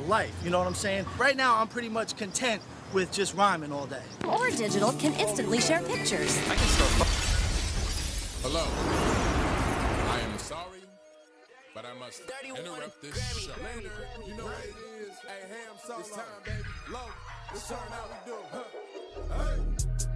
life. You know what I'm saying? Right now, I'm pretty much content with just rhyming all day. Or Digital can instantly share pictures. I can start. Hello. I am sorry, but I must interrupt this show. Later, you know what it is. Hey, ham solo. It's time, baby. Low. It's turn out we do. Hey.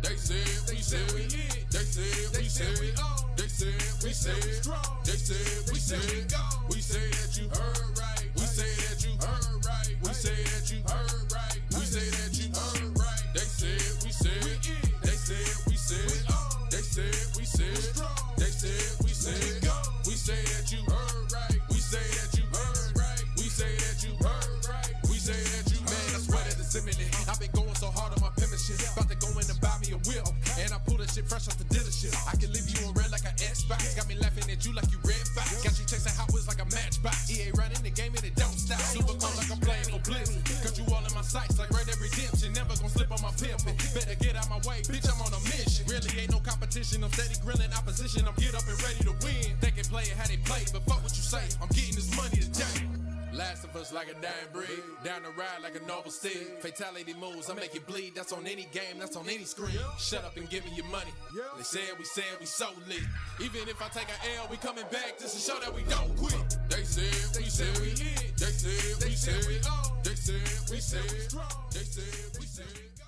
They said we said we hit. They said we said we on. They said we said we strong. They said we said we go. We say that you heard right. We say that you heard right. We say that you heard right. We say that you heard right. They said we said we in. They said we said we on. They said we said strong. They said we said go. We say that you heard right. We say that you heard right. We say that you heard right. We say that you Man, I swear that it's imminent. I've been going so hard on my penmanship. About to go in and buy me a whip. And I pull that shit fresh off the dealership. I can leave you on red like an Xbox. Got me laughing at you like you Red Fox. Got you chasing Hot Wheels like a matchbox. EA running the game and it don't stop. Super cold like I'm playing for Blizzard. Got you all in my sights like Red Dead Redemption. Never gonna slip on my pimpin'. Better get out my way, bitch, I'm on a mission. Really ain't no competition. I'm steady grilling opposition. I'm get up and ready to win. They can play it how they play, but fuck what you say. I'm getting this money today. Last of us like a dying breed. Down the ride like a noble steed. Fatality moves, I make you bleed. That's on any game, that's on any screen. Shut up and give me your money. They said we so lit. Even if I take an L, we coming back just to show that we don't quit. They said we said we hit. They said we said we on. They said we said we strong. They said we said go.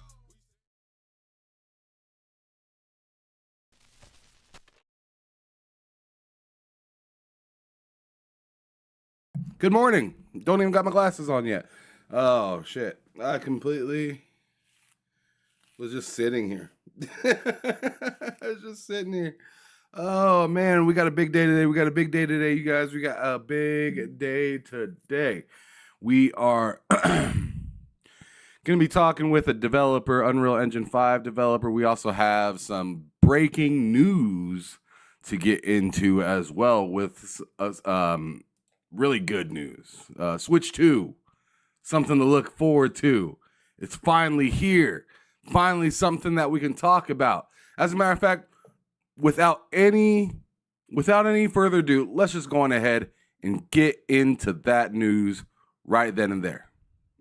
Good morning. Don't even got my glasses on yet. Oh, shit. I completely was just sitting here. I was just sitting here. Oh, man. We got a big day today. You guys. We got a big day today. We are going to be talking with a developer, Unreal Engine 5 developer. We also have some breaking news to get into as well with really good news. Switch 2, something to look forward to. It's finally here. Finally something that we can talk about. As a matter of fact, without any further ado, let's just go on ahead and get into that news right then and there.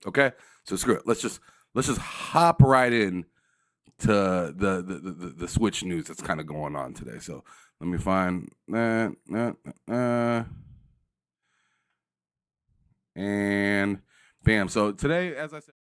Okay? So screw it. Let's just hop right in to the Switch news that's kind of going on today. So let me find and bam. So today, as I said,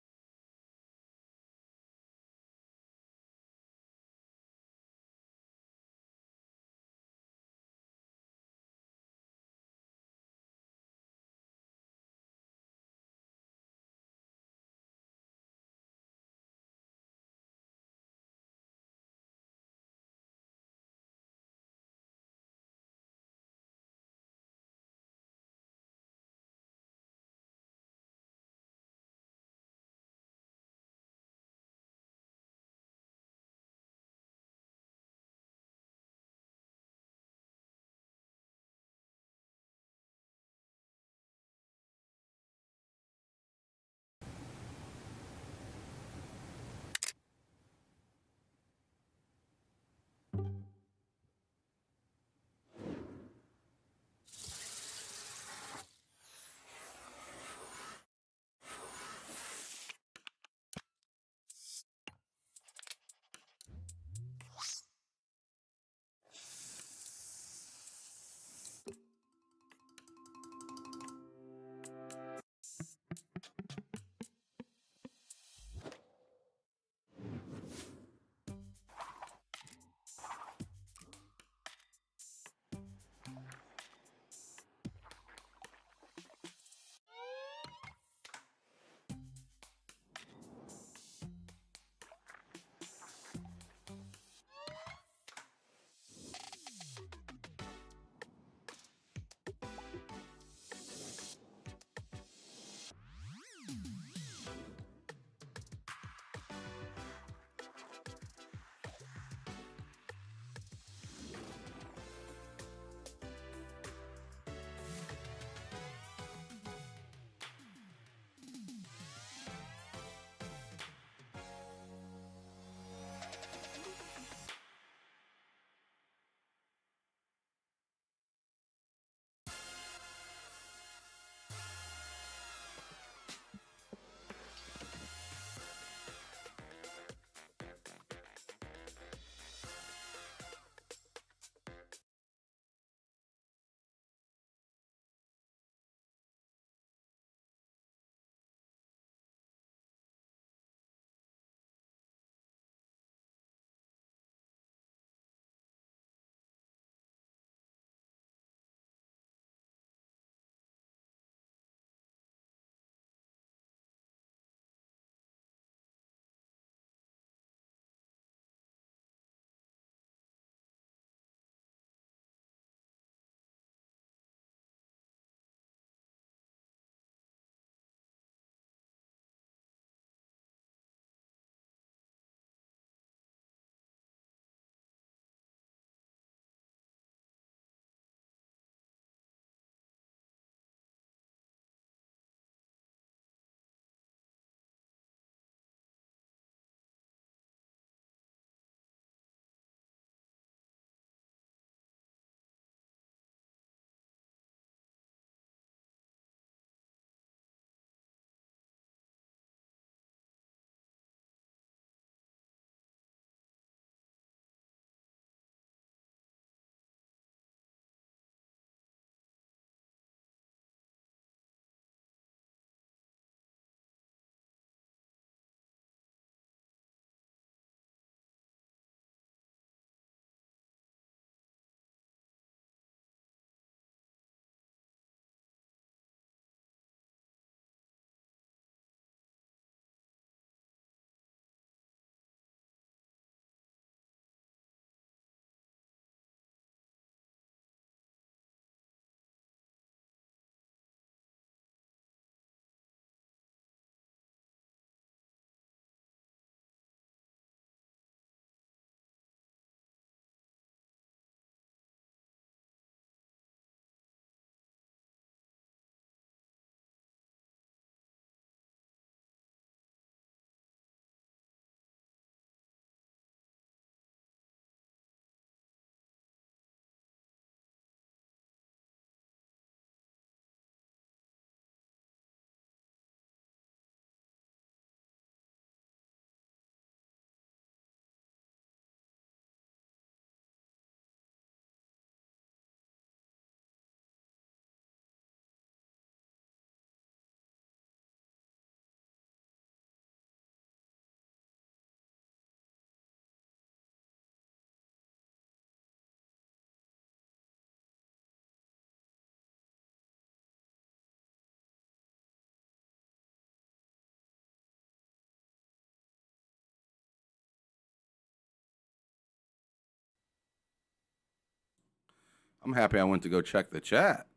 I'm happy I went to go check the chat.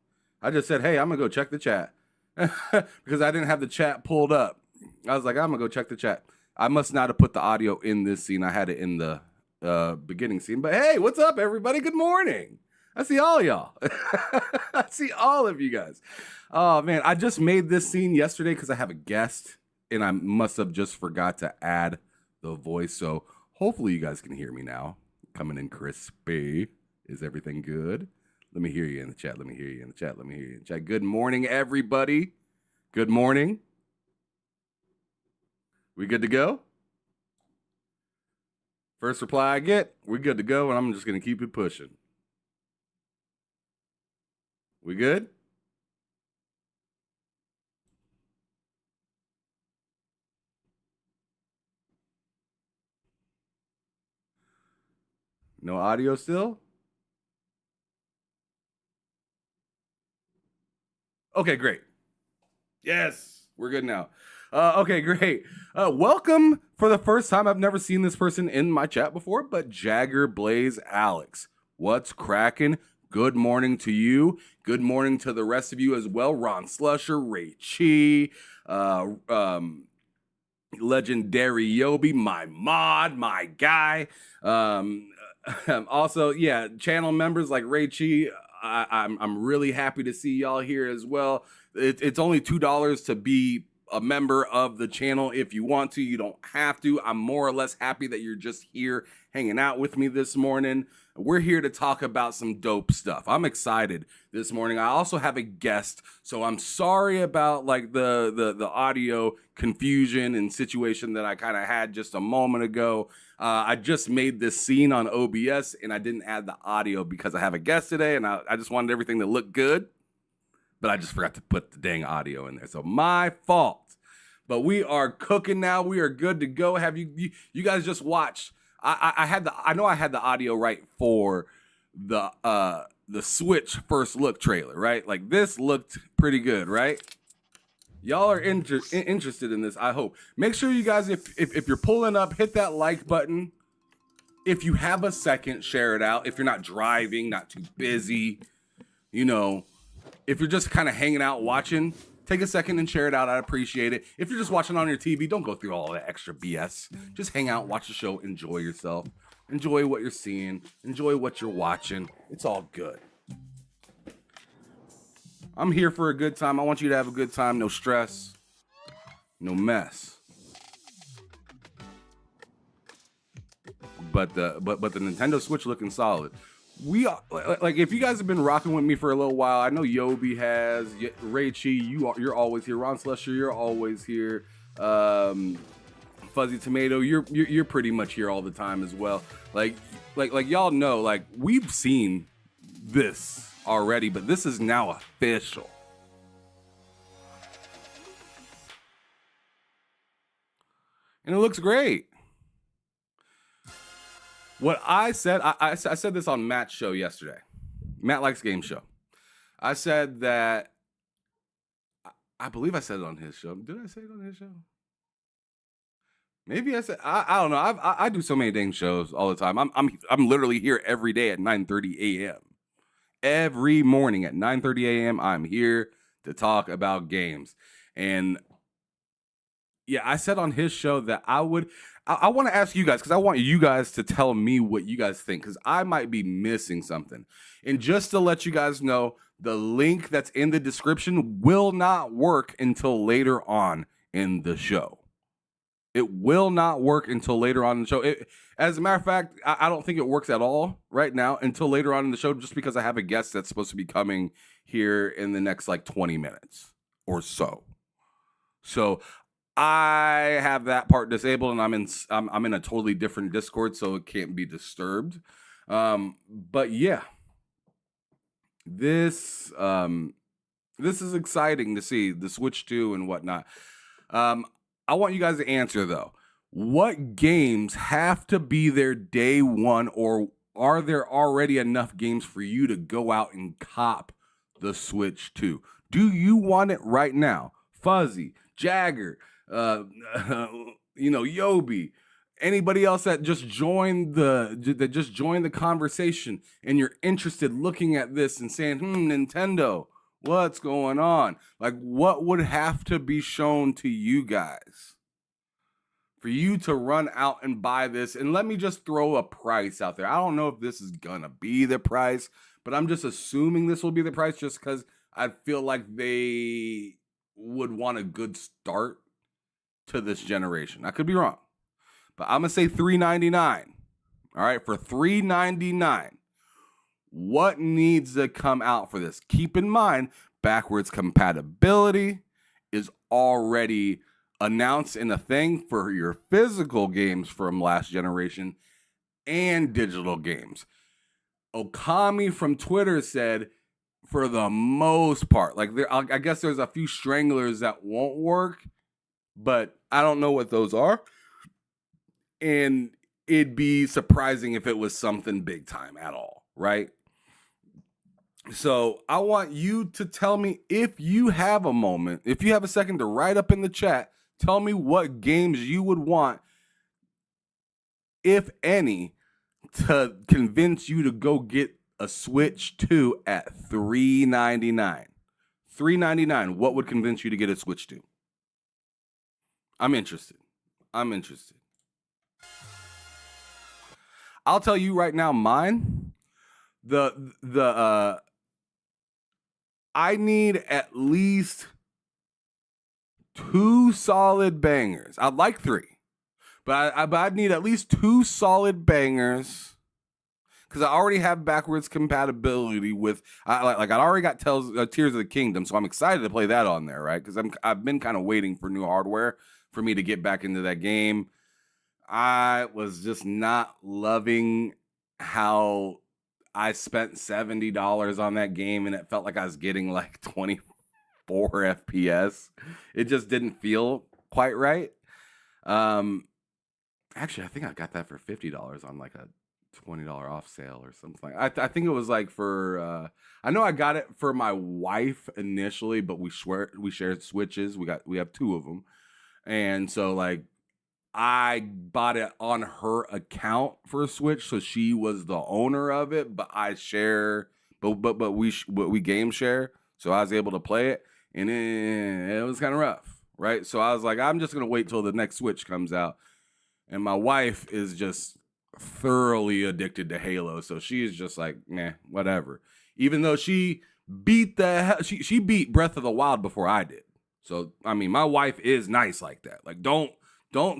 I just said, hey, I'm going to go check the chat. Because I didn't have the chat pulled up. I was like, I'm going to go check the chat. I must not have put the audio in this scene. I had it in the beginning scene. But hey, what's up, everybody? Good morning. I see all y'all. I see all of you guys. Oh, man. I just made this scene yesterday because I have a guest. And I must have just forgot to add the voice. So hopefully you guys can hear me now. Coming in crispy. Is everything good? Let me hear you in the chat. Let me hear you in the chat. Let me hear you in the chat. Good morning, everybody. Good morning. We good to go? First reply I get, we good to go, and I'm just going to keep it pushing. We good? No audio still? Okay, great. Yes, we're good now. Okay, great. Welcome for the first time. I've never seen this person in my chat before, but Jagger Blaze Alex. What's cracking? Good morning to you. Good morning to the rest of you as well. Ron Slusher, Ray Chi, Legendary Yobi, my mod, my guy. Also, yeah, channel members like Ray Chi. I'm really happy to see y'all here as well. It's only $2 to be a member of the channel if you want to. You don't have to. I'm more or less happy that you're just here hanging out with me this morning. We're here to talk about some dope stuff. I'm excited this morning. I also have a guest, so I'm sorry about like the audio confusion and situation that I kind of had just a moment ago. I just made this scene on OBS and I didn't add the audio because I have a guest today and I just wanted everything to look good, but I just forgot to put the dang audio in there. So my fault. But we are cooking now. We are good to go. Have you guys just watched? I know I had the audio right for the Switch first look trailer, right? Like this looked pretty good, right? Y'all are interested in this, I hope. Make sure you guys, if you're pulling up, hit that like button. If you have a second, share it out. If you're not driving, not too busy, you know, if you're just kind of hanging out watching, take a second and share it out. I'd appreciate it. If you're just watching on your TV, don't go through all that extra BS. Just hang out, watch the show, enjoy yourself. Enjoy what you're seeing. Enjoy what you're watching. It's all good. I'm here for a good time. I want you to have a good time. No stress. No mess. But the Nintendo Switch looking solid. We are like, if you guys have been rocking with me for a little while, I know Yobi has, Ray Chi, you're always here. Ron Slusher, you're always here. Fuzzy Tomato, you're pretty much here all the time as well. Like y'all know, like we've seen this already, but this is now official. And it looks great. What I said, I said this on Matt's show yesterday. Matt Likes Game Show. I said that, I believe I said it on his show. Did I say it on his show? Maybe I said, I don't know. I do so many dang shows all the time. I'm literally here every day at 9:30 a.m. Every morning at 9:30 a.m. I'm here to talk about games. And yeah, I said on his show that I want to ask you guys, because I want you guys to tell me what you guys think, because I might be missing something. And just to let you guys know, the link that's in the description will not work until later on in the show. It will not work until later on in the show. As a matter of fact, I don't think it works at all right now until later on in the show, just because I have a guest that's supposed to be coming here in the next like 20 minutes or so. So I have that part disabled, and I'm in a totally different Discord, so it can't be disturbed. But yeah, this is exciting to see the Switch 2 and whatnot. I want you guys to answer though. What games have to be there day one, or are there already enough games for you to go out and cop the Switch 2? Do you want it right now? Fuzzy, Jagger, Yobi, Anybody else that just joined the conversation and you're interested looking at this and saying, Nintendo, what's going on? Like, what would have to be shown to you guys for you to run out and buy this? And let me just throw a price out there. I don't know if this is gonna be the price, but I'm just assuming this will be the price just because I feel like they would want a good start to this generation. I could be wrong, but I'm gonna say $399. All right, for $399, what needs to come out for this? Keep in mind, backwards compatibility is already announced in a thing for your physical games from last generation and digital games. Okami from Twitter said, for the most part, like I guess there's a few stranglers that won't work, but I don't know what those are. And it'd be surprising if it was something big time at all, right? So I want you to tell me, if you have a moment, if you have a second to write up in the chat, tell me what games you would want, if any, to convince you to go get a Switch 2 at $399. $399. What would convince you to get a Switch 2? I'm interested. I'll tell you right now, mine. I need at least 2 solid bangers. I'd like 3, but I'd need at least 2 solid bangers, because I already have backwards compatibility with. I already got Tears of the Kingdom, so I'm excited to play that on there, right? Because I've been kind of waiting for new hardware for me to get back into that game. I was just not loving how I spent $70 on that game and it felt like I was getting like 24 FPS. It just didn't feel quite right. Actually, I think I got that for $50 on like a $20 off sale or something. I think it was like for I know I got it for my wife initially, but we shared Switches. We have 2 of them. And so like I bought it on her account for a Switch, so she was the owner of it, but I share, but we game share, so I was able to play it, and it was kind of rough, right? So I was like, I'm just gonna wait till the next Switch comes out, and my wife is just thoroughly addicted to Halo, so she's just like, nah, whatever. Even though she beat she beat Breath of the Wild before I did, so I mean, my wife is nice like that. Like, don't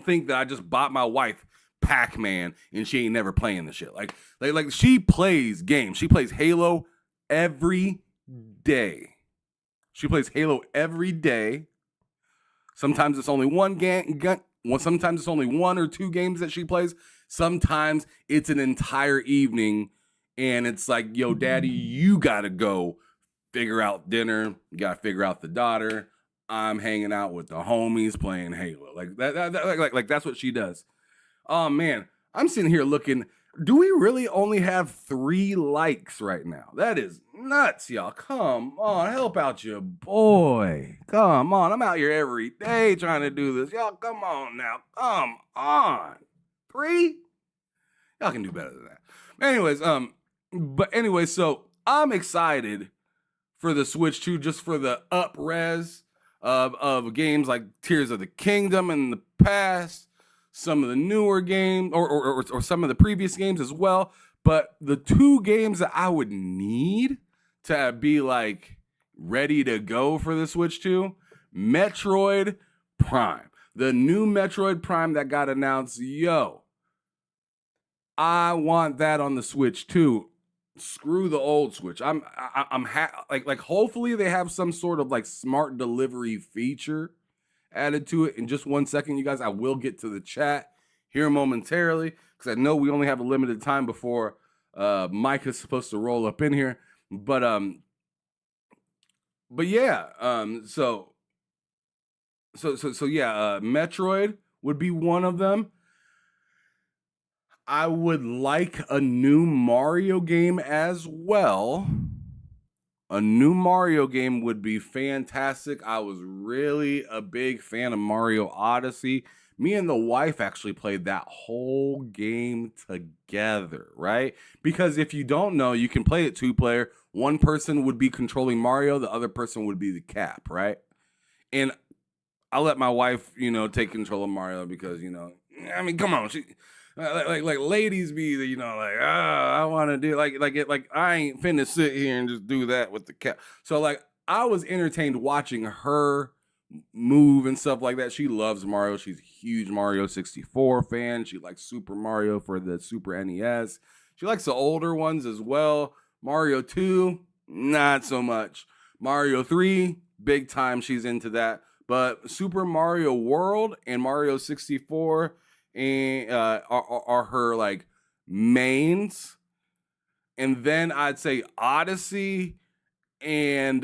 think that I just bought my wife Pac-Man and she ain't never playing the shit. Like she plays games. She plays Halo every day. Sometimes it's only one game. Sometimes it's only 1 or 2 games that she plays. Sometimes it's an entire evening, and it's like, yo, daddy, you gotta go figure out dinner. You gotta figure out the daughter. I'm hanging out with the homies playing Halo. Like that that's what she does. Oh man, I'm sitting here looking. Do we really only have 3 likes right now? That is nuts, y'all. Come on, help out your boy. Come on, I'm out here every day trying to do this. Y'all, come on now. Come on. 3? Y'all can do better than that. Anyways, so I'm excited for the Switch 2, just for the up-res of games like Tears of the Kingdom in the past, some of the newer games, or some of the previous games as well. But the 2 games that I would need to be like ready to go for the Switch 2, Metroid Prime. The new Metroid Prime that got announced, I want that on the Switch 2. Screw the old Switch. Hopefully they have some sort of like smart delivery feature added to it. In just 1 second, you guys, I will get to the chat here momentarily, because I know we only have a limited time before Mike is supposed to roll up in here. But yeah, so yeah, Metroid would be one of them. I would like a new Mario game as well. A new Mario game would be fantastic. I was really a big fan of Mario Odyssey Me and the wife actually played that whole game together, right? Because if you don't know, you can play it 2-player. One person would be controlling Mario, the other person would be the Cap, right? And I let my wife, take control of Mario because, I mean, come on, she like ladies be the, I want to do I ain't finna sit here and just do that with the Cap. So like I was entertained watching her move and stuff like that. She loves Mario. She's a huge Mario 64 fan. She likes Super Mario for the Super NES. She likes the older ones as well. Mario 2, not so much. Mario 3, big time she's into that. But Super Mario World and Mario 64 and are her like mains. And then I'd say Odyssey and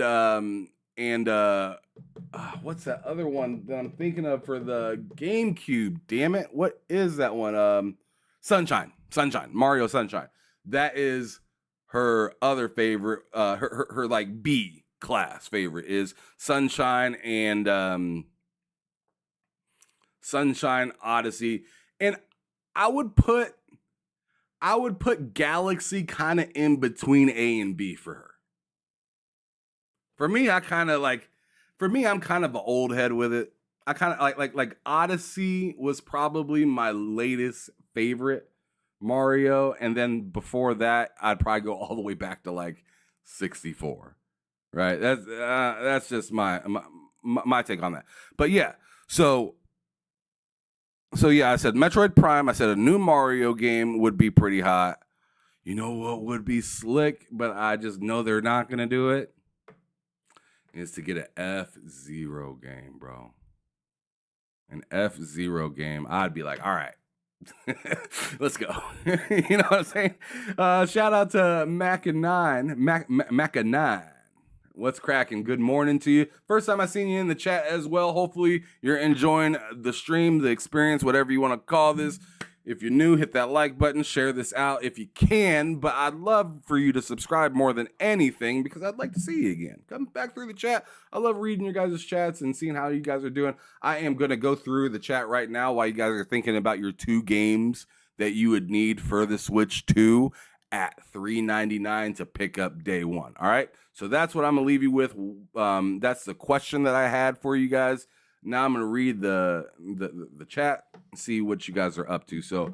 what's that other one that I'm thinking of for the GameCube? Damn it. What is that one? Sunshine, Mario Sunshine. That is her other favorite, her like B class favorite is Sunshine and Sunshine, Odyssey. And I would put Galaxy kind of in between A and B for her. For me, I'm kind of an old head with it. I kind of like Odyssey was probably my latest favorite Mario, and then before that, I'd probably go all the way back to like 64. Right? That's just my take on that. But yeah, so yeah, I said Metroid Prime. I said a new Mario game would be pretty hot. You know what would be slick, but I just know they're not gonna do it. Is to get an F-Zero game, bro. An F-Zero game. I'd be like, all right, let's go. You know what I'm saying? Shout out to Maca9. What's cracking? Good morning to you. First time I seen you in the chat as well. Hopefully you're enjoying the stream, the experience, whatever you want to call this. If you're new, hit that like button, share this out if you can, but I'd love for you to subscribe more than anything because I'd like to see you again. Come back through the chat. I love reading your guys' chats and seeing how you guys are doing. I am going to go through the chat right now while you guys are thinking about your 2 games that you would need for the Switch 2 at $399 to pick up day one. All right? So that's what I'm going to leave you with. That's the question that I had for you guys. Now I'm going to read the chat, see what you guys are up to. So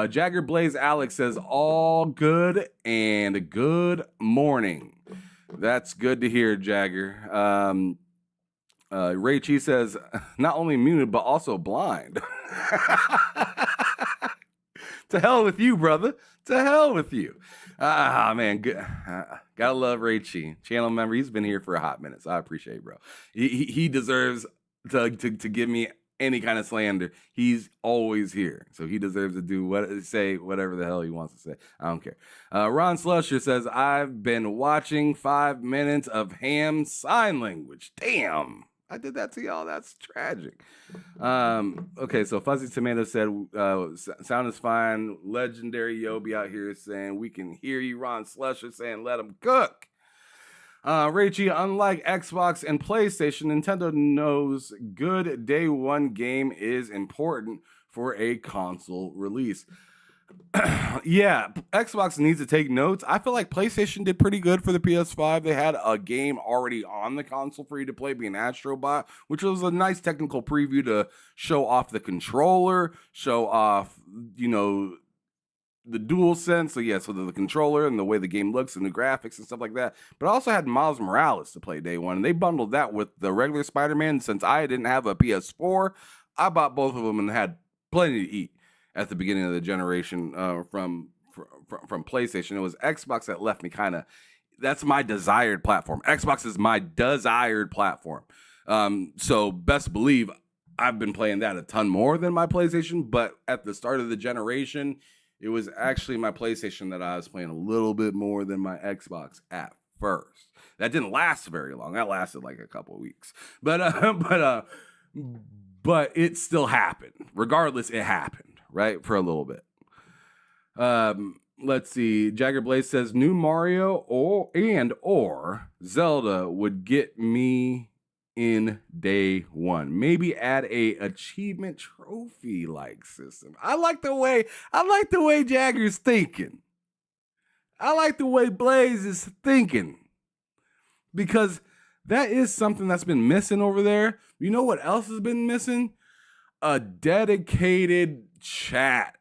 Jagger Blaze Alex says, all good and good morning. That's good to hear, Jagger. Ray Chi says, not only muted, but also blind. To hell with you, brother. To hell with you. Man, good. Gotta love Ray Chi. Channel member, he's been here for a hot minute, so I appreciate it, bro. He deserves to give me any kind of slander. He's always here, so he deserves to say whatever the hell he wants to say. I don't care. Ron Slusher says, I've been watching 5 minutes of ham sign language. Damn, I did that to y'all. That's tragic. Okay, so Fuzzy Tomato said, sound is fine. Legendary Yobi out here saying, we can hear you. Ron Slusher saying, let him cook. Rachie, unlike Xbox and PlayStation, Nintendo knows good day one game is important for a console release. Yeah, Xbox needs to take notes. I feel like PlayStation did pretty good for the PS5. They had a game already on the console for you to play, being Astrobot, which was a nice technical preview to show off the controller, show off, the DualSense, so the controller and the way the game looks and the graphics and stuff like that. But I also had Miles Morales to play day one, and they bundled that with the regular Spider-Man. Since I didn't have a PS4, I bought both of them and had plenty to eat at the beginning of the generation from PlayStation. It was Xbox that left me kind of. That's my desired platform. Xbox is my desired platform. So best believe I've been playing that a ton more than my PlayStation. But at the start of the generation, it was actually my PlayStation that I was playing a little bit more than my Xbox at first. That didn't last very long. That lasted like a couple of weeks. But it still happened. Regardless, it happened, right? For a little bit. Let's see. Jagger Blaze says, new Mario or Zelda would get me in day one. Maybe add a achievement trophy like system. I like the way Jagger's thinking. I like the way Blaze is thinking. Because that is something that's been missing over there. You know what else has been missing? A dedicated chat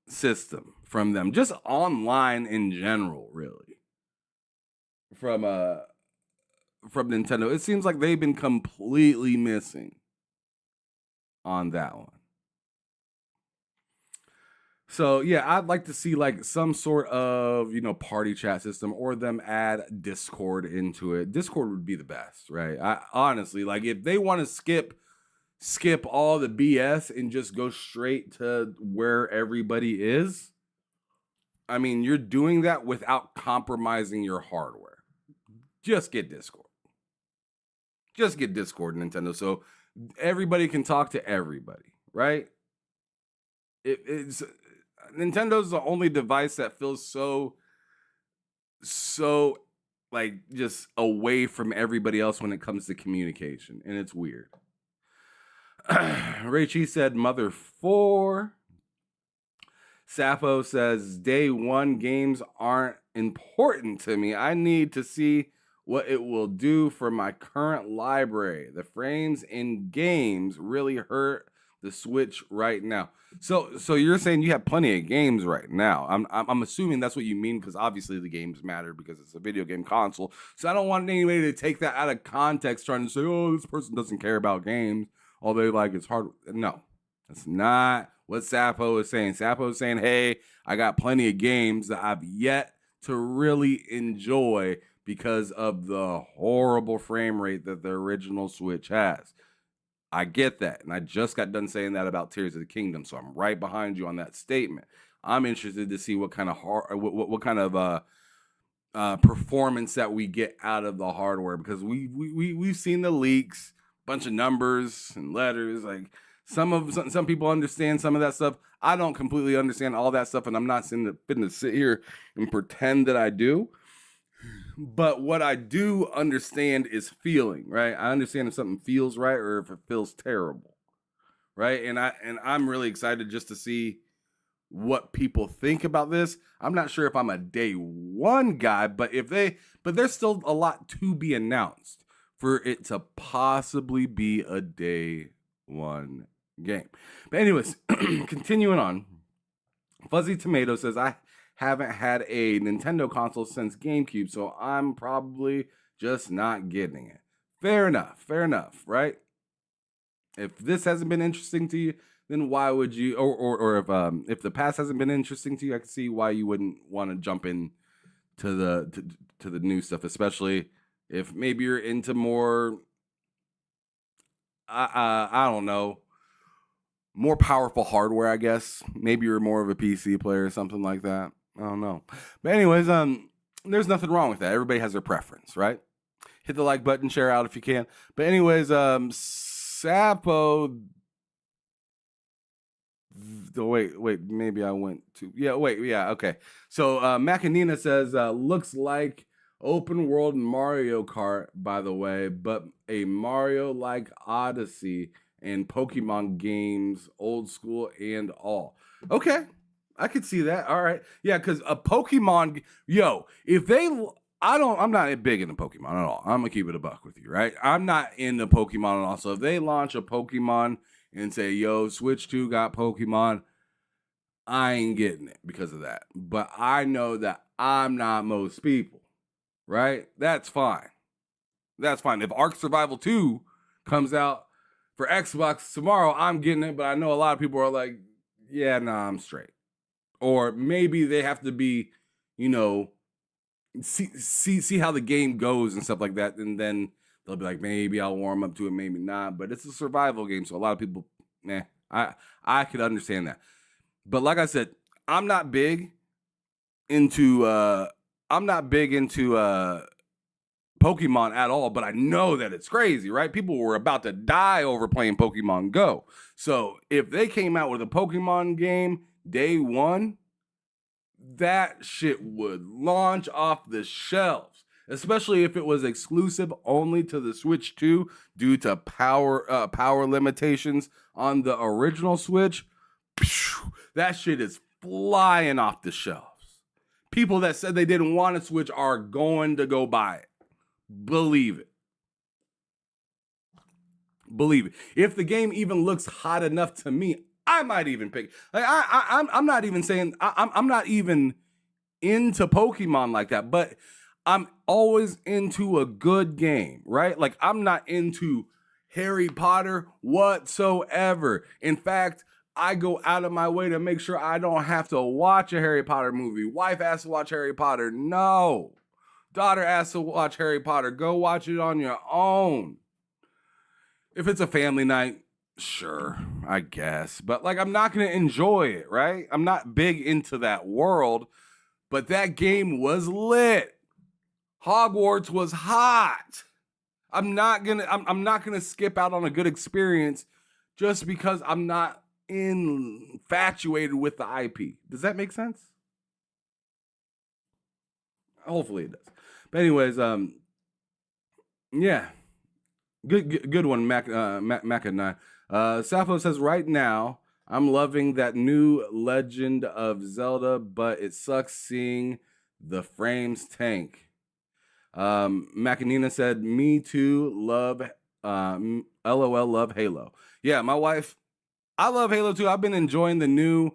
system from them. Just online in general, really. From Nintendo. It seems like they've been completely missing on that one. So yeah, I'd like to see like some sort of, party chat system, or them add Discord into it. Discord would be the best, right? I honestly, like, if they want to skip all the BS and just go straight to where everybody is, I mean, you're doing that without compromising your hardware. Just get Discord. Just get Discord, Nintendo, so everybody can talk to everybody, right? It's Nintendo's the only device that feels so like just away from everybody else when it comes to communication, and it's weird. Rachie said Mother 4. Sappho says day one games aren't important to me. I need to see what it will do for my current library. The frames in games really hurt the Switch right now. So you're saying you have plenty of games right now. I'm assuming that's what you mean, because obviously the games matter because it's a video game console. So I don't want anybody to take that out of context, trying to say, oh, this person doesn't care about games. All they like is hard. No, that's not what Sappho is saying. Sappho is saying, hey, I got plenty of games that I've yet to really enjoy because of the horrible frame rate that the original Switch has. I get that, and I just got done saying that about Tears of the Kingdom, so I'm right behind you on that statement. I'm interested to see what kind of performance that we get out of the hardware, because we've seen the leaks, bunch of numbers and letters. Like some people understand some of that stuff. I don't completely understand all that stuff, and I'm not going to sit here and pretend that I do. But what I do understand is feeling, right? I understand if something feels right or if it feels terrible, right? And I'm really excited just to see what people think about this. I'm not sure if I'm a day one guy, but there's still a lot to be announced for it to possibly be a day one game. But anyways, continuing on, Fuzzy Tomato says, I haven't had a Nintendo console since GameCube, so I'm probably just not getting it. Fair enough, right? If this hasn't been interesting to you, then why would you? Or if the past hasn't been interesting to you, I can see why you wouldn't want to jump in to the new stuff, especially if maybe you're into more. I don't know. More powerful hardware, I guess. Maybe you're more of a PC player or something like that. I don't know. But anyways, there's nothing wrong with that. Everybody has their preference, right? Hit the like button, share out if you can. But anyways, Sappho. Wait, maybe I went to. Okay. So Machinina says, looks like open world Mario Kart, by the way, but a Mario-like Odyssey and Pokemon games, old school and all. Okay. I could see that. All right. Yeah, because a Pokemon, I'm not big into Pokemon at all. I'm going to keep it a buck with you, right? I'm not into Pokemon at all. So if they launch a Pokemon and say, yo, Switch 2 got Pokemon, I ain't getting it because of that. But I know that I'm not most people, right? That's fine. If Ark Survival 2 comes out for Xbox tomorrow, I'm getting it. But I know a lot of people are like, yeah, nah, I'm straight. Or maybe they have to be, see how the game goes and stuff like that. And then they'll be like, maybe I'll warm up to it, maybe not. But it's a survival game, so a lot of people, I could understand that. But like I said, I'm not big into Pokemon at all, but I know that it's crazy, right? People were about to die over playing Pokemon Go. So if they came out with a Pokemon game day one, that shit would launch off the shelves, especially if it was exclusive only to the Switch 2 due to power limitations on the original Switch. That shit is flying off the shelves. People that said they didn't want a Switch are going to go buy it. Believe it. Believe it. If the game even looks hot enough to me, I might even pick. Like I'm not even saying I'm not even into Pokemon like that, but I'm always into a good game, right? Like I'm not into Harry Potter whatsoever. In fact, I go out of my way to make sure I don't have to watch a Harry Potter movie. Wife has to watch Harry Potter. No. Daughter has to watch Harry Potter. Go watch it on your own. If it's a family night, sure, I guess. But like, I'm not going to enjoy it, right? I'm not big into that world, but that game was lit. Hogwarts was hot. I'm not gonna skip out on a good experience just because I'm not infatuated with the IP. Does that make sense? Hopefully it does. But anyways, yeah. Good one, Mac and 9. Sappho says, right now, I'm loving that new Legend of Zelda, but it sucks seeing the frames tank. Macanina said, me too, love, LOL, love Halo. Yeah, my wife, I love Halo too. I've been enjoying the new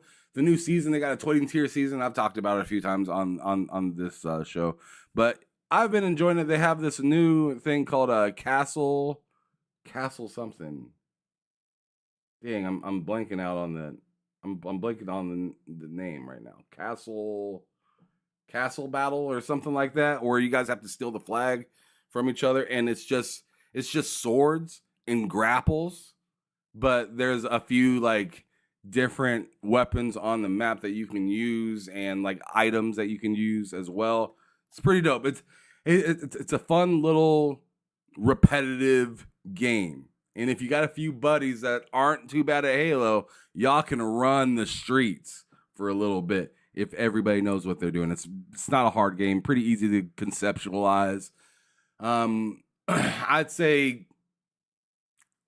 season. They got a 20 tier season. I've talked about it a few times on this show, but I've been enjoying it. They have this new thing called Castle something. Dang, I'm blanking out on the I'm blanking on the name right now. Castle Battle or something like that, where you guys have to steal the flag from each other, and it's just swords and grapples, but there's a few like different weapons on the map that you can use and like items that you can use as well. It's pretty dope. It's a fun little repetitive game. And if you got a few buddies that aren't too bad at Halo, y'all can run the streets for a little bit if everybody knows what they're doing. It's not a hard game, pretty easy to conceptualize. I'd say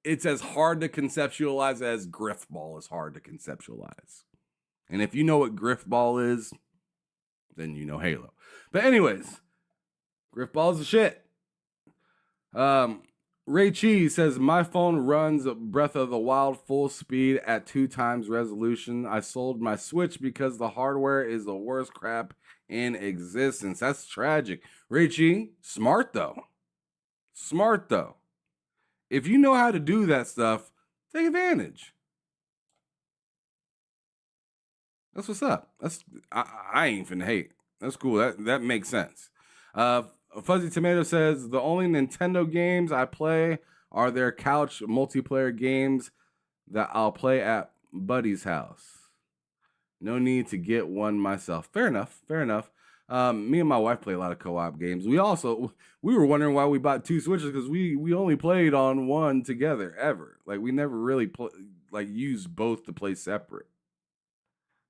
it's as hard to conceptualize as Griffball is hard to conceptualize. And if you know what Griffball is, then you know Halo. But anyways, Griffball is the shit. Ray Cheese says, my phone runs Breath of the Wild full speed at 2x resolution. I sold my Switch because the hardware is the worst crap in existence. That's tragic. Ray Cheese, smart though. Smart though. If you know how to do that stuff, take advantage. That's what's up. I ain't finna hate. That's cool. That makes sense. Fuzzy Tomato says, the only Nintendo games I play are their couch multiplayer games that I'll play at Buddy's house. No need to get one myself. Fair enough. Me and my wife play a lot of co-op games. We were wondering why we bought 2 Switches, because we only played on one together ever. Like we never really used both to play separate.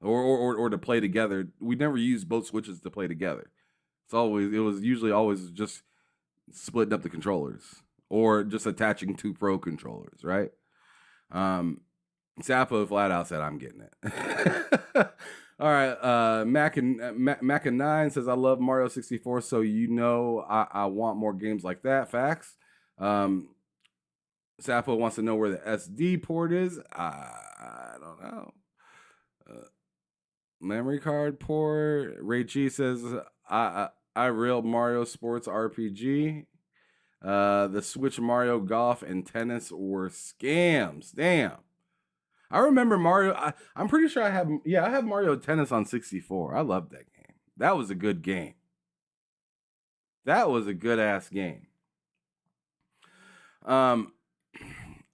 Or to play together. We never used both Switches to play together. It was usually always just splitting up the controllers or just attaching 2 Pro controllers, right? Sappho flat out said, I'm getting it. All right. Mac and 9 says, I love Mario 64, so I want more games like that. Facts. Sappho wants to know where the SD port is. I don't know. Memory card port. Ray G says, I real Mario Sports RPG. The Switch Mario Golf and Tennis were scams. Damn. I remember Mario. I'm pretty sure I have Mario Tennis on 64. I love that game. That was a good game. That was a good ass game.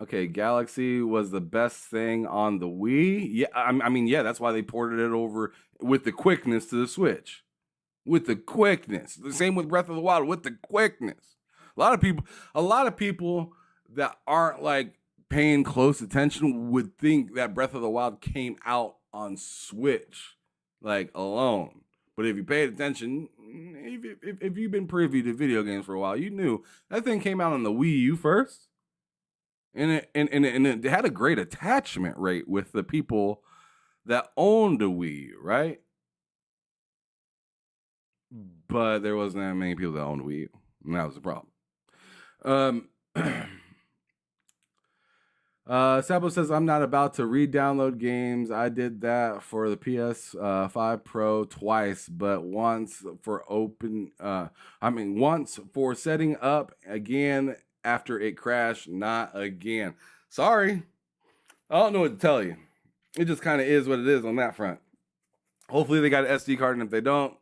Okay, Galaxy was the best thing on the Wii. Yeah, I mean, yeah, that's why they ported it over with the quickness to the Switch. With the quickness. The same with Breath of the Wild, with the quickness. A lot of people that aren't like paying close attention would think that Breath of the Wild came out on Switch like alone. But if you paid attention, if you've been privy to video games for a while, you knew that thing came out on the Wii U first. And it had a great attachment rate with the people that owned a Wii U, right? But there wasn't that many people that owned a Wii U. And that was the problem. Sabo says, I'm not about to re-download games. I did that for the PS5 Pro twice, but once for once for setting up again after it crashed, not again. Sorry. I don't know what to tell you. It just kind of is what it is on that front. Hopefully they got an SD card, and if they don't,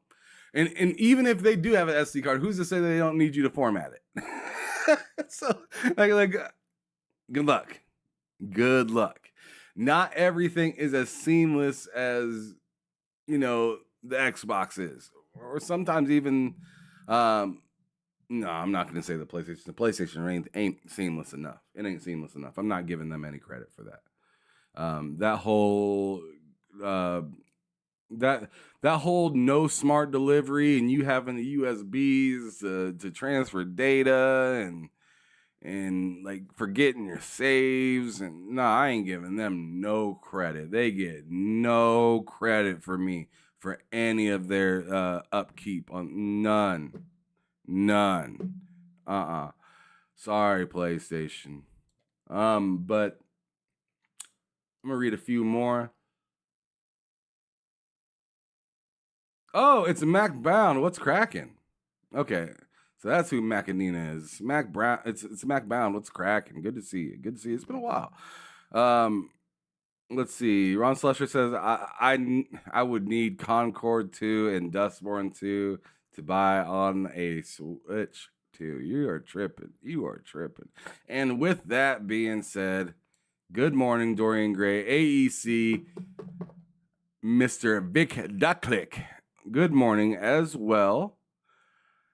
and even if they do have an SD card, who's to say they don't need you to format it? So, like, good luck. Good luck. Not everything is as seamless as, you know, the Xbox is. Or sometimes even, no, I'm not going to say the PlayStation. The PlayStation ain't seamless enough. It ain't seamless enough. I'm not giving them any credit for that. That whole that whole no smart delivery and you having the USBs to transfer data and like forgetting your saves, and I ain't giving them no credit. They get no credit for me for any of their upkeep on none. Sorry, PlayStation. But I'm gonna read a few more. Oh, it's Mac Bound. What's cracking? Okay, so that's who Macanina is. Mac Brown. It's Mac Bound. What's cracking? Good to see you. Good to see you. It's been a while. Let's see. Ron Slusher says I would need Concord 2 and Dustborn 2 to buy on a Switch 2. You are tripping. You are tripping. And with that being said, good morning, Dorian Gray, AEC, Mr. Vic Ducklick. Good morning as well.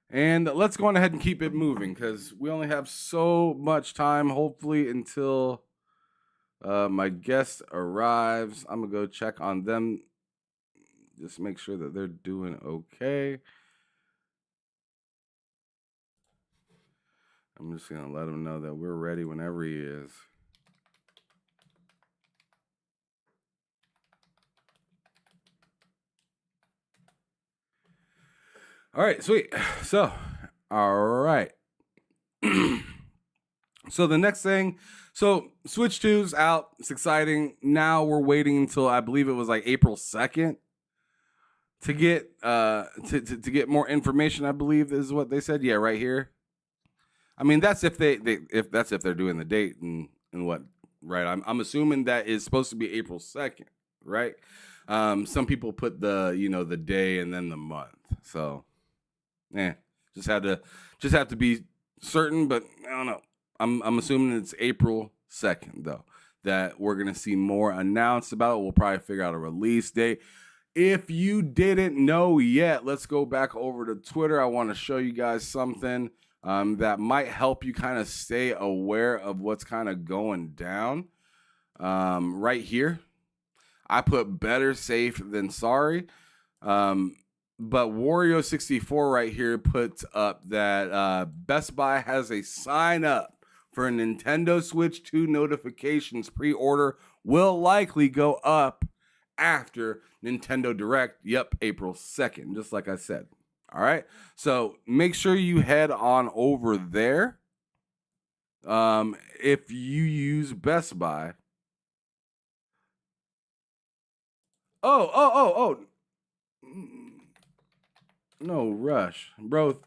And let's go on ahead and keep it moving because we only have so much time, hopefully, until my guest arrives. I'm going to go check on them. Just make sure that they're doing okay. I'm just going to let him know that we're ready whenever he is. All right, sweet. So, all right. So the next thing, so Switch 2's out. It's exciting. Now we're waiting until I believe it was like April 2nd to get to get more information. I believe is what they said. Yeah, right here. I mean, that's if they're doing the date and what, right? I'm assuming that is supposed to be April 2nd, right? Some people put the day and then the month. So, just have to be certain, but I don't know. I'm assuming it's April 2nd though that we're gonna see more announced about it. We'll probably figure out a release date. If you didn't know yet, let's go back over to Twitter. I want to show you guys something that might help you kind of stay aware of what's kind of going down. Right here, I put better safe than sorry. But Wario64 right here puts up that Best Buy has a sign up for a Nintendo Switch 2 notifications. Pre-order will likely go up after Nintendo Direct. Yep, April 2nd, just like I said. All right, so make sure you head on over there. If you use Best Buy. Oh. No rush, bro.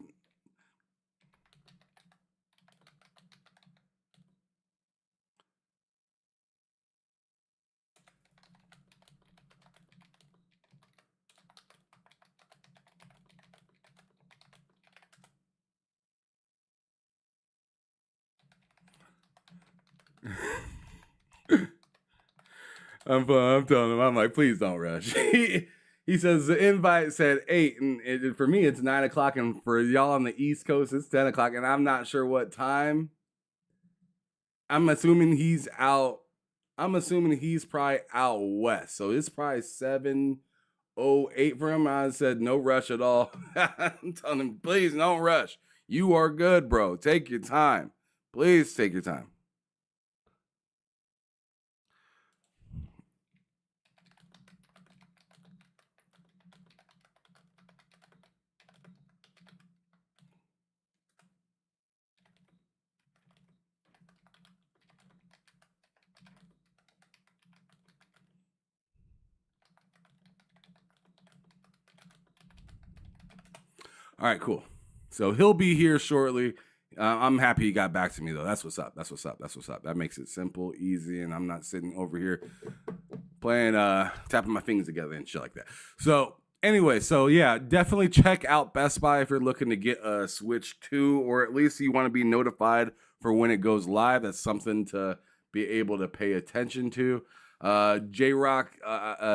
I'm telling him, I'm like, please don't rush. He says the invite said 8, and for me it's 9 o'clock, and for y'all on the East Coast it's 10 o'clock, and I'm not sure what time. I'm assuming he's out. I'm assuming he's probably out west, so it's probably 7:02 08 for him. I said no rush at all. I'm telling him, please don't rush. You are good, bro. Take your time. Please take your time. All right, cool. So he'll be here shortly. I'm happy he got back to me, though. That's what's up. That's what's up. That's what's up. That makes it simple, easy, and I'm not sitting over here playing, tapping my fingers together and shit like that. So anyway, so yeah, definitely check out Best Buy if you're looking to get a Switch 2, or at least you want to be notified for when it goes live. That's something to be able to pay attention to. J-Rock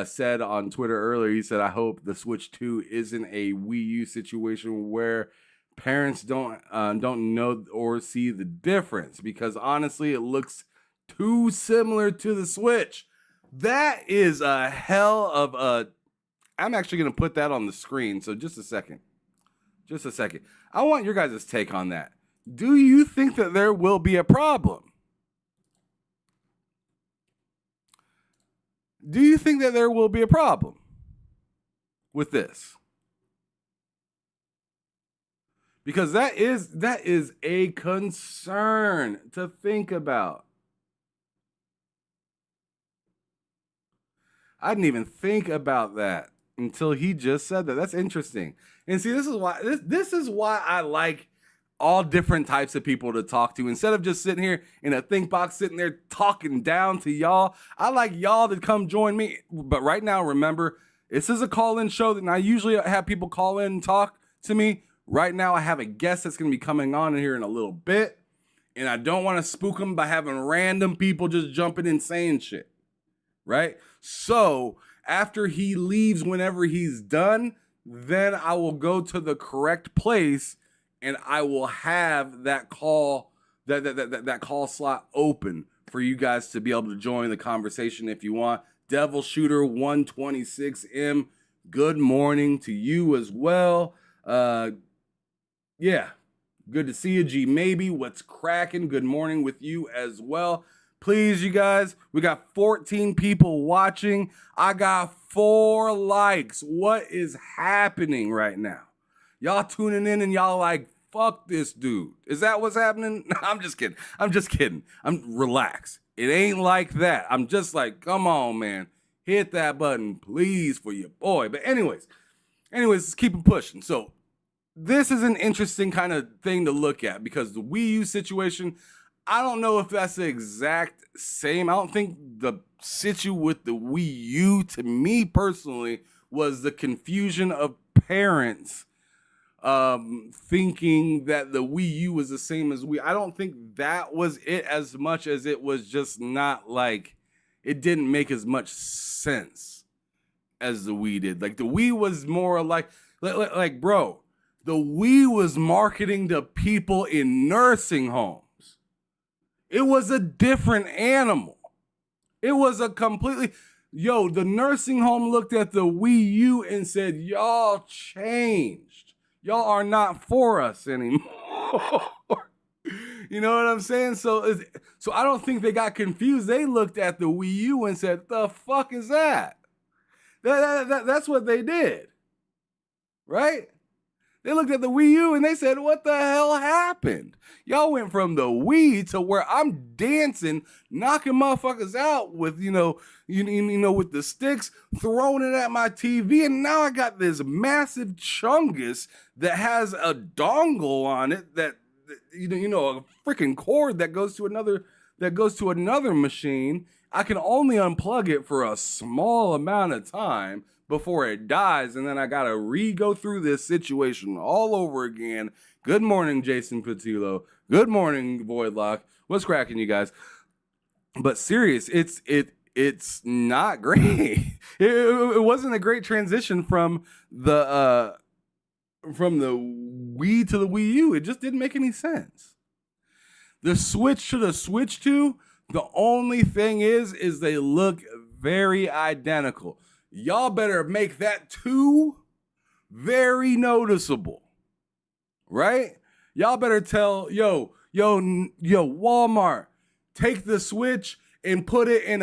said on Twitter earlier, he said, I hope the Switch 2 isn't a Wii U situation where parents don't know or see the difference, because honestly, it looks too similar to the Switch. That is a hell of a... I'm actually going to put that on the screen, so just a second. Just a second. I want your guys' take on that. Do you think that there will be a problem? Do you think that there will be a problem with this? Because that is a concern to think about. I didn't even think about that until he just said that. That's interesting. And see, this is why I like all different types of people to talk to. Instead of just sitting here in a think box, sitting there talking down to y'all, I like y'all to come join me. But right now, remember, this is a call-in show, and I usually have people call in and talk to me. Right now, I have a guest that's going to be coming on in here in a little bit, and I don't want to spook them by having random people just jumping in saying shit, right? So after he leaves, whenever he's done, then I will go to the correct place and I will have that call, that call slot open for you guys to be able to join the conversation if you want. Devil Shooter 126M, good morning to you as well. Yeah, good to see you, G. Maybe what's cracking? Good morning with you as well. Please, you guys, we got 14 people watching. I got 4 likes. What is happening right now? Y'all tuning in and y'all like, fuck this dude. Is that what's happening? No, I'm just kidding. Relax. It ain't like that. I'm just like, come on, man. Hit that button, please, for your boy. But anyways, let's keep it pushing. So this is an interesting kind of thing to look at, because the Wii U situation, I don't know if that's the exact same. I don't think the situ with the Wii U, to me personally, was the confusion of parents thinking that the Wii U was the same as Wii. I don't think that was it, as much as it was just not like, it didn't make as much sense as the Wii did. Like the Wii was more like bro, the Wii was marketing to people in nursing homes. It was a different animal. It was a completely... the nursing home looked at the Wii U and said, y'all changed. Y'all are not for us anymore. You know what I'm saying? So I don't think they got confused. They looked at the Wii U and said, the fuck is that? That's what they did. Right? They looked at the Wii U and they said, what the hell happened? Y'all went from the Wii to where I'm dancing, knocking motherfuckers out with, with the sticks, throwing it at my TV. And now I got this massive chungus that has a dongle on it that, a freaking cord that goes to another machine. I can only unplug it for a small amount of time before it dies, and then I gotta go through this situation all over again. Good morning, Jason Patillo. Good morning, Voidlock. What's cracking, you guys? But serious, it's not great. It wasn't a great transition from the Wii to the Wii U. It just didn't make any sense. The Switch to the Switch 2, the only thing is they look very identical. y'all better make that 2 very noticeable, right? Y'all better tell, yo, Walmart, take the Switch and put it in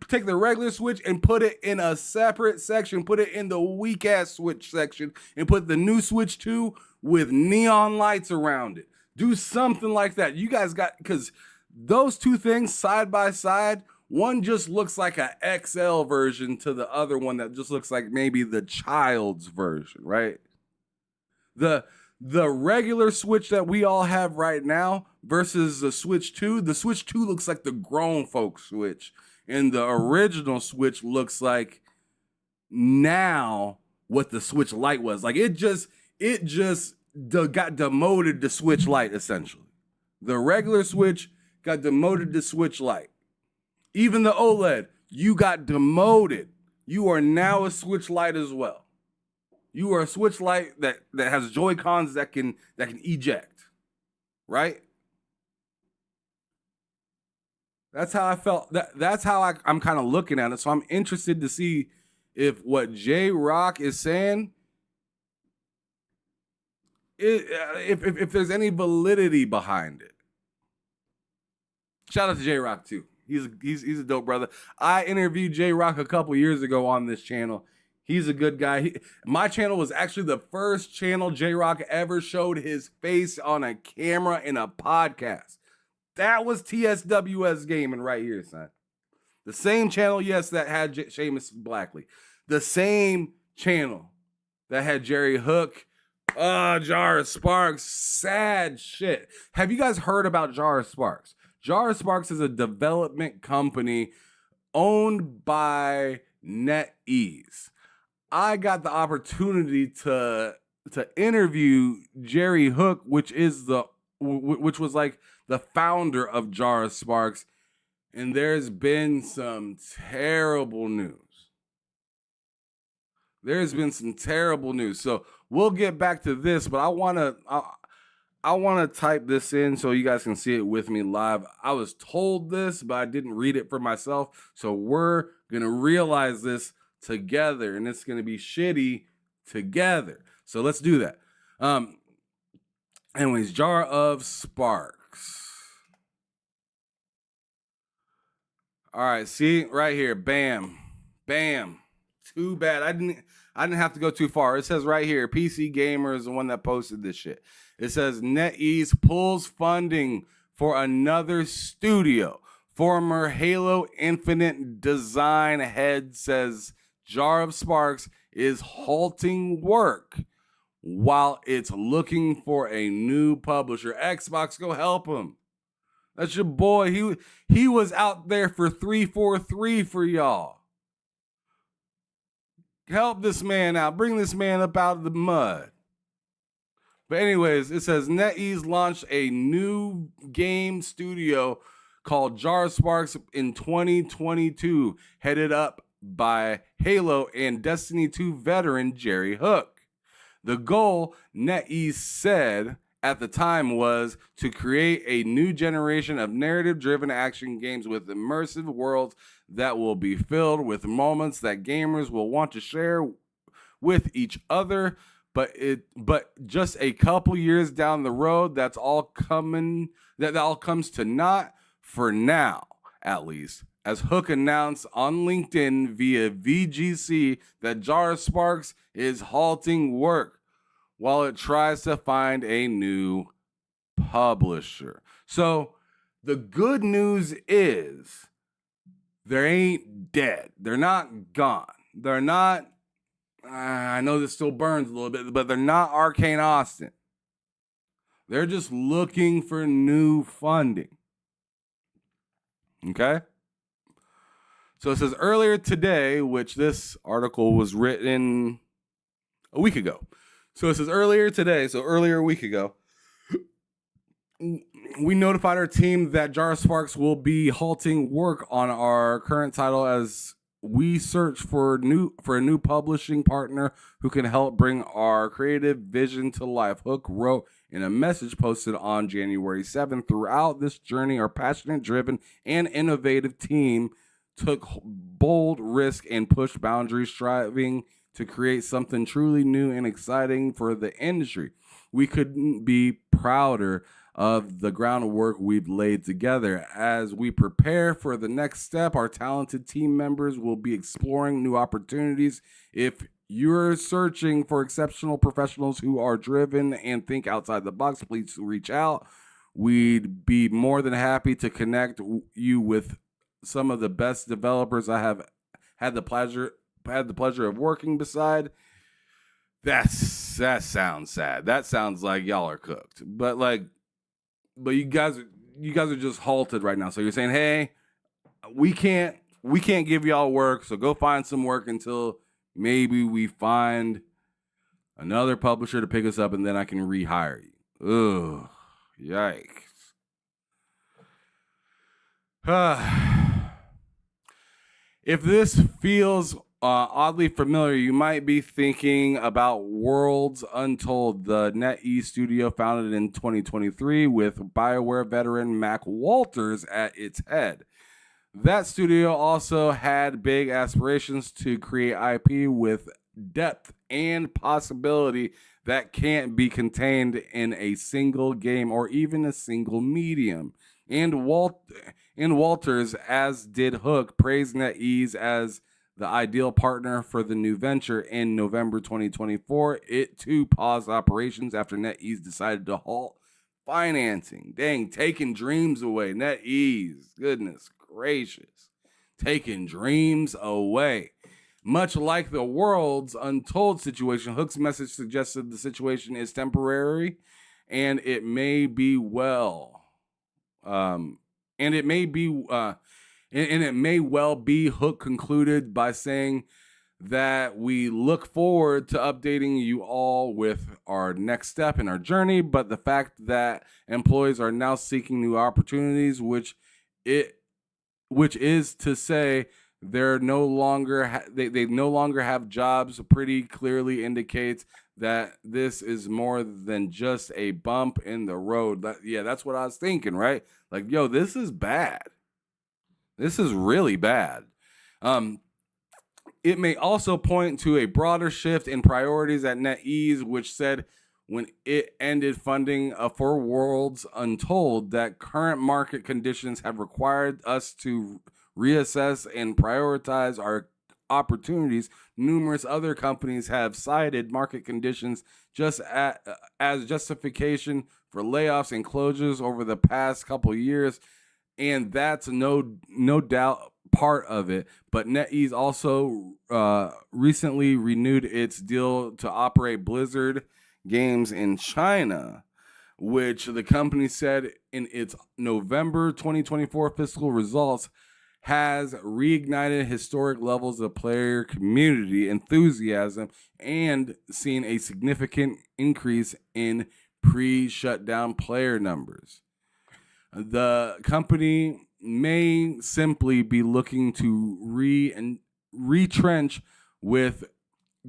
take the regular Switch and put it in a separate section, put it in the weak ass Switch section, and put the new Switch 2 with neon lights around it. Do something like that. You guys because those 2 things side by side, one just looks like a XL version to the other one that just looks like maybe the child's version, right? The regular Switch that we all have right now versus the Switch 2 looks like the grown folk Switch. And the original Switch looks like now what the Switch Lite was. Like it just got demoted to Switch Lite, essentially. The regular Switch got demoted to Switch Lite. Even the OLED, you got demoted. You are now a Switch Lite as well. You are a Switch Lite that has Joy-Cons that can eject, right? That's how I felt. That's how I'm kind of looking at it. So I'm interested to see if what J-Rock is saying, if there's any validity behind it. Shout out to J-Rock too. He's a dope brother. I interviewed J-Rock a couple years ago on this channel. He's a good guy. My channel was actually the first channel J-Rock ever showed his face on a camera in a podcast. That was TSWS Gaming right here, son. The same channel, yes, that had Seamus Blackley. The same channel that had Jerry Hook, Jar of Sparks, sad shit. Have you guys heard about Jar of Sparks? Jar of Sparks is a development company owned by NetEase. I got the opportunity to interview Jerry Hook, which was like the founder of Jar of Sparks, and there's been some terrible news. There's been some terrible news. So we'll get back to this, but I want to type this in so you guys can see it with me live. I was told this, but I didn't read it for myself. So we're going to realize this together, and it's going to be shitty together. So let's do that. Anyways, Jar of Sparks. All right, see right here, bam, bam. Too bad I didn't have to go too far. It says right here, PC Gamer is the one that posted this shit. It says NetEase pulls funding for another studio. Former Halo Infinite design head says Jar of Sparks is halting work while it's looking for a new publisher. Xbox, go help him. That's your boy. He was out there for 343 for y'all. Help this man out. Bring this man up out of the mud. But anyways, it says NetEase launched a new game studio called Jar of Sparks in 2022, headed up by Halo and Destiny 2 veteran Jerry Hook. The goal, NetEase said at the time, was to create a new generation of narrative-driven action games with immersive worlds that will be filled with moments that gamers will want to share with each other. But just a couple years down the road, that all comes to naught for now, at least. As Hook announced on LinkedIn via VGC that Jar of Sparks is halting work while it tries to find a new publisher. So the good news is they ain't dead. They're not gone. They're not, I know this still burns a little bit, but they're not Arcane Austin. They're just looking for new funding. Okay? So it says earlier today, which this article was written a week ago. So it says earlier today, so earlier a week ago, we notified our team that Jar of Sparks will be halting work on our current title as we search for a new publishing partner who can help bring our creative vision to life. Hook wrote in a message posted on January 7th. Throughout this journey, our passionate, driven, and innovative team took bold risk and pushed boundaries, striving to create something truly new and exciting for the industry. We couldn't be prouder of the groundwork we've laid together. As we prepare for the next step, our talented team members will be exploring new opportunities. If you're searching for exceptional professionals who are driven and think outside the box, please reach out. We'd be more than happy to connect you with some of the best developers I have had the pleasure of working beside. That sounds sad. That sounds like y'all are cooked. But you guys are just halted right now. So you're saying, hey, we can't give y'all work. So go find some work until maybe we find another publisher to pick us up, and then I can rehire you. Ugh, yikes. If this feels oddly familiar, you might be thinking about Worlds Untold, the NetEase studio founded in 2023 with BioWare veteran Mac Walters at its head. That studio also had big aspirations to create IP with depth and possibility that can't be contained in a single game or even a single medium. And Walters, as did Hook, praised NetEase as the ideal partner for the new venture. In November 2024, it too paused operations after NetEase decided to halt financing. Dang, taking dreams away. NetEase, goodness gracious, taking dreams away. Much like the Worlds Untold situation, Hook's message suggested the situation is temporary, and it may be it may well be. Hook concluded by saying that we look forward to updating you all with our next step in our journey, but the fact that employees are now seeking new opportunities, which is to say they no longer have jobs, pretty clearly indicates that this is more than just a bump in the road. That's what I was thinking, right? Like, yo, this is bad. This is really bad. It may also point to a broader shift in priorities at NetEase, which said when it ended funding for Worlds Untold that current market conditions have required us to reassess and prioritize our opportunities. Numerous other companies have cited market conditions just as justification for layoffs and closures over the past couple of years, and that's no doubt part of it. But NetEase also recently renewed its deal to operate Blizzard games in China, which the company said in its November 2024 fiscal results has reignited historic levels of player community enthusiasm and seen a significant increase in pre-shutdown player numbers. The company may simply be looking to retrench with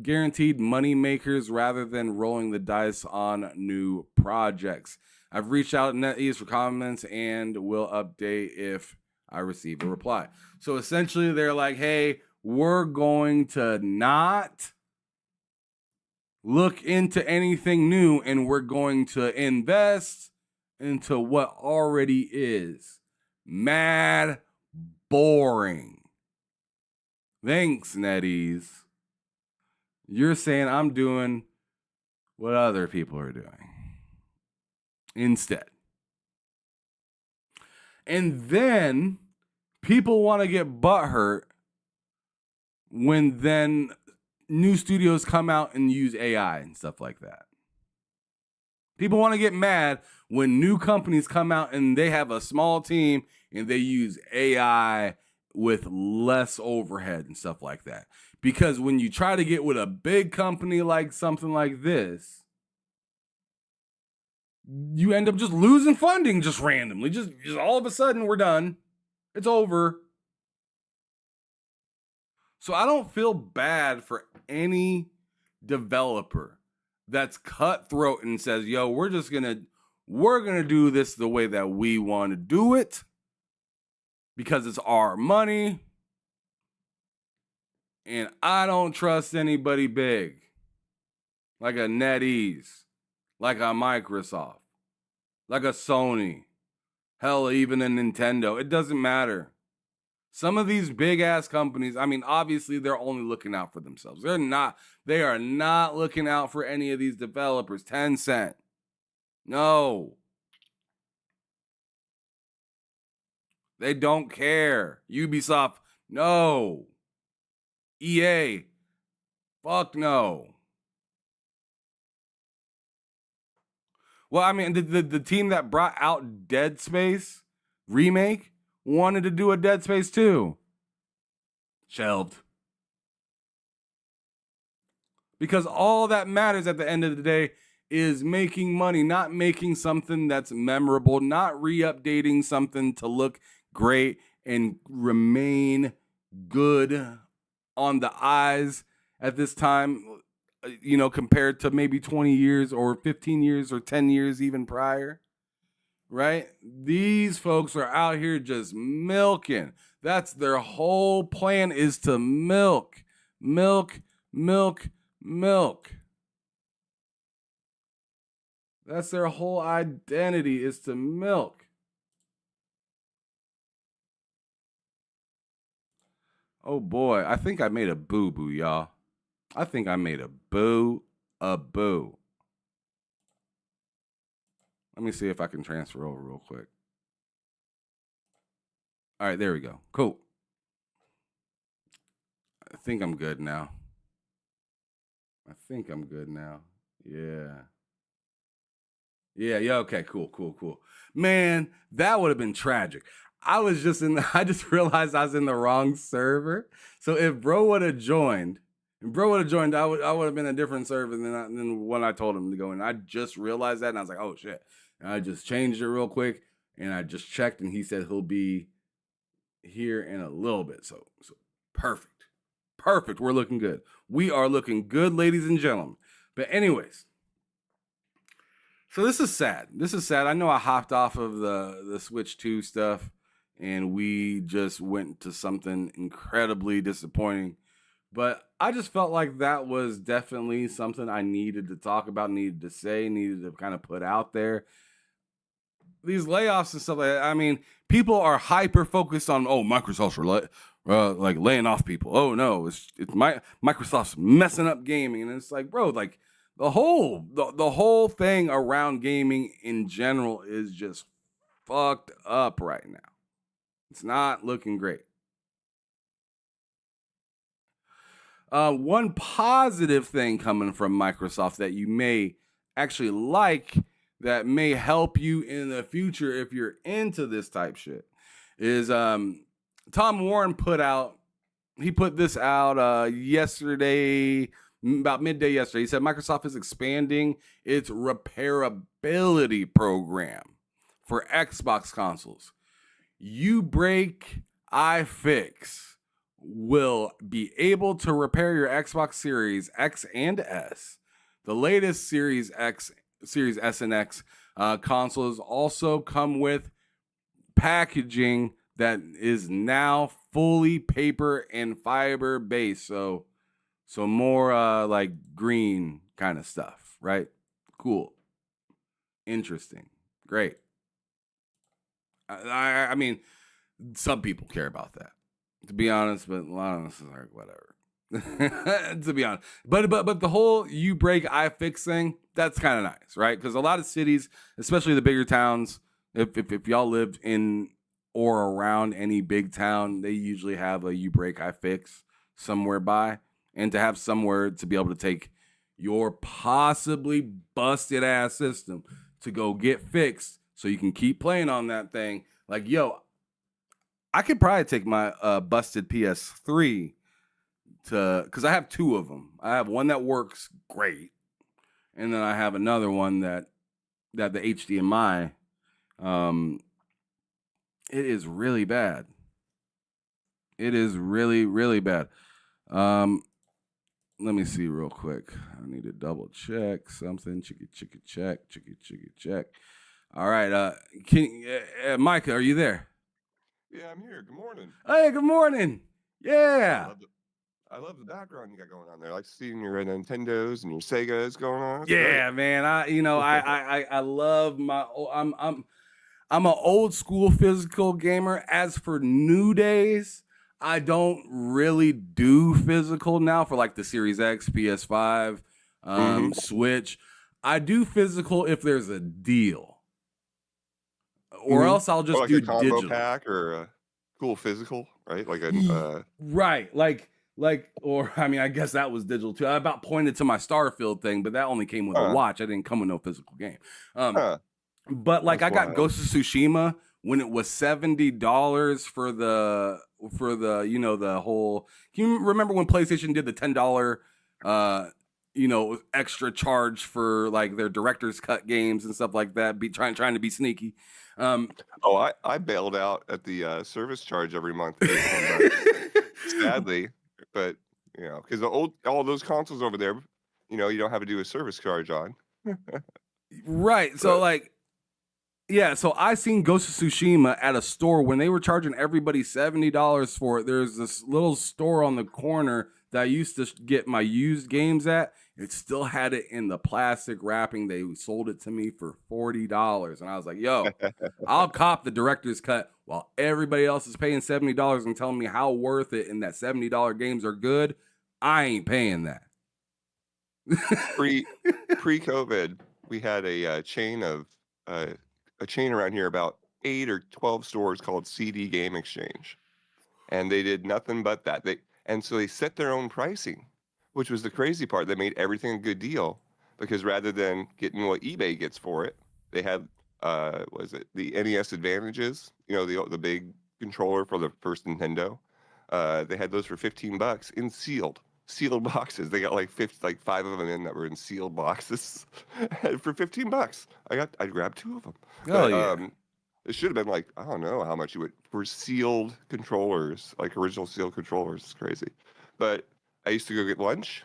guaranteed money makers rather than rolling the dice on new projects. I've reached out to NetEase for comments and will update if I receive a reply. So essentially they're like, hey, we're going to not look into anything new, and we're going to invest into what already is mad boring. Thanks, NetEase. You're saying I'm doing what other people are doing instead. And then people want to get butthurt when then new studios come out and use AI and stuff like that. People want to get mad when new companies come out and they have a small team and they use AI with less overhead and stuff like that. Because when you try to get with a big company like something like this, you end up just losing funding just randomly. Just all of a sudden, we're done. It's over. So I don't feel bad for any developer that's cutthroat and says, yo, we're gonna do this the way that we want to do it because it's our money And I don't trust anybody big. Like a NetEase. Like a Microsoft. Like a Sony. Hell, even a Nintendo. It doesn't matter. Some of these big ass companies, I mean, obviously they're only looking out for themselves. They are not looking out for any of these developers. Tencent. No. They don't care. Ubisoft. No. EA. Fuck no. Well, I mean, the team that brought out Dead Space remake wanted to do a Dead Space 2. Shelved. Because all that matters at the end of the day is making money, not making something that's memorable, not re-updating something to look great and remain good on the eyes at this time, you know, compared to maybe 20 years or 15 years or 10 years even prior, right? These folks are out here just milking. That's their whole plan, is to milk. That's their whole identity, is to milk. Oh boy, I think I made a boo-boo, y'all. I think I made a boo. Let me see if I can transfer over real quick. All right, there we go. Cool. I think I'm good now. Yeah, okay, cool. Man, that would have been tragic. I just realized I was in the wrong server. So if bro would have joined, I would have been a different server than when I told him to go in. I just realized that, and I was like, oh shit. And I just changed it real quick, and I just checked, and he said he'll be here in a little bit. So perfect. We're looking good. We are looking good, ladies and gentlemen. But anyways, so this is sad. I know I hopped off of the Switch 2 stuff, and we just went to something incredibly disappointing. But I just felt like that was definitely something I needed to talk about, needed to say, needed to kind of put out there. These layoffs and stuff like that, I mean, people are hyper focused on, Microsoft's like laying off people. Oh no, it's Microsoft's messing up gaming. And it's like, bro, like the whole thing around gaming in general is just fucked up right now. It's not looking great. One positive thing coming from Microsoft that you may actually like, that may help you in the future if you're into this type shit, is Tom Warren put this out yesterday, about midday yesterday. He said Microsoft is expanding its repairability program for Xbox consoles. Ubreak iFix will be able to repair your Xbox Series X and S. The latest Series S and X consoles also come with packaging that is now fully paper and fiber based. So more like green kind of stuff, right? Cool. Interesting. Great. I mean, some people care about that, to be honest, but a lot of us are like, whatever. To be honest. But the whole Ubreak iFix thing, that's kind of nice, right? Because a lot of cities, especially the bigger towns, if y'all lived in or around any big town, they usually have a Ubreak iFix somewhere by. And to have somewhere to be able to take your possibly busted ass system to go get fixed so you can keep playing on that thing. Like, yo, I could probably take my busted PS3 because I have two of them. I have one that works great, and then I have another one that the HDMI, it is really bad. It is really, really bad. Let me see real quick. I need to double check something. Chicka check. All right. Micah, are you there? Yeah, I'm here. Good morning. Hey, good morning. Yeah. I love the background you got going on there. I like seeing your Nintendos and your Segas going on. That's Yeah, man. I love I'm an old school physical gamer. As for new days, I don't really do physical now for like the Series X, PS5, Switch. I do physical if there's a deal, or else I'll just like do a combo digital. pack or a cool physical, right? Like a Right, or I mean, I guess that was digital too. I about pointed to my Starfield thing, but that only came with a watch. I didn't come with no physical game. But like, That's I got wild. Ghost of Tsushima when it was $70 for the the whole. Can you remember when PlayStation did the $10 extra charge for like their director's cut games and stuff like that? Trying to be sneaky. I bailed out at the service charge every month. to get 10 bucks. Sadly, but because all those consoles over there, you don't have to do a service charge on. Right. So so I seen Ghost of Tsushima at a store when they were charging everybody $70 for it. There's this little store on the corner that I used to get my used games at. It still had it in the plastic wrapping. They sold it to me for $40. And I was like, yo, I'll cop the director's cut while everybody else is paying $70 and telling me how worth it and that $70 games are good. I ain't paying that. Pre-COVID, we had a chain around here, about 8 or 12 stores called CD Game Exchange, and they did nothing but that. So they set their own pricing, which was the crazy part. They made everything a good deal because rather than getting what eBay gets for it, they had the NES Advantages, the big controller for the first Nintendo. They had those for $15 in sealed boxes. They got like 5 of them in that were in sealed boxes for $15. I grabbed 2 of them. Oh, yeah. It should have been like, I don't know how much you would for sealed controllers, like original sealed controllers. It's crazy. But I used to go get lunch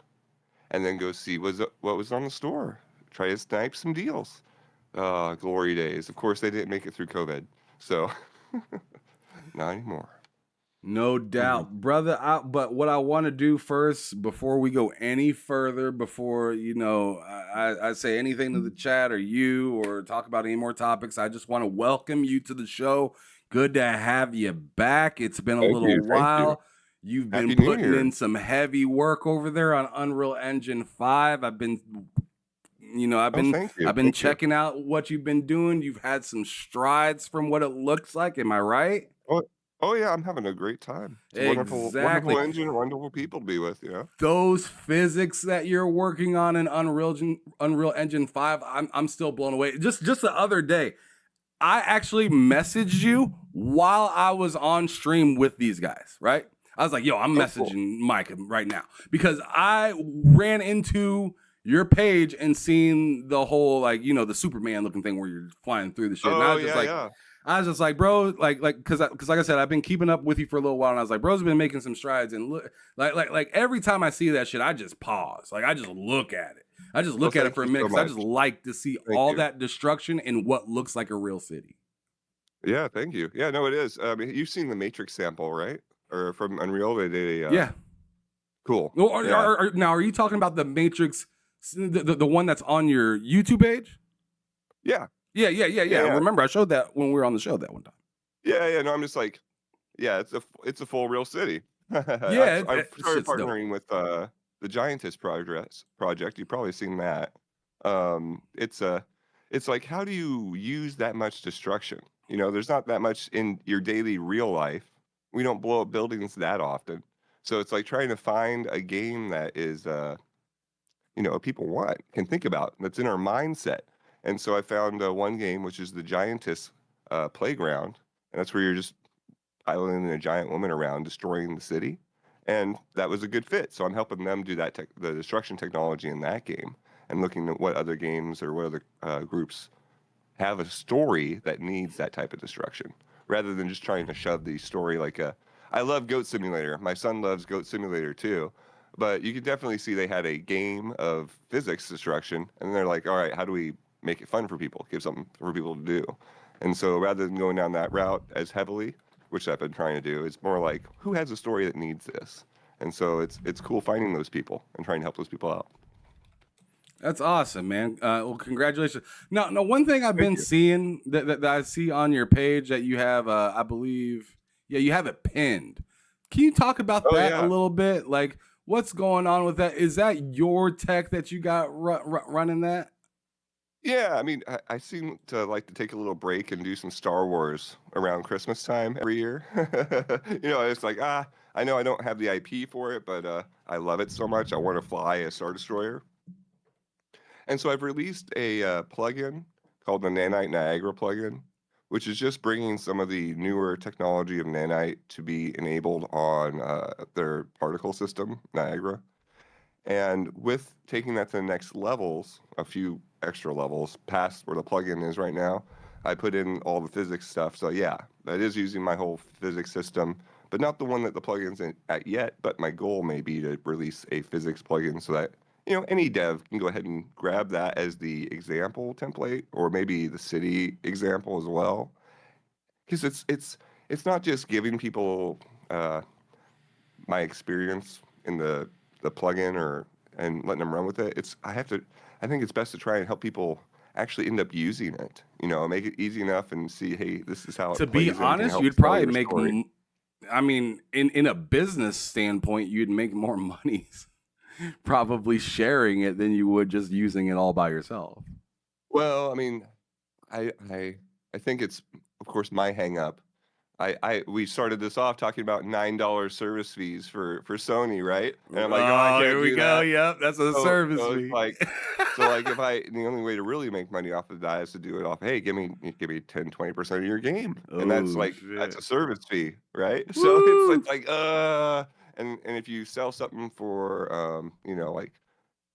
and then go see what was on the store. Try to snipe some deals. Glory days. Of course, they didn't make it through COVID, so not anymore. No doubt, brother. But what I want to do first, before we go any further, before I say anything to the chat or you or talk about any more topics, I just want to welcome you to the show. Good to have you back. It's been a little while. You've been putting in some heavy work over there on Unreal Engine 5. I've been checking out what you've been doing. You've had some strides from what it looks like. Am I right? Oh yeah, I'm having a great time. It's a wonderful engine, wonderful people to be with. Those physics that you're working on in Unreal Engine 5, I'm still blown away. Just the other day, I actually messaged you while I was on stream with these guys. Right? I was like, yo, I'm messaging Mike right now because I ran into your page and seen the whole the Superman looking thing where you're flying through the shit. And I was just like, bro, because like I said, I've been keeping up with you for a little while, and I was like, bro's been making some strides, and look, like every time I see that shit, I just pause, I just look at it, for a minute, because I just like to see all that destruction in what looks like a real city. Yeah, thank you. Yeah, no, it is. I mean, you've seen the Matrix sample, right? Or from Unreal, they did yeah, cool. Well, now, are you talking about the Matrix, the one that's on your YouTube page? Yeah. Yeah. Remember, I showed that when we were on the show that one time. Yeah. No, I'm just like, yeah, it's a full real city. Yeah, I've started partnering with the Giantess project. You've probably seen that. It's like, how do you use that much destruction? There's not that much in your daily real life. We don't blow up buildings that often. So it's like trying to find a game that is, people want, can think about, that's in our mindset. And so I found one game, which is the Giantess Playground. And that's where you're just piloting a giant woman around, destroying the city. And that was a good fit. So I'm helping them do that, the destruction technology in that game, and looking at what other games or what other groups have a story that needs that type of destruction, rather than just trying to shove the story I love Goat Simulator. My son loves Goat Simulator too. But you could definitely see they had a game of physics destruction, and they're like, all right, how do we make it fun for people, give something for people to do? And so rather than going down that route as heavily, which I've been trying to do, it's more like, who has a story that needs this? And so it's cool finding those people and trying to help those people out. That's awesome, man. Well, congratulations. Now, one thing I've been seeing that I see on your page that you have, I believe, you have it pinned. Can you talk about that a little bit? Like, what's going on with that? Is that your tech that you got running that? Yeah, I mean, I seem to like to take a little break and do some Star Wars around Christmas time every year. It's like, I know I don't have the IP for it, but I love it so much. I want to fly a Star Destroyer. And so I've released a plugin called the Nanite Niagara plugin, which is just bringing some of the newer technology of Nanite to be enabled on their particle system, Niagara. And with taking that to the next levels, a few extra levels past where the plugin is right now, I put in all the physics stuff. So yeah, that is using my whole physics system, but not the one that the plugin's at yet. But my goal may be to release a physics plugin so that any dev can go ahead and grab that as the example template, or maybe the city example as well. Because it's not just giving people my experience in the plugin and letting them run with it. I think it's best to try and help people actually end up using it. Make it easy enough and see, hey, this is how it To plays be and can honest, help you'd tell probably your make. story. I mean, in a business standpoint, you'd make more money probably sharing it than you would just using it all by yourself. Well, I mean, I think it's, of course, my hang up. We started this off talking about $9 service fees for Sony, right? And I'm like, I can't here we do go. that. Yep, that's a service So fee. it's like, if the only way to really make money off of that is to do it off, hey, give me 10, 20% of your game. And that's that's a service fee, right? So it's like, and if you sell something for, like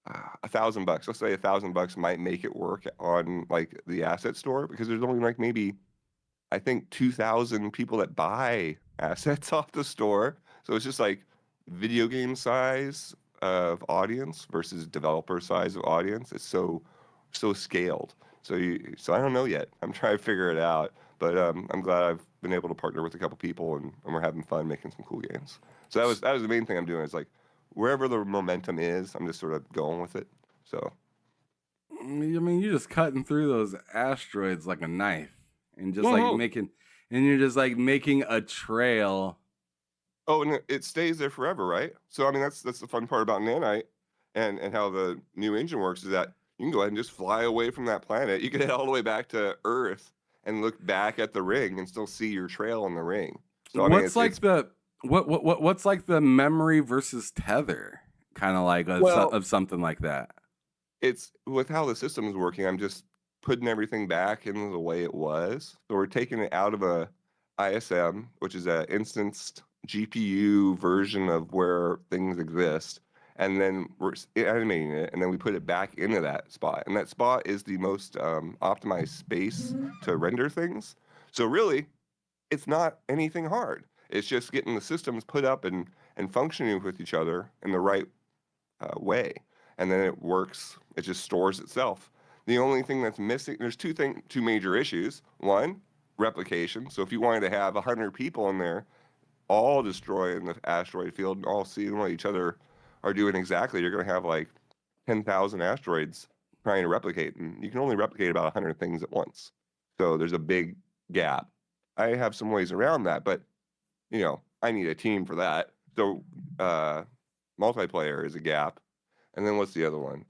$1,000, let's say $1,000 might make it work on like the asset store, because there's only like maybe, I think, 2,000 people that buy assets off the store. So it's just like video game size of audience versus developer size of audience. It's so scaled. So I don't know yet. I'm trying to figure it out. But I'm glad I've been able to partner with a couple people, and we're having fun making some cool games. So that was the main thing I'm doing. Is like wherever the momentum is, I'm just sort of going with it. So I mean, you're just cutting through those asteroids like a knife, and just you're just like making a trail. Oh, and it stays there forever, right? So I mean, that's the fun part about Nanite and how the new engine works, is that you can go ahead and just fly away from that planet. You can head all the way back to Earth and look back at the ring and still see your trail on the ring. So I mean, What's like the memory versus tether kind of like of something like that? It's with how the system is working. I'm just putting everything back in the way it was. So we're taking it out of a ISM, which is an instanced GPU version of where things exist, and then we're animating it, and then we put it back into that spot. And that spot is the most optimized space to render things. So really, it's not anything hard. It's just getting the systems put up and functioning with each other in the right way. And then it works. It just stores itself. The only thing that's missing, there's two major issues. One, replication. So if you wanted to have 100 people in there all destroying the asteroid field and all seeing what each other are doing exactly, you're going to have like 10,000 asteroids trying to replicate. And you can only replicate about 100 things at once. So there's a big gap. I have some ways around that, but I need a team for that. So multiplayer is a gap. And then what's the other one?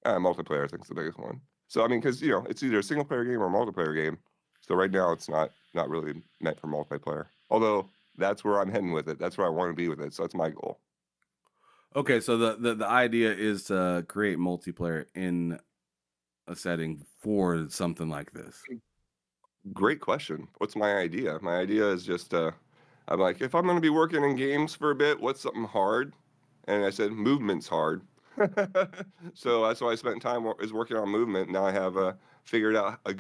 Multiplayer, I think, is the biggest one. So I mean, because it's either a single player game or a multiplayer game. So right now it's not really meant for multiplayer. Although that's where I'm heading with it. That's where I want to be with it. So that's my goal. Okay, so the idea is to create multiplayer in a setting for something like this. Great question. What's my idea? My idea is just I'm like, if I'm going to be working in games for a bit, what's something hard? And I said, movement's hard. So that's why I spent time is working on movement. Now I have figured out a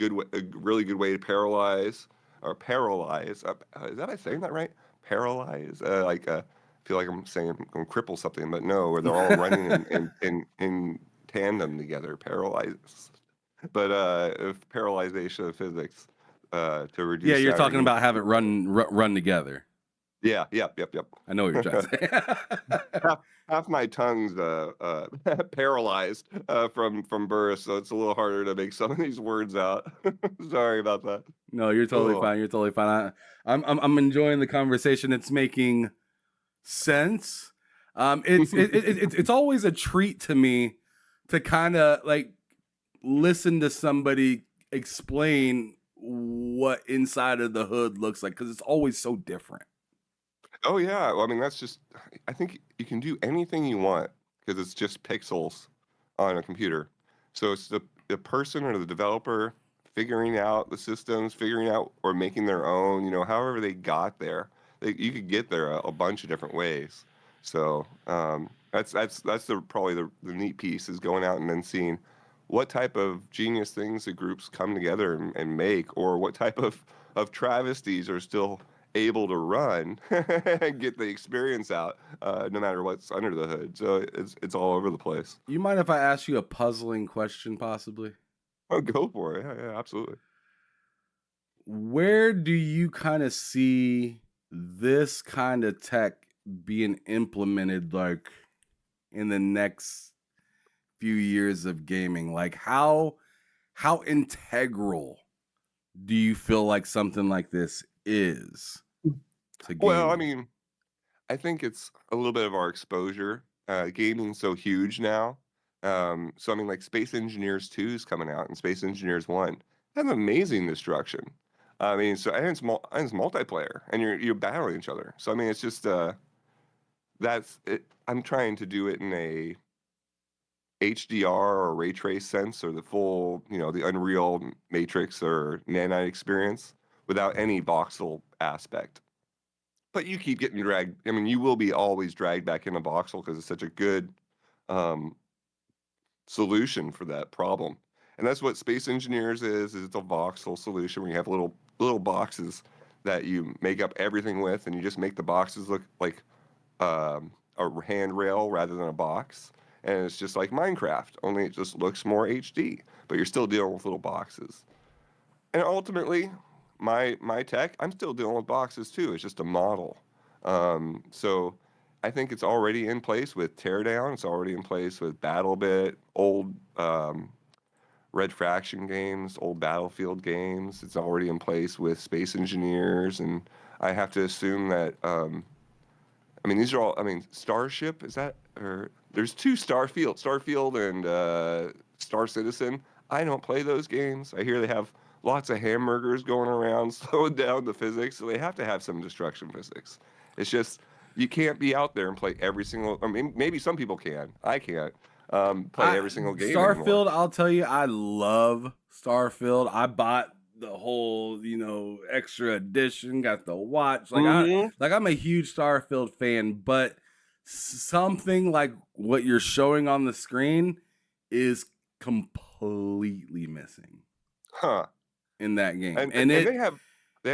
really good way to paralyze. Is that saying that right? Paralyze. I feel like I'm saying I'm going to cripple something, but no, where they're all running in tandem together. Paralyze. But paralyzation of physics to reduce. Yeah, you're talking about have it run together. Yeah, yep. I know what you're trying to say. Half my tongue's paralyzed from birth, so it's a little harder to make some of these words out. Sorry about that. No, you're totally Oh, fine. You're totally fine. I'm enjoying the conversation. It's making sense. It's always a treat to me to kind of like listen to somebody explain what inside of the hood looks like, because it's always so different. oh yeah. Well, I mean, that's just. I think you can do anything you want because it's just pixels on a computer. So it's the person or the developer figuring out the systems, figuring out or making their own. However they got there. You could get there a bunch of different ways. So that's probably the neat piece is going out and then seeing what type of genius things the groups come together and make, or what type of travesties are still able to run and get the experience out, no matter what's under the hood. So it's all over the place. You mind if I ask you a puzzling question, possibly? Oh, go for it. Yeah, absolutely. Where do you kind of see this kind of tech being implemented, like in the next few years of gaming? Like how integral do you feel like something like this is to Well, I gaming? mean, I think it's a little bit of our exposure. Gaming's so huge now. So I mean, like Space Engineers 2 is coming out, and Space Engineers 1 have amazing destruction. I mean, so and it's multiplayer, and you're battling each other. So I mean, it's just that's it. I'm trying to do it in a HDR or ray trace sense, or the full, the Unreal Matrix or Nanite experience without any voxel aspect. But you keep getting dragged. I mean, you will be always dragged back into voxel because it's such a good um, solution for that problem. And that's what Space Engineers is it's a voxel solution where you have little boxes that you make up everything with, and you just make the boxes look like a handrail rather than a box. And it's just like Minecraft, only it just looks more HD, but you're still dealing with little boxes. And ultimately, my tech, I'm still dealing with boxes too. It's just a model. So I think it's already in place with Teardown. It's already in place with BattleBit, old Red Fraction games, old Battlefield games. It's already in place with Space Engineers, and I have to assume that. I mean, these are all. I mean, Starship is that? Or there's two Starfield and Star Citizen. I don't play those games. I hear they have lots of hamburgers going around, slowing down the physics. So they have to have some destruction physics. It's just you can't be out there and play every single. I mean, maybe some people can. I can't play every single game anymore. Starfield, I'll tell you, I love Starfield. I bought the whole, extra edition, got the watch. Like I'm a huge Starfield fan, but something like what you're showing on the screen is completely missing Huh. in that game. And they have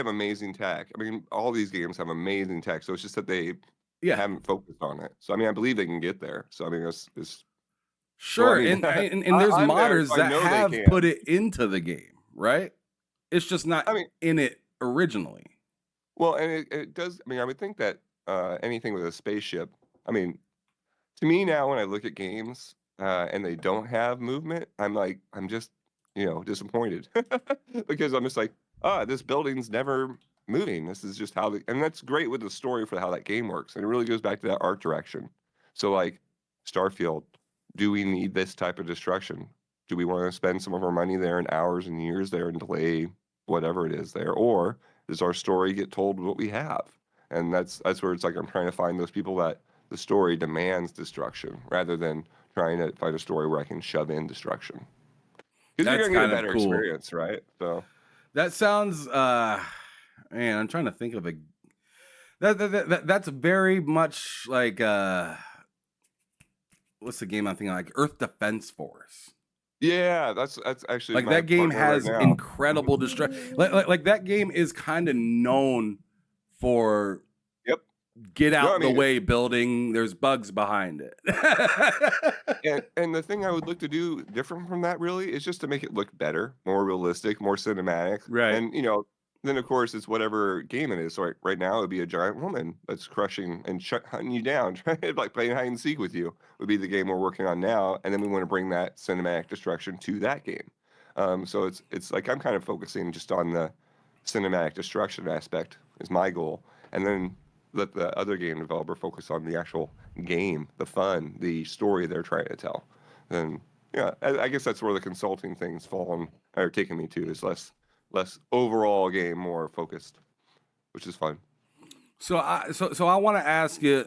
amazing tech. I mean, all these games have amazing tech. So it's just that they haven't focused on it. So I mean, I believe they can get there. So I mean, it's sure. Well, I mean, And there's I'm there, modders so I that know they have can. put it into the game, right? It's just not I mean, in it originally. well, and it does. I mean, I would think that anything with a spaceship. I mean, to me now, when I look at games and they don't have movement, I'm just disappointed because I'm just like, this building's never moving. This is just how and that's great with the story for how that game works, and it really goes back to that art direction. So like Starfield, do we need this type of destruction? Do we want to spend some of our money there and hours and years there and delay whatever it is there, or does our story get told what we have? And that's where it's like I'm trying to find those people that the story demands destruction rather than trying to find a story where I can shove in destruction. Because you're That's gonna get a kind of better cool. experience, right? So That sounds man, I'm trying to think of that's very much like what's the game I'm thinking of? Like Earth Defense Force. yeah, that's actually Like my that game partner right has now. incredible destruction. Like that game is kind of known for Yep. get No, out I the mean, way building. There's bugs behind it. and the thing I would look to do different from that really is just to make it look better, more realistic, more cinematic. Right. And then of course it's whatever game it is. So right now it'd be a giant woman that's crushing and hunting you down, like playing hide and seek with you would be the game we're working on now, and then we want to bring that cinematic destruction to that game. So it's like I'm kind of focusing just on the cinematic destruction aspect is my goal, and then let the other game developer focus on the actual game, the fun, the story they're trying to tell. And yeah, I guess that's where the consulting things fall on are taking me to is less overall game, more focused, which is fun. So I want to ask you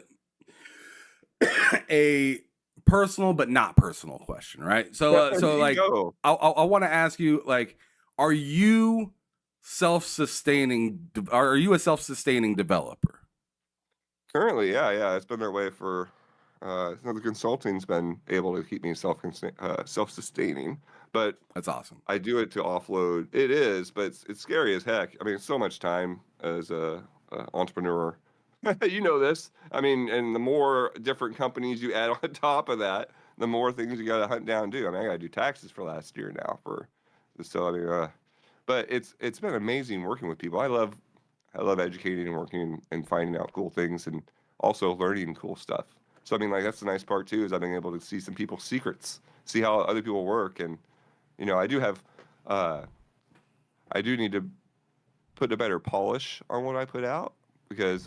a personal but not personal question, right? So like I want to ask you, like, are you self-sustaining? Are you a self-sustaining developer? Currently, yeah, it's been that way for the consulting's been able to keep me self-sustaining, but That's awesome. I do it to offload. It is, but it's scary as heck. I mean, it's so much time as a entrepreneur. You know this. I mean, and the more different companies you add on top of that, the more things you got to hunt down and do. I mean, I got to do taxes for last year now so I mean, but it's been amazing working with people. I love educating and working and finding out cool things and also learning cool stuff. So I mean, like that's the nice part too is I've been able to see some people's secrets, see how other people work, and you know, I do need to put a better polish on what I put out because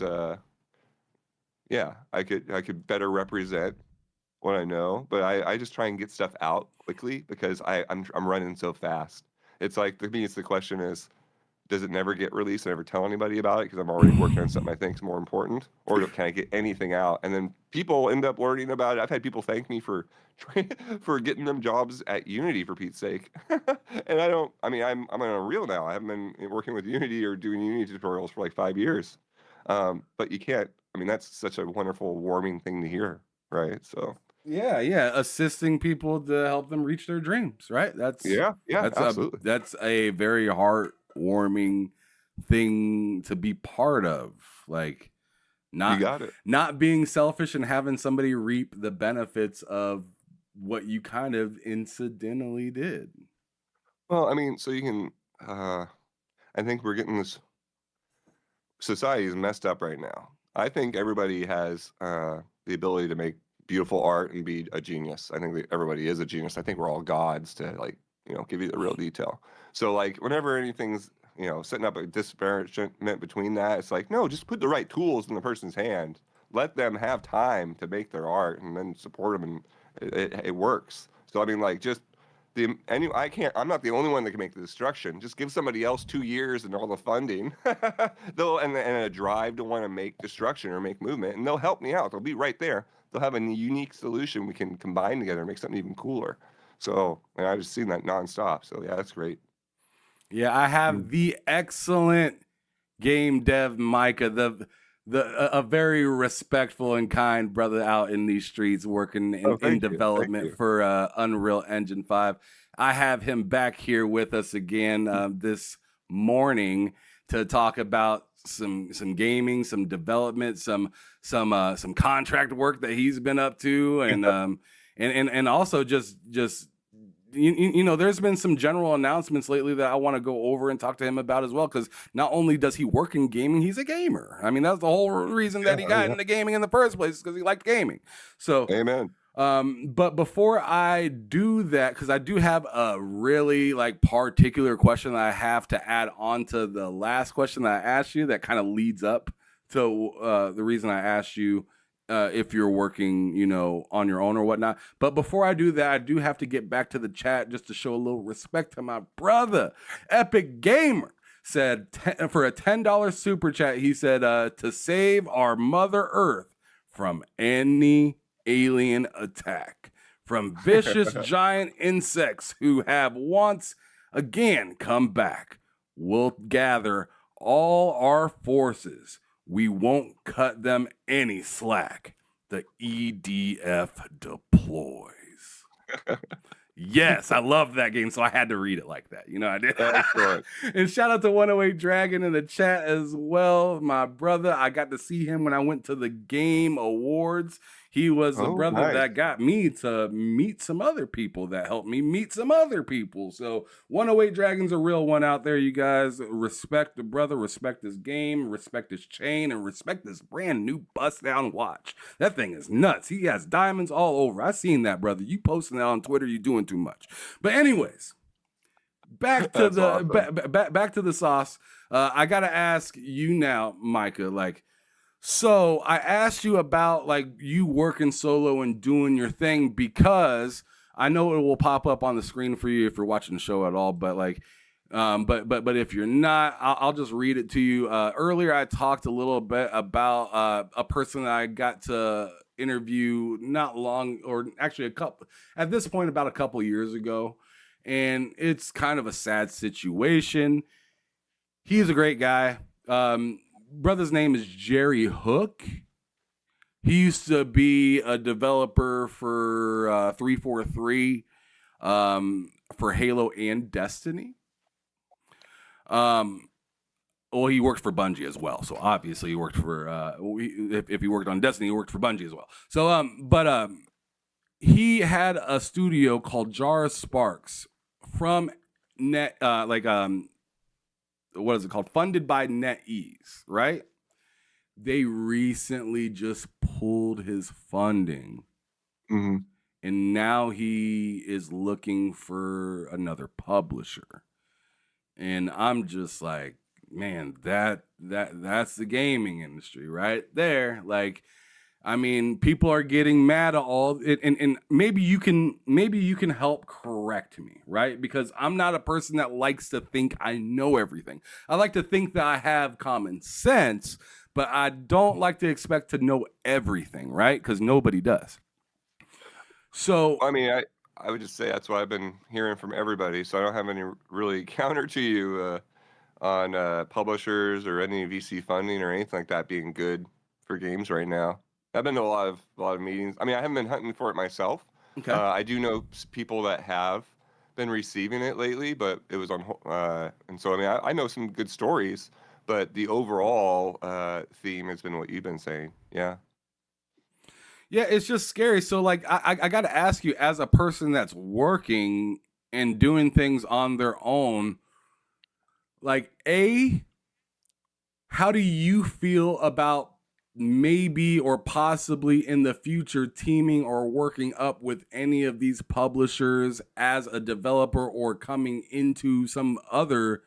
yeah, I could better represent what I know, but I just try and get stuff out quickly because I'm running so fast. It's like to me, it's the question is, does it never get released? I never tell anybody about it because I'm already working on something I think is more important, or can I get anything out? And then people end up learning about it. I've had people thank me for getting them jobs at Unity for Pete's sake. And I'm on Unreal now. I haven't been working with Unity or doing Unity tutorials for like 5 years. But you can't. I mean, that's such a wonderful, warming thing to hear, right? So. Yeah, assisting people to help them reach their dreams, right? That's absolutely. That's a very heartwarming thing to be part of. Like, You got it. not being selfish and having somebody reap the benefits of what you kind of incidentally did. Well, I mean, so you can. I think we're getting this. Society is messed up right now. I think everybody has the ability to make beautiful art and be a genius. I think that everybody is a genius. I think we're all gods to like, give you the real detail. So like whenever anything's, setting up a disparagement between that, it's like, no, just put the right tools in the person's hand. Let them have time to make their art and then support them and it works. So I mean like just I'm not the only one that can make the destruction. Just give somebody else 2 years and all the funding, and a drive to want to make destruction or make movement, and they'll help me out. They'll be right there. They'll have a unique solution we can combine together and make something even cooler. So, and I've just seen that nonstop. So yeah, that's great. Yeah, I have the excellent game dev Micah, a very respectful and kind brother out in these streets working in development for Unreal Engine 5. I have him back here with us again this morning to talk about some gaming, some development, some contract work that he's been up to, and also just there's been some general announcements lately that I want to go over and talk to him about as well, because not only does he work in gaming, he's a gamer. I mean, that's the whole reason that he got into gaming in the first place, because he liked gaming. So, amen. But before I do that, because I do have a really particular question that I have to add on to the last question that I asked you that kind of leads up to the reason I asked you if you're working, on your own or whatnot. But before I do that, I do have to get back to the chat just to show a little respect to my brother. Epic Gamer said for a $10 super chat, he said, to save our Mother Earth from any alien attack, from vicious giant insects who have once again come back, we'll gather all our forces. We won't cut them any slack. The EDF deploys. Yes, I love that game, so I had to read it like that. I did. Excellent. And shout out to 108 Dragon in the chat as well, my brother. I got to see him when I went to the Game Awards. He was the Oh, brother nice. that got me to meet some other people that helped me meet some other people. So 108 Dragon's a real one out there, you guys. Respect the brother, respect his game, respect his chain, and respect this brand new bust down watch. That thing is nuts. He has diamonds all over. I seen that, brother. You posting that on Twitter, you doing too much. But anyways, back to That's the awesome. back to the sauce. I gotta ask you now, Micah, like, so I asked you about like you working solo and doing your thing because I know it will pop up on the screen for you if you're watching the show at all. But like, but if you're not, I'll just read it to you. Earlier, I talked a little bit about a person that I got to interview not long, or actually a couple at this point about a couple years ago, and it's kind of a sad situation. He's a great guy. Brother's name is Jerry Hook. He used to be a developer for 343 for Halo and Destiny. Well, he worked for Bungie as well. So obviously he worked for if he worked on Destiny, he worked for Bungie as well. So but he had a studio called Jar Sparks from what is it called? Funded by NetEase, right? They recently just pulled his funding, Hmm. and now he is looking for another publisher. And I'm just like, man, that's the gaming industry right there. Like, I mean, people are getting mad at all, and maybe you can help correct me, right? Because I'm not a person that likes to think I know everything. I like to think that I have common sense, but I don't like to expect to know everything, right? Because nobody does. So I mean, I would just say that's what I've been hearing from everybody. So I don't have any really counter to you on publishers or any VC funding or anything like that being good for games right now. I've been to a lot of meetings. I mean, I haven't been hunting for it myself. okay, I do know people that have been receiving it lately, but it was on. And so I mean, I know some good stories, but the overall theme has been what you've been saying. Yeah. yeah, it's just scary. So like, I got to ask you, as a person that's working and doing things on their own, like, how do you feel about maybe or possibly in the future teaming or working up with any of these publishers as a developer or coming into some other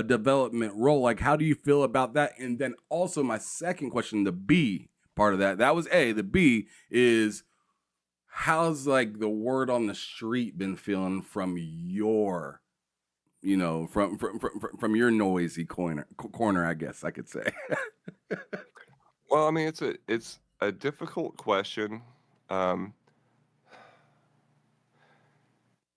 development role? Like, how do you feel about that? And then also my second question, the B part of that was A. The B is, how's like the word on the street been feeling from your, from your noisy corner, I guess I could say. Well, I mean, it's a difficult question. Um,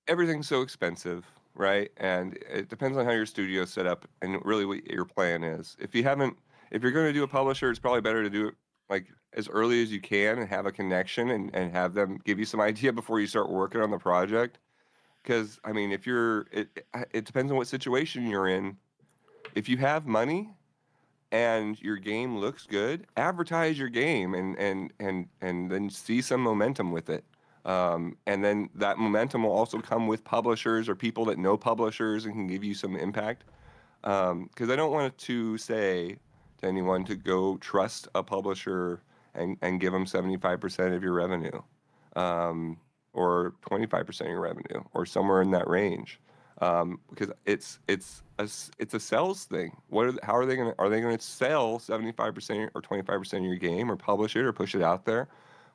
Everything's so expensive, right? And it depends on how your studio's set up and really what your plan is. If you're going to do a publisher, it's probably better to do it like as early as you can and have a connection and have them give you some idea before you start working on the project. Because I mean, it depends on what situation you're in. If you have money and your game looks good, advertise your game and then see some momentum with it. And then that momentum will also come with publishers or people that know publishers and can give you some impact. Because I don't want to say to anyone to go trust a publisher and give them 75% of your revenue, or 25% of your revenue, or somewhere in that range. Because it's a sales thing. How are they gonna sell 75% or 25% of your game, or publish it or push it out there?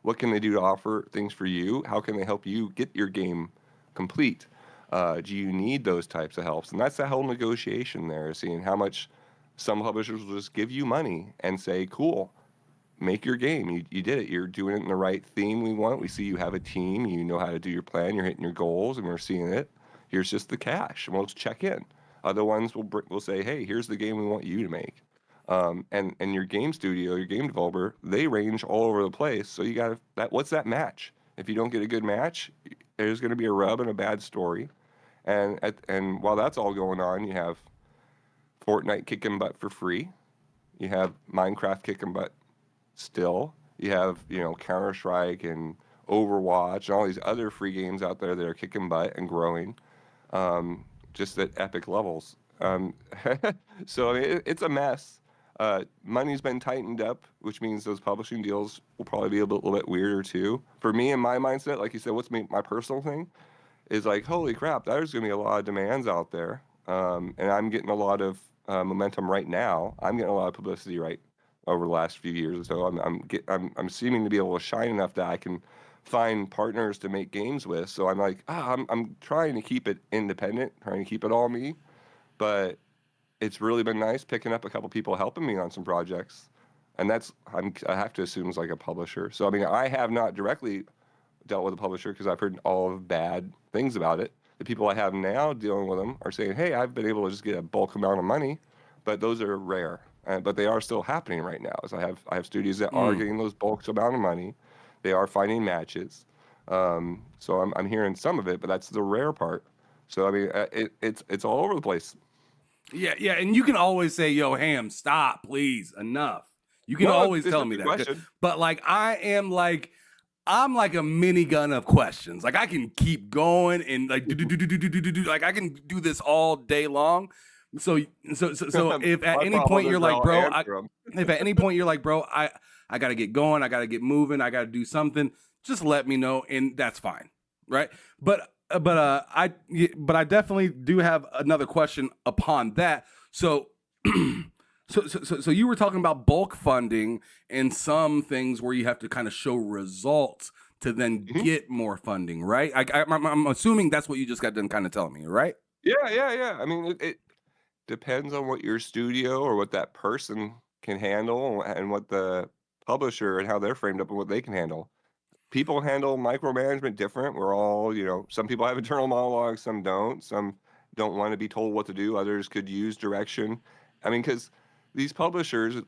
What can they do to offer things for you? How can they help you get your game complete? Do you need those types of helps? And that's the whole negotiation there, seeing how much some publishers will just give you money and say, cool, make your game. You did it. You're doing it in the right theme we want. We see you have a team. You know how to do your plan. You're hitting your goals, and we're seeing it. Here's just the cash, and we'll just check in. Other ones will say, hey, here's the game we want you to make. And your game studio, your game developer, they range all over the place. So you got that. What's that match? If you don't get a good match, there's going to be a rub and a bad story. And while that's all going on, you have Fortnite kicking butt for free. You have Minecraft kicking butt still, You have, Counter-Strike and Overwatch and all these other free games out there that are kicking butt and growing, just at epic levels. So I mean, it's a mess. Money's been tightened up, which means those publishing deals will probably be a little bit weirder too. For me and my mindset, like you said, what's my personal thing is like, holy crap, there's going to be a lot of demands out there, and I'm getting a lot of momentum right now. I'm getting a lot of publicity right over the last few years or so. I'm seeming to be able to shine enough that I can find partners to make games with. So I'm like, I'm trying to keep it independent, trying to keep it all me, but it's really been nice picking up a couple people helping me on some projects, and I have to assume is like a publisher. So I mean, I have not directly dealt with a publisher because I've heard all of bad things about it. The people I have now dealing with them are saying, hey, I've been able to just get a bulk amount of money, but those are rare. But they are still happening right now. As I have studios that are getting those bulks amount of money. They are finding matches. So I'm hearing some of it, but that's the rare part. So I mean, it's all over the place. Yeah, and you can always say, "Yo, Ham, stop, please, enough." You can always tell me that. Question. But like, I'm like a minigun of questions. Like I can keep going and like like I can do this all day long. So if at any point you're like, bro, I gotta get going, I gotta get moving, I gotta do something, just let me know, and that's fine, right? But I definitely do have another question upon that. So so you were talking about bulk funding and some things where you have to kind of show results to then get more funding, right? I'm assuming that's what you just got done kind of telling me, right? Yeah. I mean, it depends on what your studio or what that person can handle and what the publisher and how they're framed up and what they can handle. People handle micromanagement different. We're all, some people have internal monologues, some don't. Some don't want to be told what to do. Others could use direction. I mean, because these publishers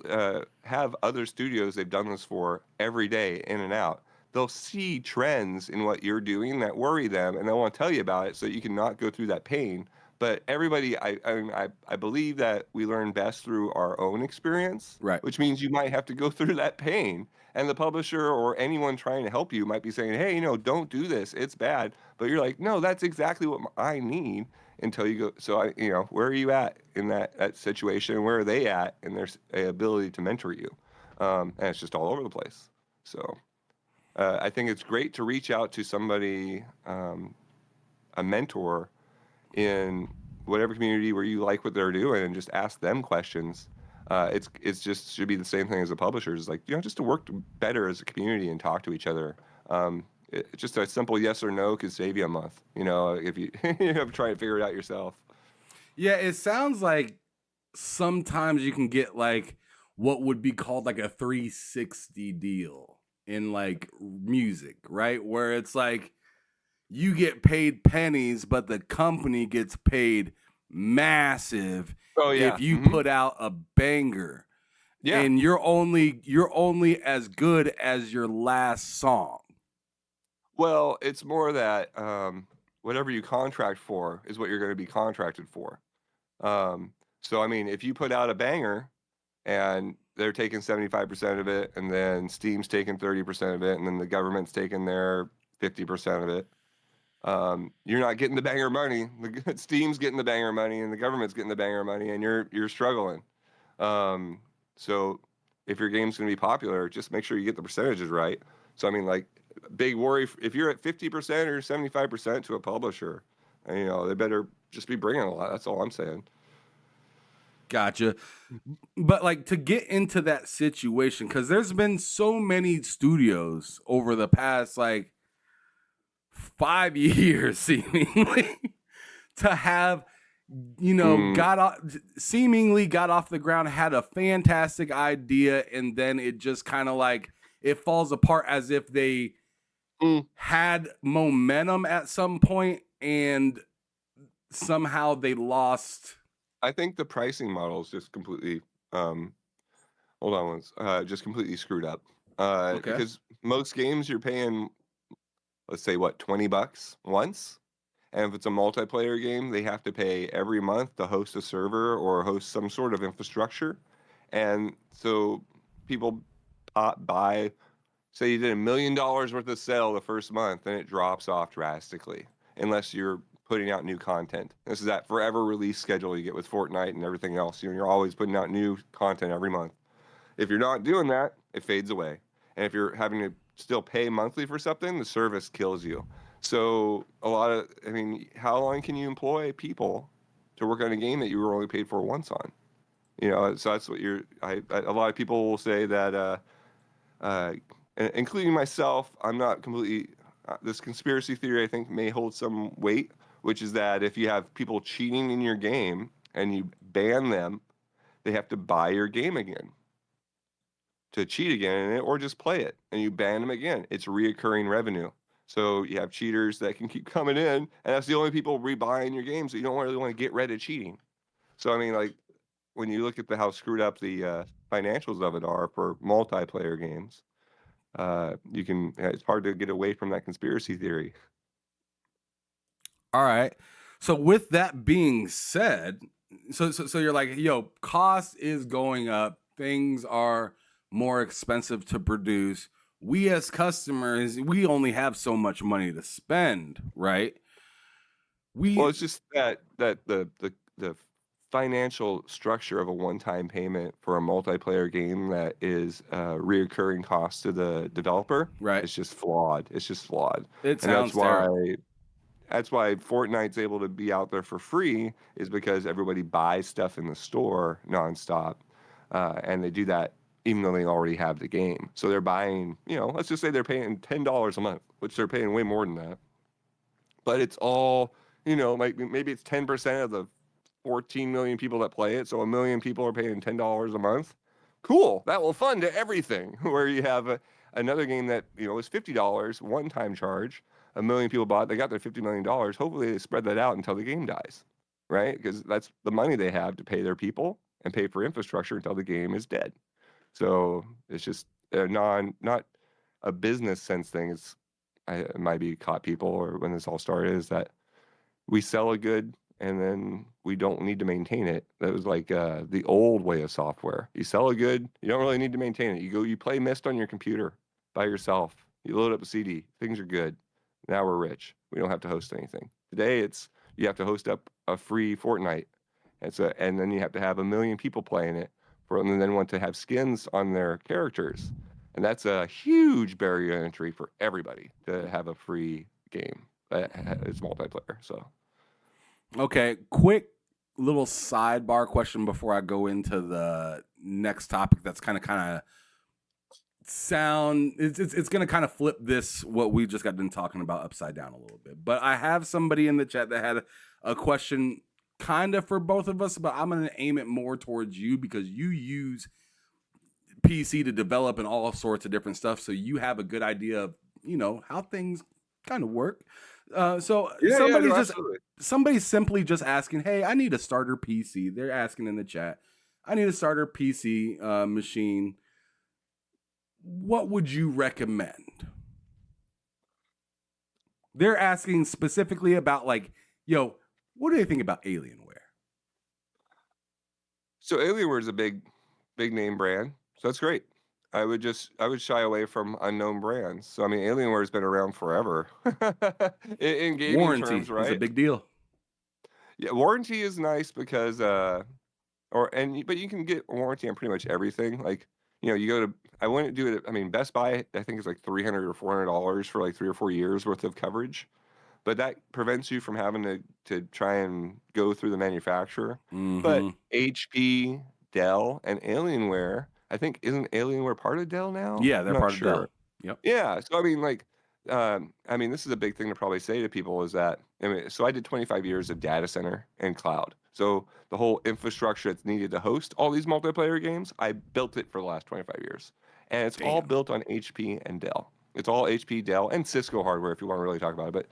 have other studios they've done this for every day in and out. They'll see trends in what you're doing that worry them, and they'll want to tell you about it so you can not go through that pain. But everybody, I believe that we learn best through our own experience, Right. which means you might have to go through that pain. And the publisher or anyone trying to help you might be saying, hey, don't do this. It's bad. But you're like, no, that's exactly what I need until you go. So, where are you at in that situation? Where are they at in their ability to mentor you? And it's just all over the place. So I think it's great to reach out to somebody, a mentor, in whatever community where you like what they're doing and just ask them questions. It's just should be the same thing as the publishers. Like, just to work better as a community and talk to each other. Just a simple yes or no could save you a month, if you have to try and figure it out yourself. Yeah, it sounds like sometimes you can get like what would be called like a 360 deal in like music, right? Where it's like you get paid pennies, but the company gets paid massive if you put out a banger. Yeah. And you're only as good as your last song. Well, it's more that whatever you contract for is what you're going to be contracted for. So, I mean, if you put out a banger and they're taking 75% of it, and then Steam's taking 30% of it, and then the government's taking their 50% of it, you're not getting the banger money. Steam's getting the banger money, and the government's getting the banger money, and you're struggling. So if your game's going to be popular, just make sure you get the percentages right. So I mean, like, big worry if you're at 50% or 75% to a publisher, they better just be bringing a lot. That's all I'm saying. Gotcha. But like to get into that situation, because there's been so many studios over the past like 5 years seemingly to have seemingly got off the ground, had a fantastic idea, and then it just kind of like it falls apart as if they had momentum at some point and somehow they lost. I think the pricing model is just completely just completely screwed up. Okay. Because most games you're paying, let's say, $20 once. And if it's a multiplayer game, they have to pay every month to host a server or host some sort of infrastructure. And so people buy say you did $1 million worth of sale the first month, then it drops off drastically unless you're putting out new content. This is that forever release schedule you get with Fortnite and everything else. You're always putting out new content every month. If you're not doing that, it fades away. And if you're having to still pay monthly for something, the service kills you. So how long can you employ people to work on a game that you were only paid for once on? So that's what a lot of people will say that, including myself, I'm not completely, this conspiracy theory I think may hold some weight, which is that if you have people cheating in your game and you ban them, they have to buy your game again to cheat again in it, or just play it, and you ban them again. It's reoccurring revenue. So you have cheaters that can keep coming in, and that's the only people rebuying your game, so you don't really want to get rid of cheating. So, when you look at how screwed up the financials of it are for multiplayer games, it's hard to get away from that conspiracy theory. All right. So with that being said, so you're like, yo, cost is going up. Things are more expensive to produce. We as customers, we only have so much money to spend, right? Well, it's just that the financial structure of a one-time payment for a multiplayer game that is reoccurring cost to the developer, right? It's just flawed. It sounds terrible. That's why Fortnite's able to be out there for free, is because everybody buys stuff in the store nonstop, and they do that even though they already have the game. So they're buying, let's just say they're paying $10 a month, which they're paying way more than that. But it's all, maybe it's 10% of the 14 million people that play it. So 1 million people are paying $10 a month. Cool. That will fund everything. Where you have another game that, is $50, one-time charge. 1 million people bought, they got their $50 million. Hopefully they spread that out until the game dies, right? Because that's the money they have to pay their people and pay for infrastructure until the game is dead. So it's just not a business sense thing. It might be caught people, or when this all started, is that we sell a good and then we don't need to maintain it. That was like the old way of software. You sell a good, you don't really need to maintain it. You play Myst on your computer by yourself. You load up a CD. Things are good. Now we're rich. We don't have to host anything. Today you have to host up a free Fortnite. And then you have to have 1 million people playing it, and then want to have skins on their characters. And that's a huge barrier to entry for everybody to have a free game that is multiplayer. So, okay, quick little sidebar question before I go into the next topic. That's kind of sound. It's going to kind of flip what we just got done talking about upside down a little bit. But I have somebody in the chat that had a question kind of for both of us, but I'm going to aim it more towards you because you use PC to develop and all sorts of different stuff. So you have a good idea of, how things kind of work. Somebody's simply just asking, hey, I need a starter PC. They're asking in the chat, I need a starter PC machine. What would you recommend? They're asking specifically about what do they think about Alienware? So Alienware is a big name brand. So that's great. I would shy away from unknown brands. So Alienware has been around forever. in gaming warranty terms, right? is a big deal. Yeah, warranty is nice because but you can get warranty on pretty much everything. You go to, I wouldn't do it. Best Buy, I think it's like $300 or $400 for like 3 or 4 years worth of coverage. But that prevents you from having to try and go through the manufacturer. Mm-hmm. But HP, Dell, and Alienware, I think, isn't Alienware part of Dell now? Yeah, they're part of Dell. Yep. Yeah. So this is a big thing to probably say to people is that so I did 25 years of data center and cloud. So the whole infrastructure that's needed to host all these multiplayer games, I built it for the last 25 years, and it's all built on HP and Dell. It's all HP, Dell, and Cisco hardware if you want to really talk about it. But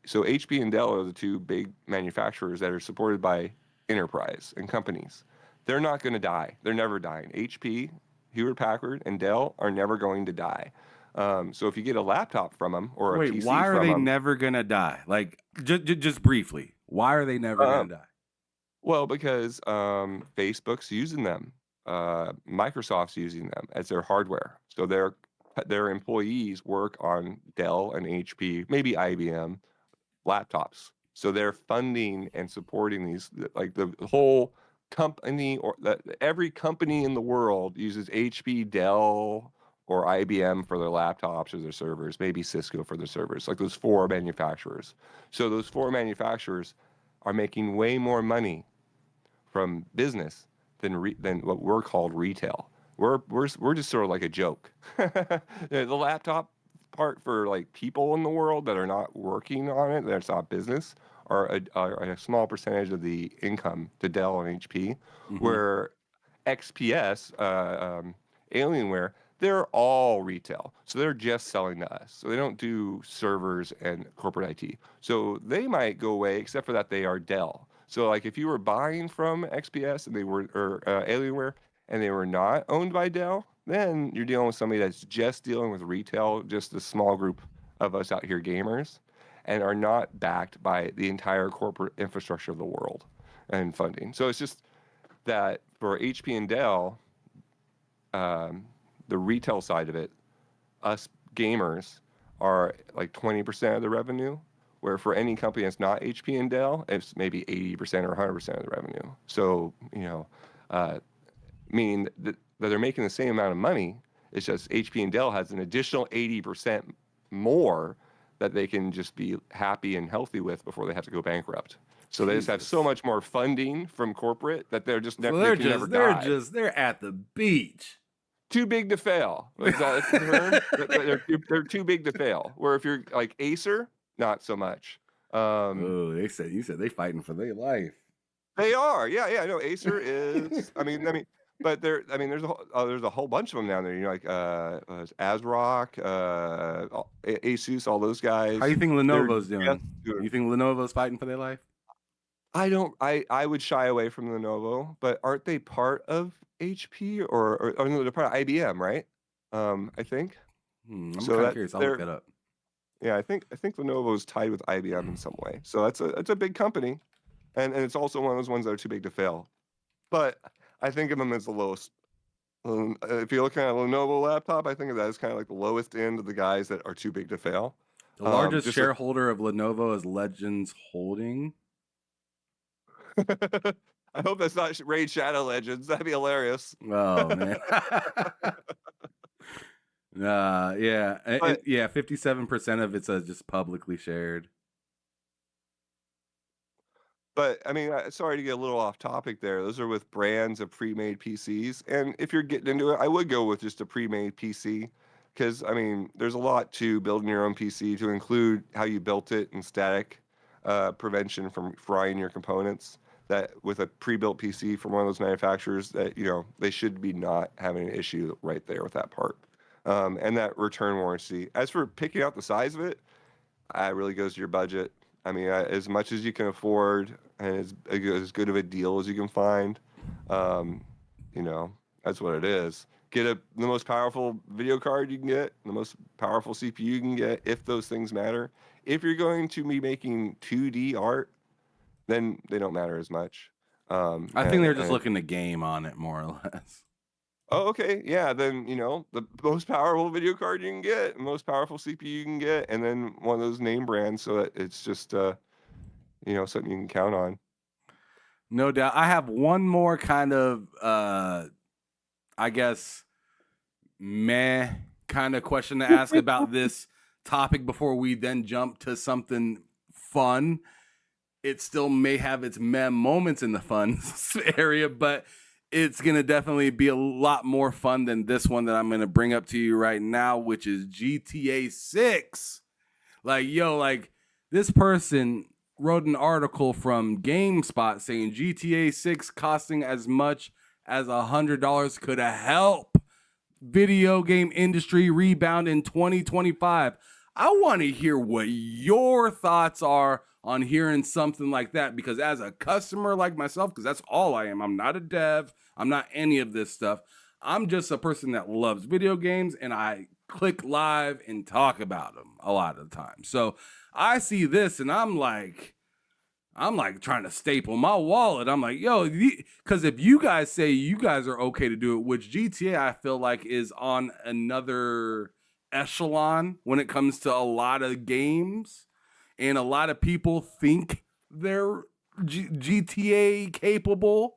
so HP and Dell are the two big manufacturers that are supported by enterprise and companies. They're not going to die. They're never dying. HP, Hewlett Packard, and Dell are never going to die. So if you get a laptop from them or a PC from them... why are they never going to die? Just briefly, why are they never going to die? Well, because Facebook's using them. Microsoft's using them as their hardware. So they're their employees work on Dell and HP, maybe IBM laptops. So they're funding and supporting these, like the whole company, or every company in the world uses HP, Dell, or IBM for their laptops or their servers, maybe Cisco for their servers, like those 4 manufacturers. So those 4 manufacturers are making way more money from business than what we're called retail. We're just sort of like a joke. The laptop part for like people in the world that are not working on it, that's not business, are a small percentage of the income to Dell and HP, where XPS, Alienware, they're all retail. So they're just selling to us. So they don't do servers and corporate IT. So they might go away, except for that they are Dell. So like if you were buying from XPS and they were, or Alienware, and they were not owned by Dell, then you're dealing with somebody that's just dealing with retail, just a small group of us out here gamers, and are not backed by the entire corporate infrastructure of the world and funding. So it's just that for HP and Dell, the retail side of it, us gamers are like 20% of the revenue, where for any company that's not HP and Dell, it's maybe 80% or 100% of the revenue. So, meaning that they're making the same amount of money. It's just HP and Dell has an additional 80% more that they can just be happy and healthy with before they have to go bankrupt. So they just have so much more funding from corporate that they're just never, So they can never die. they're at the beach. Too big to fail. Is that the term? They're too big to fail. Where if you're like Acer, not so much. Oh, you said they fighting for their life. They are, yeah. No, Acer is. But there's a whole bunch of them down there. You know, like ASRock, Asus, all those guys. How do you think Lenovo's doing? just You think Lenovo's fighting for their life? I would shy away from Lenovo, but aren't they part of HP or no, they're part of IBM, right? I think. I'm So kind of curious. I'll look that up. Yeah, I think Lenovo is tied with IBM in some way. So that's a big company, and it's also one of those ones that are too big to fail. But I think of them as the lowest. If you're looking at a Lenovo laptop, I think of that as kind of like the lowest end of the guys that are too big to fail. The largest just shareholder of Lenovo is Legends Holding. I hope that's not Raid Shadow Legends. That'd be hilarious. Oh man. Yeah, But- yeah. 57% of it's just publicly shared. But I mean, sorry to get a little off topic there. Those are with brands of pre-made PCs, and if you're getting into it, I would go with just a pre-made PC, because I mean, there's a lot to building your own PC, to include how you built it and static prevention from frying your components. That with a pre-built PC from one of those manufacturers, that they should be not having an issue right there with that part, and that return warranty. As for picking out the size of it, it really goes to your budget. I mean, as much as you can afford, and as good of a deal as you can find, that's what it is. Get the most powerful video card you can get, the most powerful CPU you can get, if those things matter. If you're going to be making 2D art, then they don't matter as much. I think they're just looking to game on it more or less. Oh, okay. Yeah, then, the most powerful video card you can get, the most powerful CPU you can get, and then one of those name brands, so that it's just, something you can count on. No doubt. I have one more kind of, I guess, meh kind of question to ask about this topic before we then jump to something fun. It still may have its meh moments in the fun area, but it's going to definitely be a lot more fun than this one that I'm going to bring up to you right now, which is GTA 6. This person wrote an article from GameSpot saying GTA 6 costing as much as $100 could help video game industry rebound in 2025. I want to hear what your thoughts are on hearing something like that, because as a customer like myself, because that's all I am, I'm not a dev, I'm not any of this stuff. I'm just a person that loves video games, and I click live and talk about them a lot of the time. So I see this and I'm like trying to staple my wallet. I'm like, yo, because if you guys say you guys are okay to do it, which GTA I feel like is on another echelon when it comes to a lot of games, and a lot of people think they're GTA capable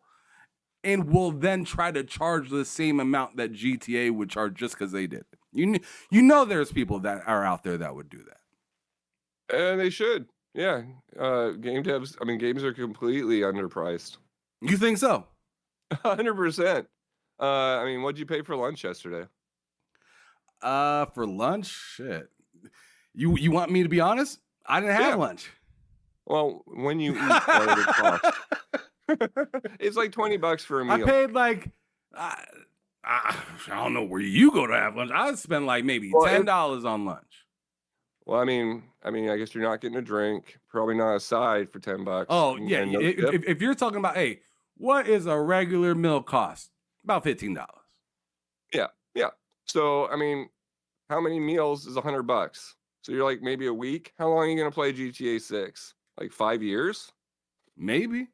and will then try to charge the same amount that GTA would charge just because they did it. You know there's people that are out there that would do that. And they should. Yeah. Game devs, I mean, games are completely underpriced. You think so? 100%. I mean, what'd you pay for lunch yesterday? For lunch? Shit. You want me to be honest? I didn't have lunch. Well, when you eat, what did it cost? It's like $20 for a meal. I paid like I don't know where you go to have lunch. I spent like maybe $10 on lunch. Well, I mean, I guess you're not getting a drink, probably not a side for $10. Oh and- yeah, and no tip. if you're talking about, hey, what is a regular meal cost? About $15. Yeah. So, I mean, how many meals is $100? So you're like maybe a week. How long are you gonna play GTA 6? Like 5 years? Maybe.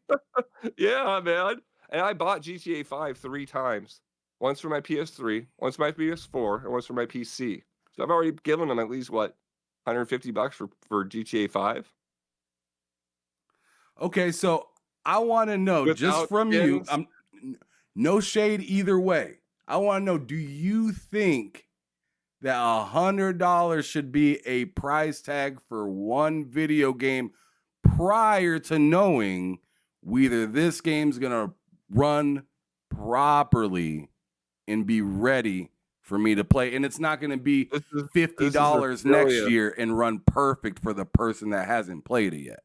Yeah, man. And I bought GTA 5 3 times. Once for my PS3, once for my PS4, and once for my PC. So I've already given them at least what, $150 for GTA 5. Okay, so I want to know just Without from you. skins? No shade either way. I want to know: do you think that $100 should be a price tag for one video game prior to knowing whether this game's gonna run properly and be ready for me to play, and it's not gonna be This is $50 next Australia. year and run perfect for the person that hasn't played it yet?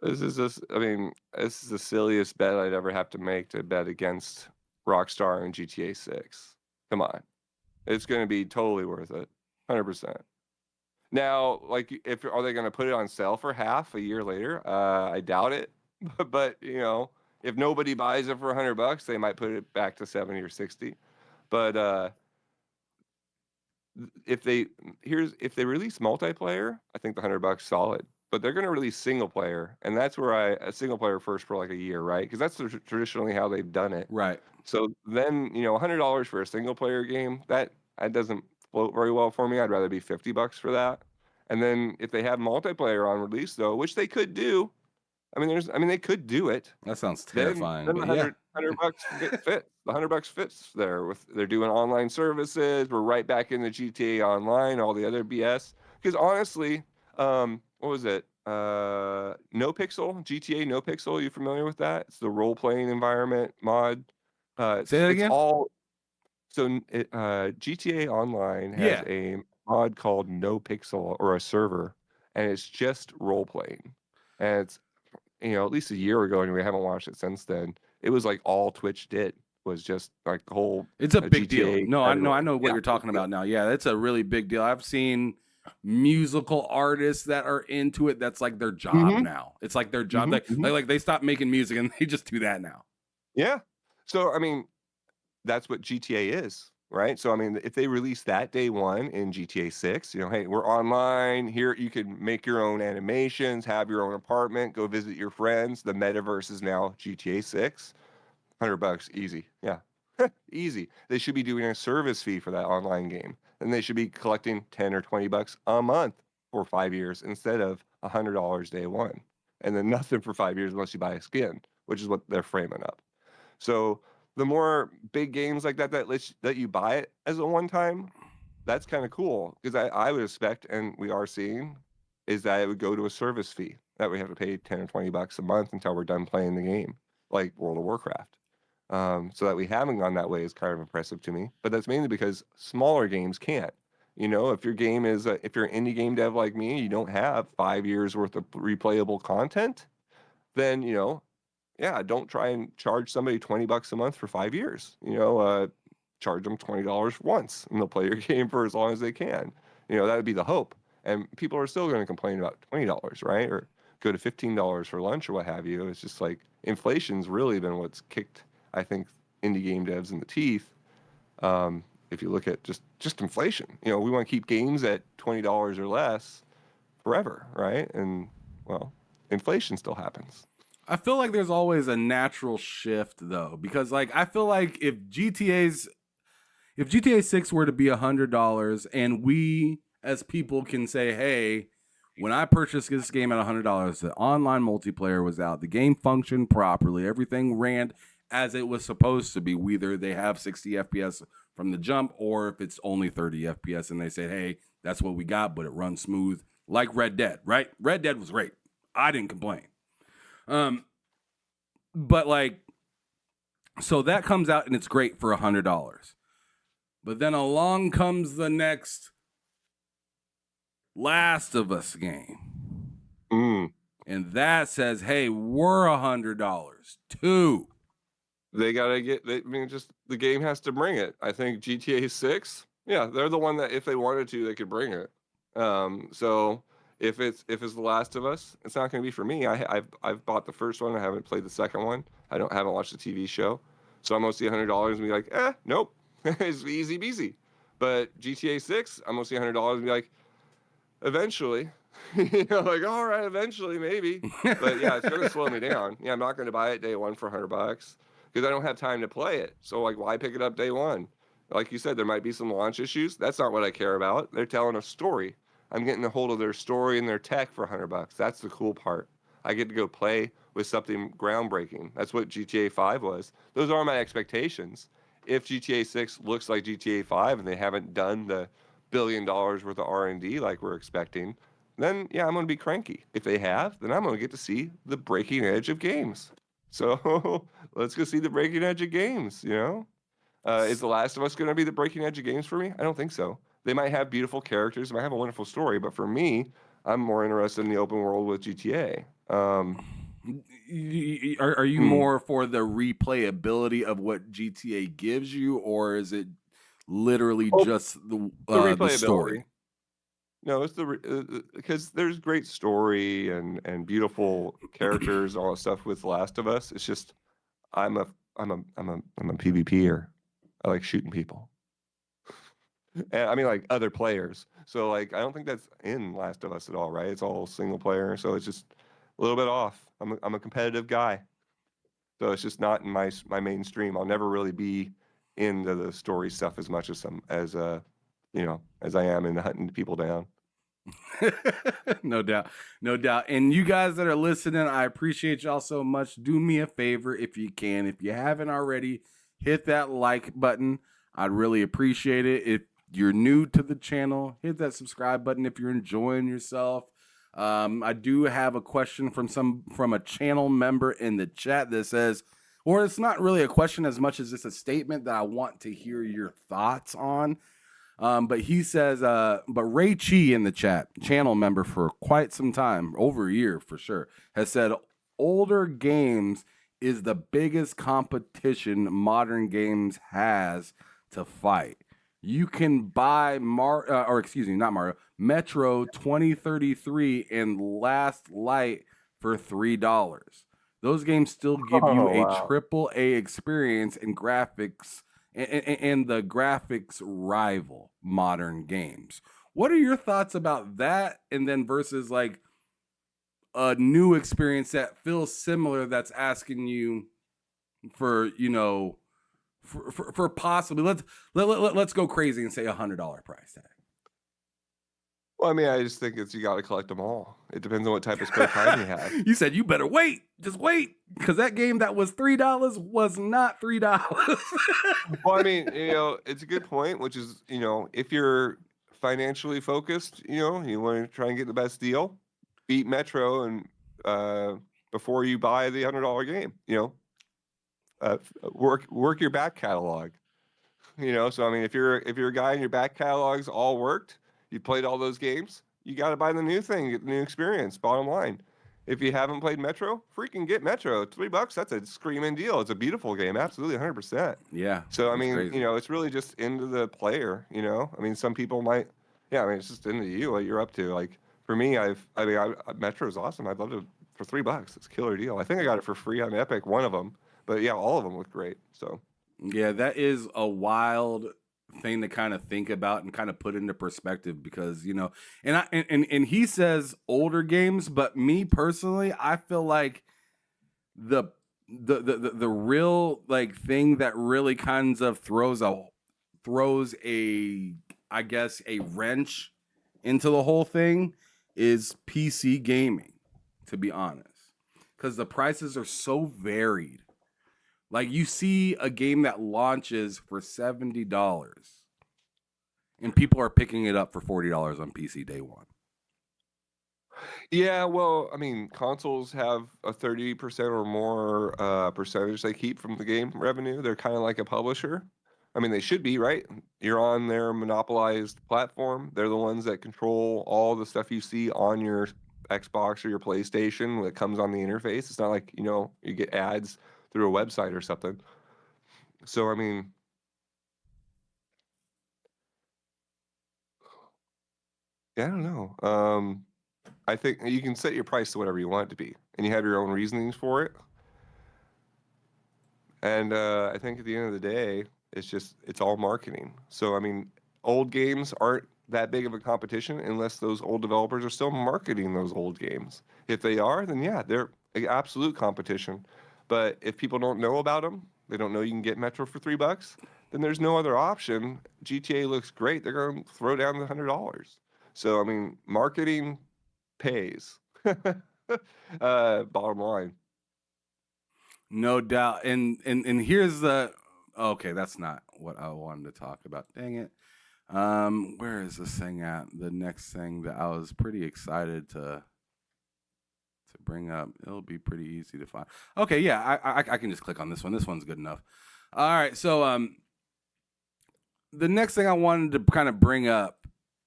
This is the silliest bet I'd ever have to make, to bet against Rockstar and GTA 6. Come on. It's going to be totally worth it. 100%. Now, like, are they going to put it on sale for half a year later? I doubt it. But, you know, if nobody buys it for $100, they might put it back to 70 or 60. But if they release multiplayer, I think the $100 solid. But they're going to release single player, and that's where a single player first for like a year, right? Because that's traditionally how they've done it. Right. So then, you know, $100 for a single player game, that doesn't float very well for me. I'd rather be $50 for that. And then if they have multiplayer on release though, which they could do, they could do it. That sounds Then terrifying. the but yeah. $100 fits. The $100 fits there. They're doing online services. We're right back in the GTA Online, all the other BS. Because honestly, what was it? NoPixel, GTA NoPixel. You familiar with that? It's the role-playing environment mod. Say that again? GTA Online has a mod called NoPixel, or a server, and it's just role-playing. And it's, you know, at least a year ago, and we haven't watched it since then. It was like all Twitch did was just like the whole. It's a big deal. GTA No, I know what Yeah. you're talking about now. Yeah, that's a really big deal. I've seen musical artists that are into it. That's like their job now. It's like their job. Like they stop making music and they just do that now. Yeah. So I mean, that's what GTA is, right? So I mean, if they release that day one in GTA 6, you know, hey, we're online here. You can make your own animations, have your own apartment, go visit your friends. The metaverse is now GTA 6. $100 easy. Yeah. Easy. They should be doing a service fee for that online game. And they should be collecting $10 or $20 a month for 5 years instead of $100 day one. And then nothing for 5 years unless you buy a skin, which is what they're framing up. So the more big games like that you buy it as a one time, that's kind of cool. Because I would expect, and we are seeing, is that it would go to a service fee that we have to pay $10 or $20 a month until we're done playing the game, like World of Warcraft. So that we haven't gone that way is kind of impressive to me. But that's mainly because smaller games can't. You know, if your game is, if you're an indie game dev like me, you don't have 5 years worth of replayable content, then, you know, yeah, don't try and charge somebody $20 a month for 5 years. You know, charge them $20 once and they'll play your game for as long as they can. You know, that would be the hope. And people are still going to complain about $20, right? Or go to $15 for lunch or what have you. It's just like inflation's really been what's kicked, I think, indie game devs in the teeth. If you look at just inflation, you know, we want to keep games at $20 or less forever, right? And well, inflation still happens. I feel like there's always a natural shift though, because like I feel like if if GTA 6 were to be $100 and we as people can say, hey, when I purchased this game at $100, the online multiplayer was out, the game functioned properly, everything ran as it was supposed to be, whether they have 60 FPS from the jump or if it's only 30 FPS and they say, hey, that's what we got, but it runs smooth like Red Dead, right? Red Dead was great. I didn't complain. But like, so that comes out and it's great for $100. But then along comes the next Last of Us game. And that says, hey, we're $100 too. They gotta just the game has to bring it. I think GTA 6, yeah, they're the one that if they wanted to, they could bring it. So if it's The Last of Us, it's not gonna be for me. I've bought the first one. I haven't played the second one. Haven't watched the TV show. So I'm gonna see $100 and be like, nope, it's easy peasy. But GTA 6, I'm gonna see $100 and be like, eventually, like all right, eventually maybe. But yeah, it's gonna slow me down. Yeah, I'm not gonna buy it day one for $100 because I don't have time to play it. So like, why pick it up day one? Like you said, there might be some launch issues. That's not what I care about. They're telling a story. I'm getting a hold of their story and their tech for $100. That's the cool part. I get to go play with something groundbreaking. That's what GTA 5 was. Those are my expectations. If GTA 6 looks like GTA 5 and they haven't done the $1 billion worth of R&D like we're expecting, then yeah, I'm going to be cranky. If they have, then I'm going to get to see the breaking edge of games. So let's go see the breaking edge of games, you know? Is The Last of Us going to be the breaking edge of games for me? I don't think so. They might have beautiful characters, might have a wonderful story, but for me, I'm more interested in the open world with GTA. Are you more for the replayability of what GTA gives you, or is it literally just the story? No, it's because there's great story and beautiful characters, all that stuff with The Last of Us. It's just I'm a PvPer. I like shooting people. And I mean, like other players. So like, I don't think that's in Last of Us at all, right? It's all single player, so it's just a little bit off. I'm a competitive guy, so it's just not in my mainstream. I'll never really be into the story stuff as much as as I am in hunting people down. No doubt. And you guys that are listening, I appreciate y'all so much. Do me a favor if you can. If you haven't already, hit that like button. I'd really appreciate it. If you're new to the channel, hit that subscribe button if you're enjoying yourself. I do have a question from a channel member in the chat that says, or it's not really a question as much as it's a statement that I want to hear your thoughts on. But he says, but Ray Chi in the chat, channel member for quite some time, over a year for sure, has said older games is the biggest competition modern games has to fight. You can buy Metro 2033 and Last Light for $3. Those games still give you a triple A experience and graphics, and the graphics rival modern games. What are your thoughts about that? And then versus like a new experience that feels similar, that's asking you for, for possibly, let's go crazy and say $100 price tag. Well, I mean, I just think you got to collect them all. It depends on what type of spare time you have. You said you better wait. Just wait. Because that game that was $3 was not $3. Well, I mean, it's a good point, which is, if you're financially focused, you want to try and get the best deal, beat Metro and before you buy the $100 game, work your back catalog, So, I mean, if you're a guy and your back catalog's all worked, you played all those games, you got to buy the new thing, get the new experience, bottom line. If you haven't played Metro, freaking get Metro. $3, that's a screaming deal. It's a beautiful game, absolutely 100%. Yeah. So, I mean, crazy. It's really just into the player, I mean, some people might, it's just into you, what you're up to. Like, for me, Metro's awesome. I'd love to, for $3, it's a killer deal. I think I got it for free on Epic, one of them. But yeah, all of them look great. So yeah, that is a wild thing to kind of think about and kind of put into perspective because and he says older games, but me personally, I feel like the real like thing that really kind of throws throws I guess a wrench into the whole thing is PC gaming, to be honest, because the prices are so varied. Like, you see a game that launches for $70 and people are picking it up for $40 on PC day one. Yeah, well, I mean, consoles have a 30% or more percentage they keep from the game revenue. They're kind of like a publisher. I mean, they should be, right? You're on their monopolized platform. They're the ones that control all the stuff you see on your Xbox or your PlayStation that comes on the interface. It's not like, you get ads through a website or something. So, I mean, yeah, I don't know. I think you can set your price to whatever you want it to be, and you have your own reasonings for it. And I think at the end of the day, it's all marketing. So, I mean, old games aren't that big of a competition unless those old developers are still marketing those old games. If they are, then yeah, they're an absolute competition. But if people don't know about them, they don't know you can get Metro for $3, then there's no other option. GTA looks great. They're going to throw down the $100. So, I mean, marketing pays. Bottom line. No doubt. And here's the okay, that's not what I wanted to talk about. Dang it. Where is this thing at? The next thing that I was pretty excited to bring up. It'll be pretty easy to find. Okay, yeah, I can just click on this one. This one's good enough. All right, so the next thing I wanted to kind of bring up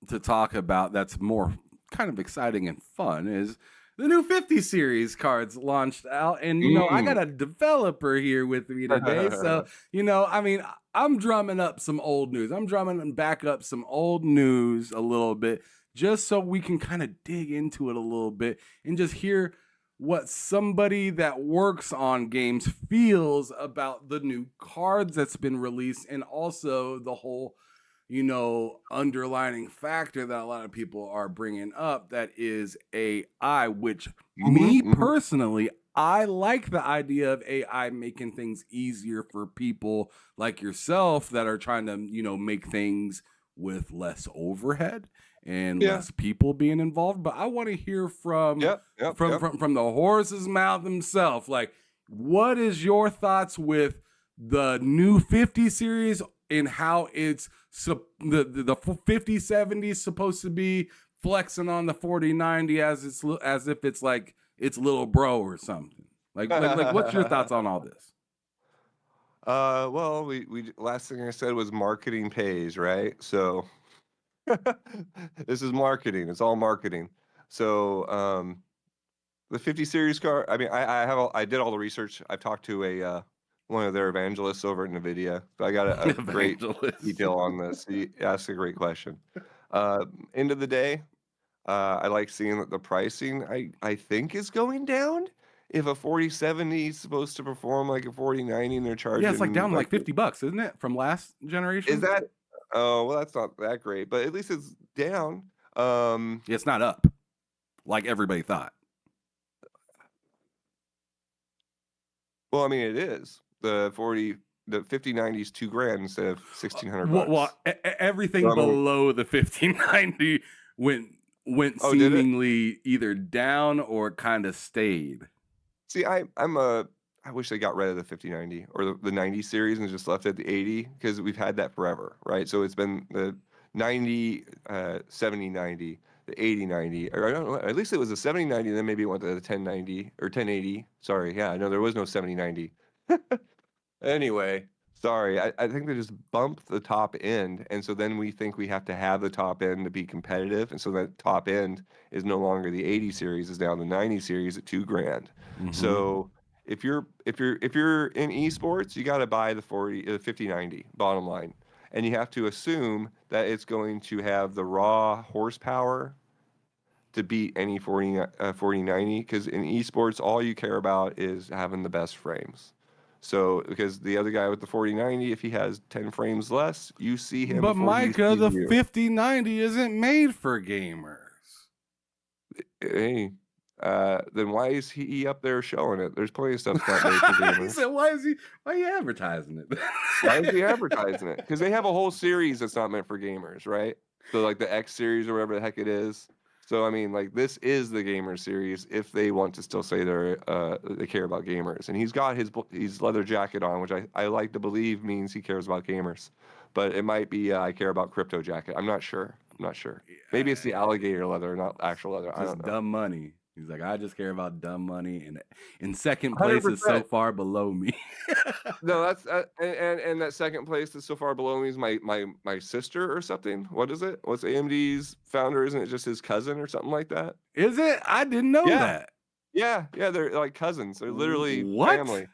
to talk about that's more kind of exciting and fun is the new 50 series cards launched out. And, I got a developer here with me today. So, I mean, I'm drumming up some old news. I'm drumming back up some old news a little bit just so we can kind of dig into it a little bit and just hear what somebody that works on games feels about the new cards that's been released, and also the whole underlining factor that a lot of people are bringing up, that is AI, which me personally, I like the idea of AI making things easier for people like yourself that are trying to, make things with less overhead and less people being involved. But I want to hear from from the horse's mouth himself. Like, what is your thoughts with the new 50 series and how it's the 5070 is supposed to be flexing on the 4090 as if it's like its little bro or something? Like what's your thoughts on all this? Well, we last thing I said was marketing pays, right? So this is marketing. It's all marketing. So the 50 series car. I mean, I did all the research. I've talked to one of their evangelists over at NVIDIA. So I got a great detail on this. He asked a great question. End of the day, I like seeing that the pricing I think is going down. If a 4070 is supposed to perform like a 4090 and they're charging, it's like down like $50, isn't it, from last generation? Is that? Oh, well, that's not that great, but at least it's down. It's not up like everybody thought. Well, I mean, it is. The 5090 is $2,000 instead of $1,600. Well, everything below the 5090 went seemingly either down or kind of stayed. See, I wish they got rid of the 5090 or the 90 series and just left it at the 80, because we've had that forever, right? So it's been the 90, 7090, the 8090, or I don't know, at least it was a 7090, and then maybe it went to the 1090 or 1080. Sorry, yeah, no, there was no 7090. Anyway, sorry, I think they just bumped the top end, and so then we think we have to have the top end to be competitive, and so that top end is no longer the 80 series, is now the 90 series at $2,000. So if you're in esports, you got to buy the 5090, bottom line, and you have to assume that it's going to have the raw horsepower to beat any 4090, because in esports all you care about is having the best frames. So, because the other guy with the 4090, if he has 10 frames less, you see him. But Micah, the 5090 isn't made for gamers. Hey, then why is he up there showing it? There's plenty of stuff not made for He gamers. said, why are you advertising it? Why is he advertising it? Because they have a whole series that's not meant for gamers, right? So like the X series or whatever the heck it is. So I mean, like this is the gamer series if they want to still say they care about gamers. And he's got his leather jacket on, which I like to believe means he cares about gamers. But it might be I care about crypto jacket. I'm not sure. Maybe it's the alligator leather, not actual leather. I Just don't know. dumb money. He's like, I just care about dumb money, and in second place is so 100%. far below me. No, that's and that second place that's so far below me is my sister or something. What is it? What's AMD's founder? Isn't it just his cousin or something like that? Is it? I didn't know Yeah. that. Yeah, they're like cousins. They're literally What? family.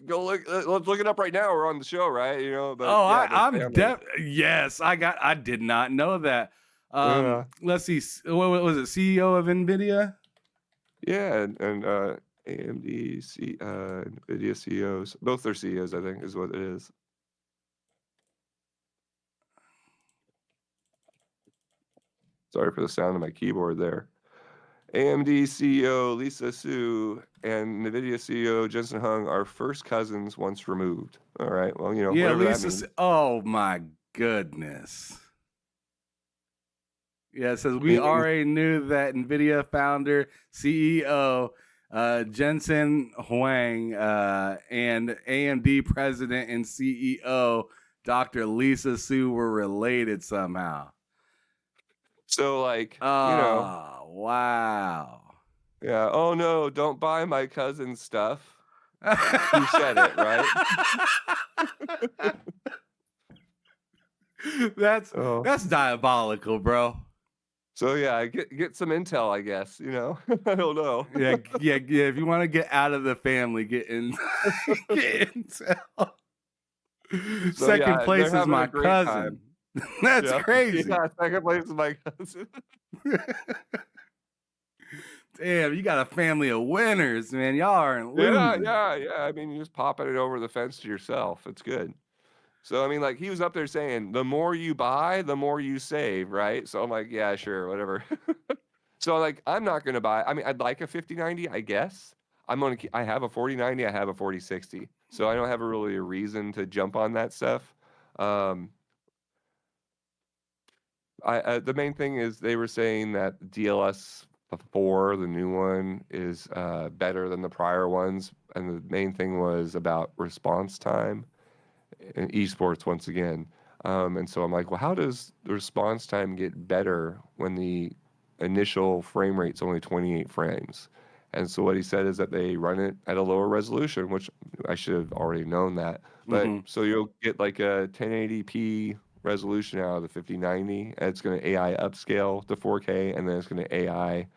Go look. Let's look it up right now. We're on the show, right? You know. But Oh, yeah, they're I'm family. yes, I did not know that. Yeah. Let's see. What was it? CEO of NVIDIA? Yeah, and AMD, NVIDIA CEOs, both their CEOs, I think, is what it is. Sorry for the sound of my keyboard there. AMD CEO Lisa Su and NVIDIA CEO Jensen Huang are first cousins once removed. All right, well, Yeah, whatever that Lisa. means. Oh my goodness. Yeah, it says we Mhm. already knew that NVIDIA founder, CEO Jensen Huang, and AMD president and CEO Dr. Lisa Su were related somehow. So, like, Oh, wow. yeah. Oh no, don't buy my cousin's stuff. Who said it, right? Oh. That's diabolical, bro. So yeah, get some intel, I guess. I don't know. Yeah. If you want to get out of the family, get in. Get intel. So, Second yeah, place they're is my having a great cousin. time. That's Yeah. crazy. Yeah, second place is my cousin. Damn, you got a family of winners, man. Y'all aren't losing. Yeah. I mean, you're just popping it over the fence to yourself. It's good. So I mean, like he was up there saying, the more you buy, the more you save, right? So I'm like, yeah, sure, whatever. So like, I'm not gonna buy. I mean, I'd like a 5090, I guess. I have a 4090, I have a 4060, so I don't have really a reason to jump on that stuff. The main thing is they were saying that DLS 4, the new one, is better than the prior ones, and the main thing was about response time and esports once again. And so I'm like, well, how does the response time get better when the initial frame rate's only 28 frames? And so what he said is that they run it at a lower resolution, which I should have already known that. But so you'll get like a 1080p resolution out of the 5090, and it's going to AI upscale to 4K, and then it's going to AI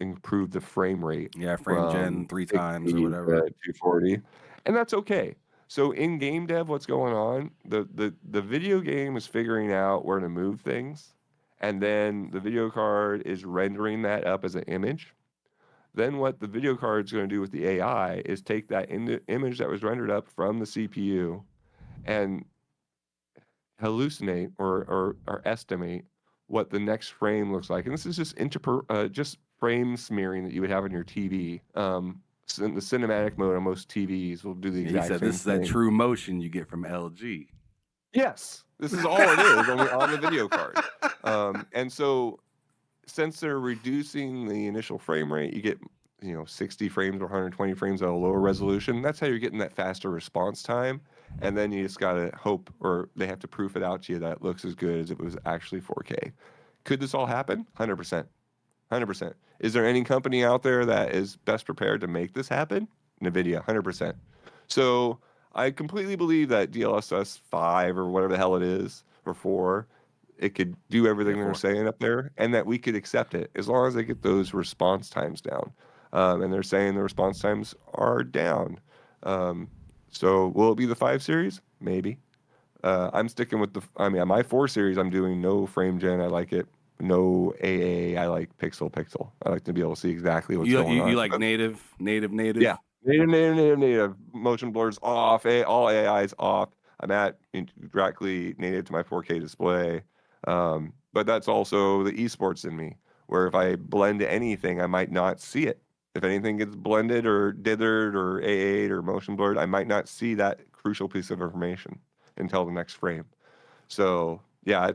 improve the frame rate. Yeah, frame gen 3 times or whatever. 240, and that's okay. So in game dev, what's going on? The video game is figuring out where to move things, and then the video card is rendering that up as an image. Then what the video card is going to do with the AI is take that image that was rendered up from the CPU and hallucinate or estimate what the next frame looks like. And this is just frame smearing that you would have on your TV. The cinematic mode on most TVs will do the He exact said same this is thing. that true motion you get from LG. Yes, this is all it is on the video card. And so since they're reducing the initial frame rate, you get 60 frames or 120 frames at a lower resolution. That's how you're getting that faster response time. And then you just gotta hope, or they have to proof it out to you that it looks as good as it was actually 4K. Could this all happen? 100%. 100%. Is there any company out there that is best prepared to make this happen? NVIDIA, 100%. So I completely believe that DLSS 5 or whatever the hell it is, or 4, it could do everything they're saying up there, and that we could accept it as long as they get those response times down. And they're saying the response times are down. So will it be the 5 series? Maybe. I'm sticking with my 4 series, I'm doing no frame gen. I like it. No AA. I like pixel. I like to be able to see exactly what's going on. You like native? Yeah. Native. Motion blur's off. All AI is off. I'm at directly native to my 4K display. But that's also the esports in me. where if I blend anything, I might not see it. If anything gets blended or dithered or AA'd or motion blurred, I might not see that crucial piece of information until the next frame. So yeah,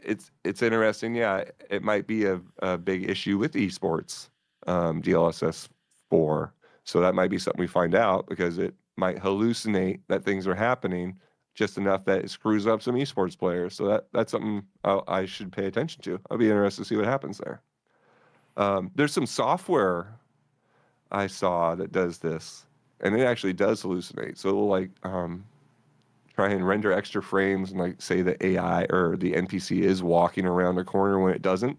it's interesting. Yeah, it might be a big issue with esports, DLSS 4. So that might be something we find out, because it might hallucinate that things are happening just enough that it screws up some esports players. So that's something I should pay attention to. I'll be interested to see what happens there. There's some software I saw that does this, and it actually does hallucinate. So it'll like try and render extra frames and like say the AI or the NPC is walking around a corner when it doesn't.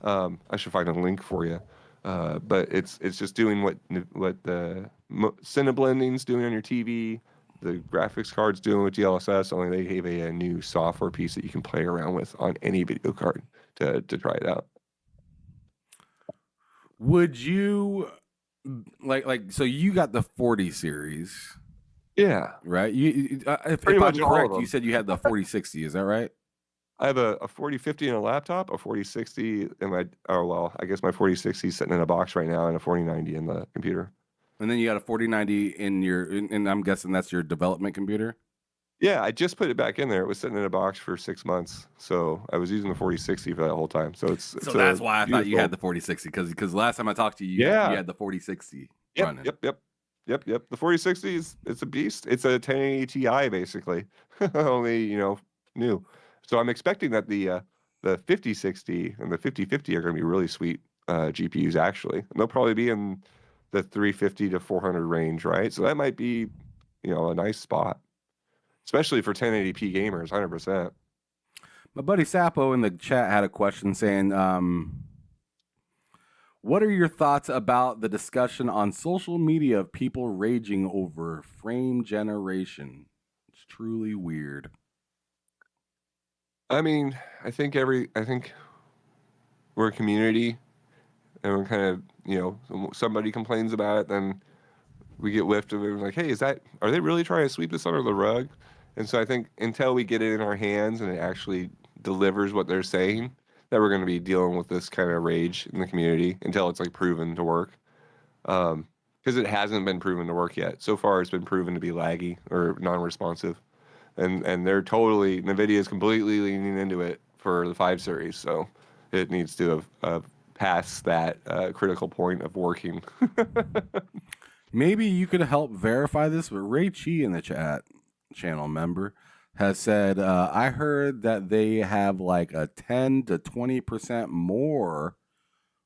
I should find a link for you. But it's just doing what the Cineblending's doing on your TV, the graphics card's doing with DLSS, only they gave a new software piece that you can play around with on any video card to try it out. Would you like so you got the 40 series, Yeah. right? If Pretty I'm much all of correct, them. you said you had the 4060, is that right? I have a 4050 in a laptop, a 4060 in my, I guess my 4060 is sitting in a box right now, and a 4090 in the computer. And then you got a 4090 in your, and I'm guessing that's your development computer? Yeah, I just put it back in there. It was sitting in a box for 6 months, so I was using the 4060 for that whole time. So it's So that's why I thought you had beautiful- the 4060, because last time I talked to you, Yeah. you had the 4060 Yep, running. yep. The 4060 it's a beast. It's a 1080 Ti basically, only new. So I'm expecting that the 5060 and the 5050 are going to be really sweet GPUs actually. And they'll probably be in the 350 to 400 range, right? So that might be a nice spot, especially for 1080p gamers, 100%. My buddy Sapo in the chat had a question saying, what are your thoughts about the discussion on social media of people raging over frame generation? It's truly weird. I mean, I think we're a community, and we're kind of, somebody complains about it, then we get whiffed of it. Like, hey, are they really trying to sweep this under the rug? And so I think until we get it in our hands and it actually delivers what they're saying, that we're going to be dealing with this kind of rage in the community until it's like proven to work. Because it hasn't been proven to work yet. So far, it's been proven to be laggy or non-responsive. And they're totally, NVIDIA is completely leaning into it for the 5 series. So it needs to have passed that critical point of working. Maybe you could help verify this, but Ray Chi in the chat, channel member, has said, I heard that they have like a 10 to 20% more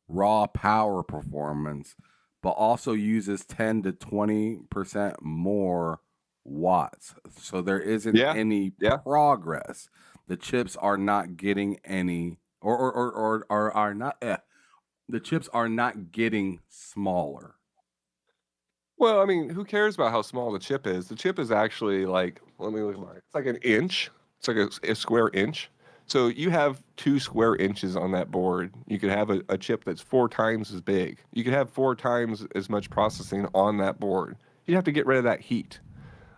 raw power performance, but also uses 10 to 20% more watts. So there isn't any progress. The chips are not getting any, or are not, the chips are not getting smaller. Well, I mean, who cares about how small the chip is? The chip is actually like, let me look at mine. It's like an inch. It's like a square inch. So you have 2 square inches on that board. You could have a chip that's 4 times as big. You could have 4 times as much processing on that board. You'd have to get rid of that heat.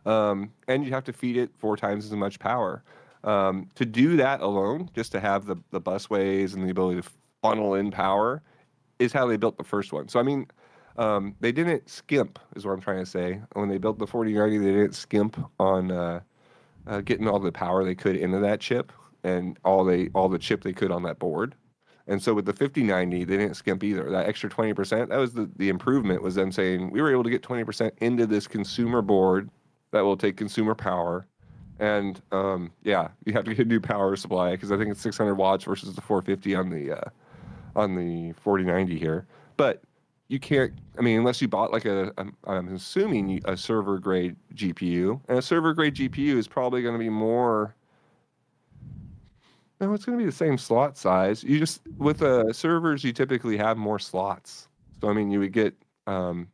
And you'd have to feed it 4 times as much power. To do that alone, just to have the busways and the ability to funnel in power, is how they built the first one. So, I mean, they didn't skimp, is what I'm trying to say. When they built the 4090, they didn't skimp on getting all the power they could into that chip and all the chip they could on that board. And so with the 5090, they didn't skimp either. That extra 20%, that was the improvement, was them saying, we were able to get 20% into this consumer board that will take consumer power. And you have to get a new power supply, because I think it's 600 watts versus the 450 on the 4090 here. But you can't, I mean, unless you bought like I'm assuming a server grade GPU, and a server grade GPU is probably going to be more, no, it's going to be the same slot size. You just, with servers, you typically have more slots. So, I mean, you would get, I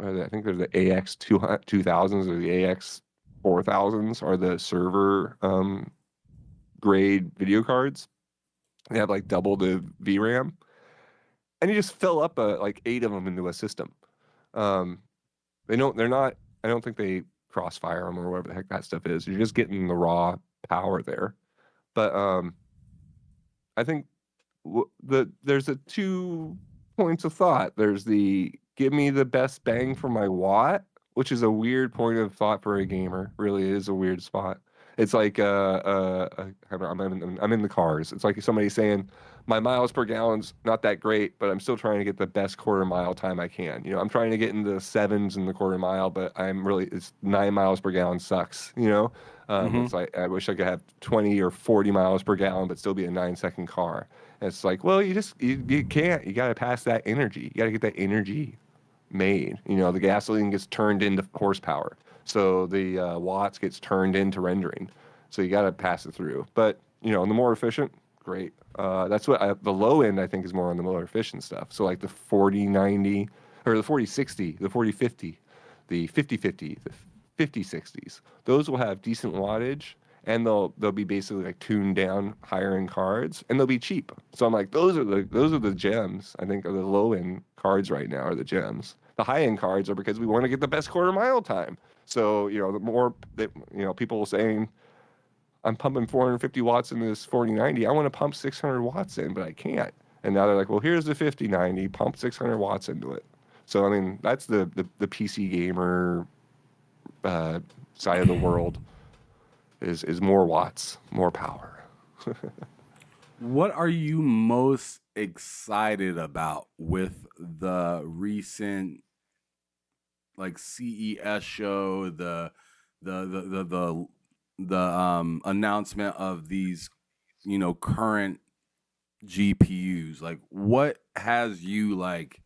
think there's the AX 2000s or the AX 4000s are the server grade video cards. They have like double the VRAM. And you just fill up like 8 of them into a system. I don't think they crossfire them or whatever the heck that stuff is. You're just getting the raw power there. But I think there's a 2 points of thought. There's the give me the best bang for my watt, which is a weird point of thought for a gamer. Really is a weird spot. It's like I'm in the cars. It's like somebody saying my miles per gallon's not that great, but I'm still trying to get the best quarter mile time I can. I'm trying to get into the sevens in the quarter mile, but it's 9 miles per gallon sucks. It's like I wish I could have 20 or 40 miles per gallon, but still be a 9-second car. And it's like, well, you can't. You got to pass that energy. You got to get that energy made. The gasoline gets turned into horsepower. So the watts gets turned into rendering. So you got to pass it through. But, the more efficient, great. That's what the low end, I think, is more on the more efficient stuff. So like the 4090 or the 4060, the 4050, the 5050, the 5060s. Those will have decent wattage and they'll be basically like tuned down higher end cards and they'll be cheap. So I'm like, those are the gems. I think the low end cards right now are the gems. The high end cards are because we want to get the best quarter mile time. So, the more that, people saying, I'm pumping 450 watts into this 4090, I want to pump 600 watts in, but I can't. And now they're like, well, here's the 5090, pump 600 watts into it. So, I mean, that's the PC gamer side of the world is more watts, more power. What are you most excited about with the recent like CES show, the announcement of these, current GPUs? Like, what has you like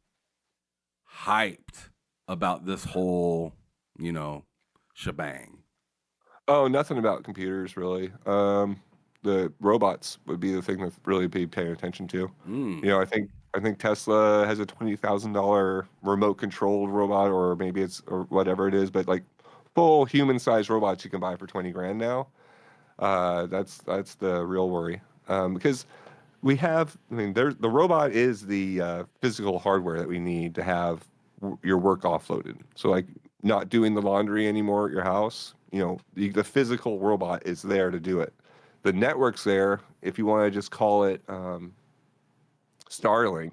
hyped about this whole, shebang? Oh, nothing about computers really. The robots would be the thing that really be paying attention to. I think Tesla has a $20,000 remote controlled robot, or maybe or whatever it is, but like full human sized robots you can buy for 20 grand now. That's the real worry. Because we have, the robot is the physical hardware that we need to have your work offloaded. So like not doing the laundry anymore at your house, the physical robot is there to do it. The network's there. If you want to just call it Starlink,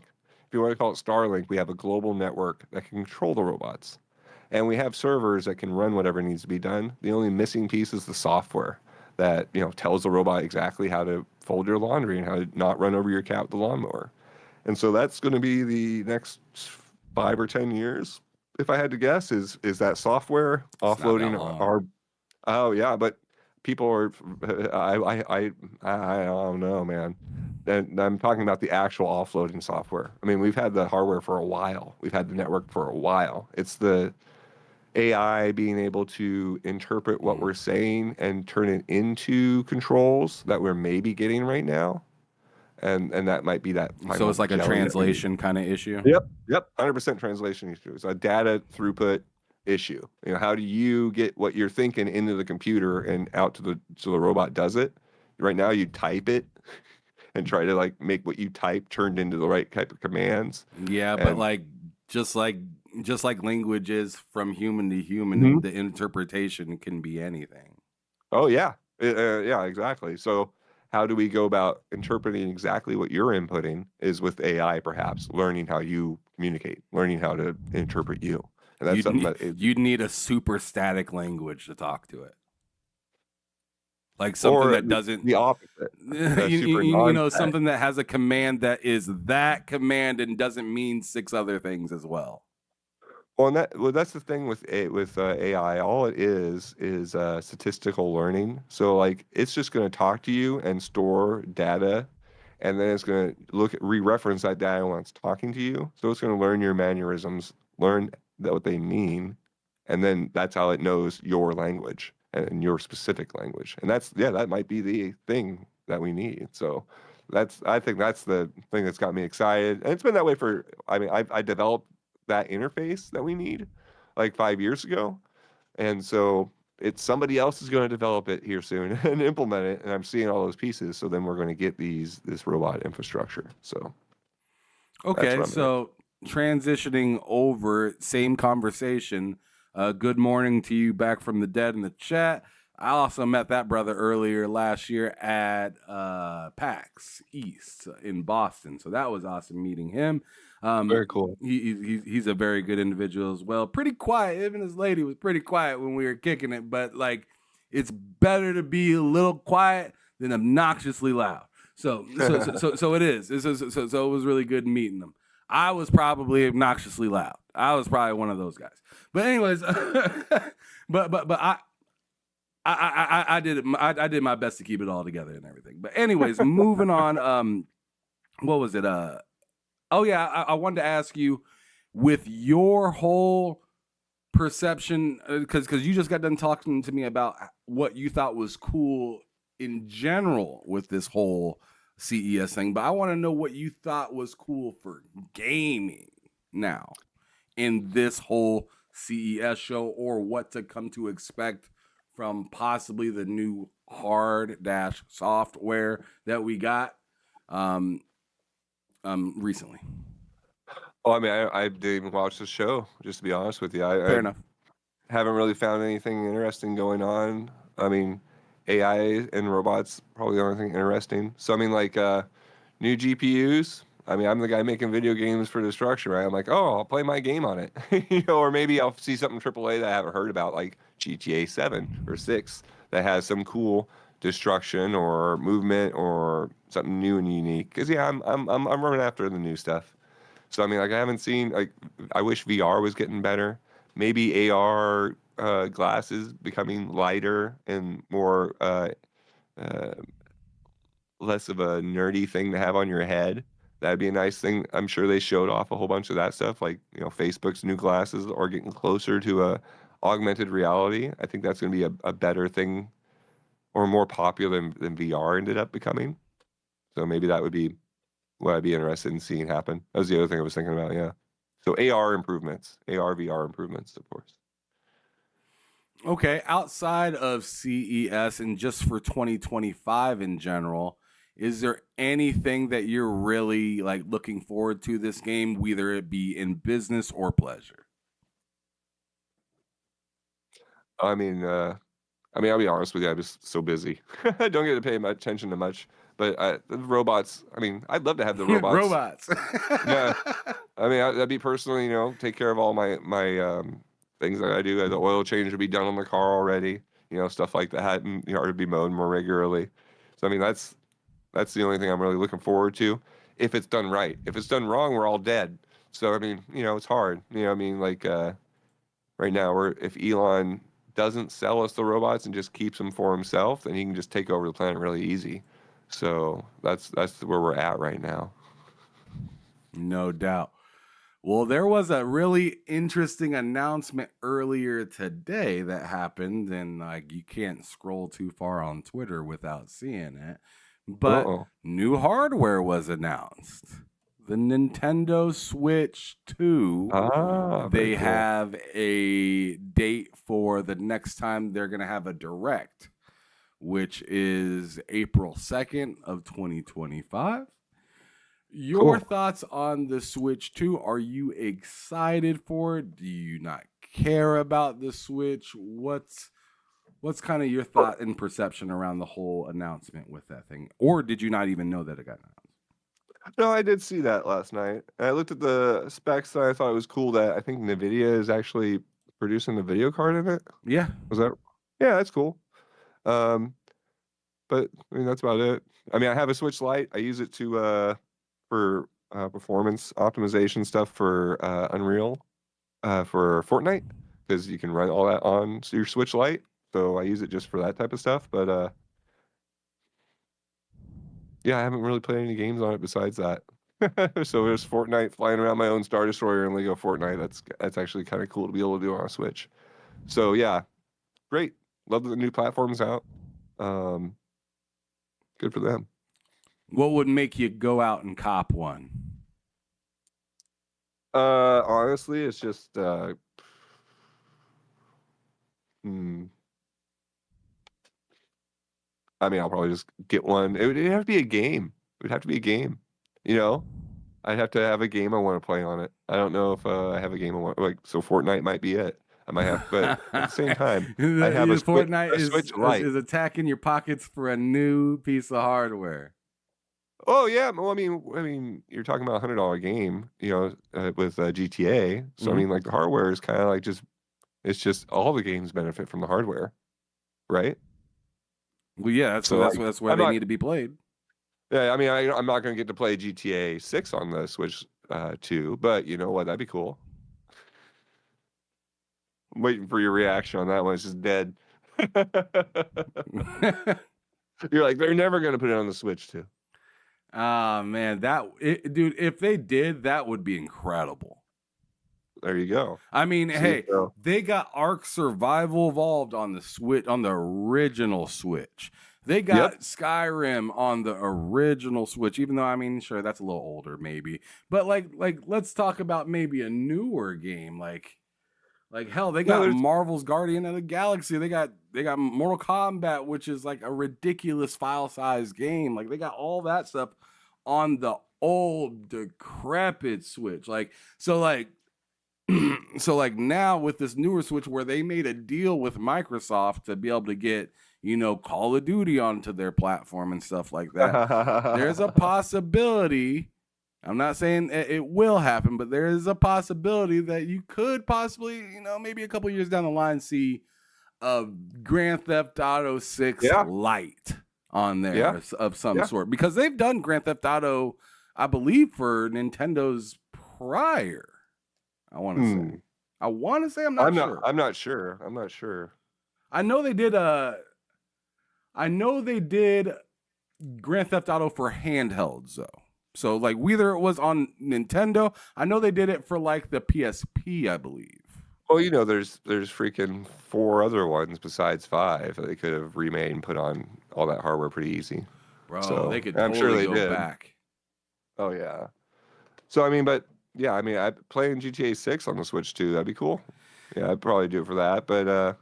we have a global network that can control the robots. And we have servers that can run whatever needs to be done. The only missing piece is the software that, tells the robot exactly how to fold your laundry and how to not run over your cat with the lawnmower. And so that's going to be the next 5 or 10 years, if I had to guess, is that software offloading our. Oh yeah, but people are. I don't know, man. And I'm talking about the actual offloading software. We've had the hardware for a while. We've had the network for a while. It's the AI being able to interpret what we're saying and turn it into controls that we're maybe getting right now. And that might be that. So it's like a translation kind of issue? Yep. 100% translation issue. It's a data throughput issue. How do you get what you're thinking into the computer and out so the robot does it? Right now you type it and try to like make what you type turned into the right type of commands. Yeah, but like just like languages from human to human, the interpretation can be anything. Oh yeah. Yeah, exactly. So how do we go about interpreting exactly what you're inputting is with AI, perhaps learning how you communicate, learning how to interpret you. And that's you'd need a super static language to talk to it. Like something that doesn't the opposite. Something that has a command that is that command and doesn't mean 6 other things as well. Well, that's the thing with AI. All it is statistical learning. So like it's just going to talk to you and store data, and then it's going to re-reference that data when it's talking to you. So it's going to learn your mannerisms, learn what they mean, and then that's how it knows your language and your specific language. And that might be the thing that we need. So I think that's the thing that's got me excited, and it's been that way for. I developed that interface that we need like 5 years ago, and so it's somebody else is going to develop it here soon and implement it, and I'm seeing all those pieces. So then we're going to get this robot infrastructure. So okay, so transitioning over, same conversation. Good morning to you back from the dead in the chat. I also met that brother earlier last year at PAX East in Boston. So that was awesome meeting him. Very cool. He's a very good individual as well. Pretty quiet. Even his lady was pretty quiet when we were kicking it. But like, it's better to be a little quiet than obnoxiously loud. So it is. So it was really good meeting them. I was probably obnoxiously loud. I was probably one of those guys. But anyways, but I did it. I did my best to keep it all together and everything. But anyways, moving on. What was it? Oh yeah, I wanted to ask you, with your whole perception, because you just got done talking to me about what you thought was cool in general with this whole CES thing, but I want to know what you thought was cool for gaming now in this whole CES show, or what to come to expect from possibly the new hard-software that we got recently. Oh, I mean, I didn't even watch the show, just to be honest with you. Fair I enough. haven't really found anything interesting going on. I mean, AI and robots probably the only thing interesting. So I mean, like new GPUs. I mean, I'm the guy making video games for destruction, right? I'm like, oh, I'll play my game on it, or maybe I'll see something AAA that I haven't heard about, like GTA 7 or 6, that has some cool destruction or movement or something new and unique. Because yeah, I'm running after the new stuff. So I mean, like, I haven't seen, like, I wish VR was getting better. Maybe AR glasses becoming lighter and more less of a nerdy thing to have on your head. That'd be a nice thing. I'm sure they showed off a whole bunch of that stuff, like, you know, Facebook's new glasses are getting closer to a augmented reality. I think that's going to be a better thing, or more popular than VR ended up becoming. So maybe that would be what I'd be interested in seeing happen. That was the other thing I was thinking about, yeah. So AR improvements, AR, VR improvements, of course. Okay, outside of CES and just for 2025 in general, is there anything that you're really like looking forward to this game, whether it be in business or pleasure? I mean, I'll be honest with you, I'm just so busy. I don't get to pay much attention to much. But the robots, I mean, I'd love to have the robots. Robots. Yeah. I mean, that'd be personally, you know, take care of all my things that I do. The oil change would be done on the car already, you know, stuff like that, and the yard would be mowed more regularly. So I mean, that's the only thing I'm really looking forward to, if it's done right. If it's done wrong, we're all dead. So I mean, you know, it's hard. You know, I mean, like right now, if Elon doesn't sell us the robots and just keeps them for himself, then he can just take over the planet really easy. So that's where we're at right now. No doubt. Well, there was a really interesting announcement earlier today that happened, and like, you can't scroll too far on Twitter without seeing it. But new hardware was announced. The Nintendo Switch 2. They have a date for the next time they're going to have a direct, which is April 2nd of 2025. Your thoughts on the Switch 2? Are you excited for it? Do you not care about the Switch? What's kind of your thought and perception around the whole announcement with that thing? Or did you not even know that it got announced? No, I did see that last night. I looked at the specs and I thought it was cool that I think NVIDIA is actually producing the video card in it. Yeah. Was that? Yeah, that's cool. But I mean, that's about it. I mean, I have a Switch Lite. I use it for performance optimization stuff for Unreal for Fortnite, because you can run all that on your Switch Lite. So I use it just for that type of stuff. But yeah, I haven't really played any games on it besides that. So there's Fortnite, flying around my own Star Destroyer in Lego Fortnite. That's actually kind of cool to be able to do on a Switch. So yeah, great. Love that the new platform's out. Good for them. What would make you go out and cop one? Honestly, it's just I mean, I'll probably just get one. It'd have to be a game. It would have to be a game. You know, I'd have to have a game I want to play on it. I don't know if I have a game I want. Like, so Fortnite might be it. I might have, but at the same time, The- I have a Fortnite Switch Lite. is attacking your pockets for a new piece of hardware. Oh yeah, well, I mean, you're talking about $100 game, with GTA. So I Mhm. mean, like the hardware is kind of like it's just all the games benefit from the hardware, right? Well, yeah, that's So that's like, that's where I'm they not, need to be played. yeah, I mean, I'm not going to get to play GTA 6 on the Switch 2, but you know what? That'd be cool. I'm waiting for your reaction on that one. It's just dead. You're like, they're never going to put it on the Switch 2. Ah man, dude, if they did, that would be incredible. There you go. I mean, See, hey, so they got Ark Survival Evolved on the Switch, on the original Switch. They got Skyrim on the original Switch, even though I mean, sure, that's a little older, maybe. But like, let's talk about maybe a newer game, like hell, they no, got there's Marvel's Guardian of the Galaxy. They got Mortal Kombat, which is like a ridiculous file size game. Like they got all that stuff on the old decrepit Switch. So now with this newer Switch where they made a deal with Microsoft to be able to get, Call of Duty onto their platform and stuff like that. There's a possibility. I'm not saying it will happen, but there is a possibility that you could possibly, maybe a couple years down the line, see a Grand Theft Auto 6 yeah, Lite on there yeah, of some yeah. sort, because they've done Grand Theft Auto, I believe, for Nintendo's prior. I want to Hmm. say. I'm not sure. I'm not sure. I'm not sure. I know they did Grand Theft Auto for handhelds though. So like whether it was on Nintendo, I know they did it for like the PSP, I believe. Well, there's freaking 4 other ones besides 5 that they could have remade and put on all that hardware pretty easy. Bro, So they could I'm totally sure they go did. back. Oh yeah. So I mean, but yeah, I mean, I playing GTA 6 on the Switch too. That'd be cool. Yeah, I'd probably do it for that. But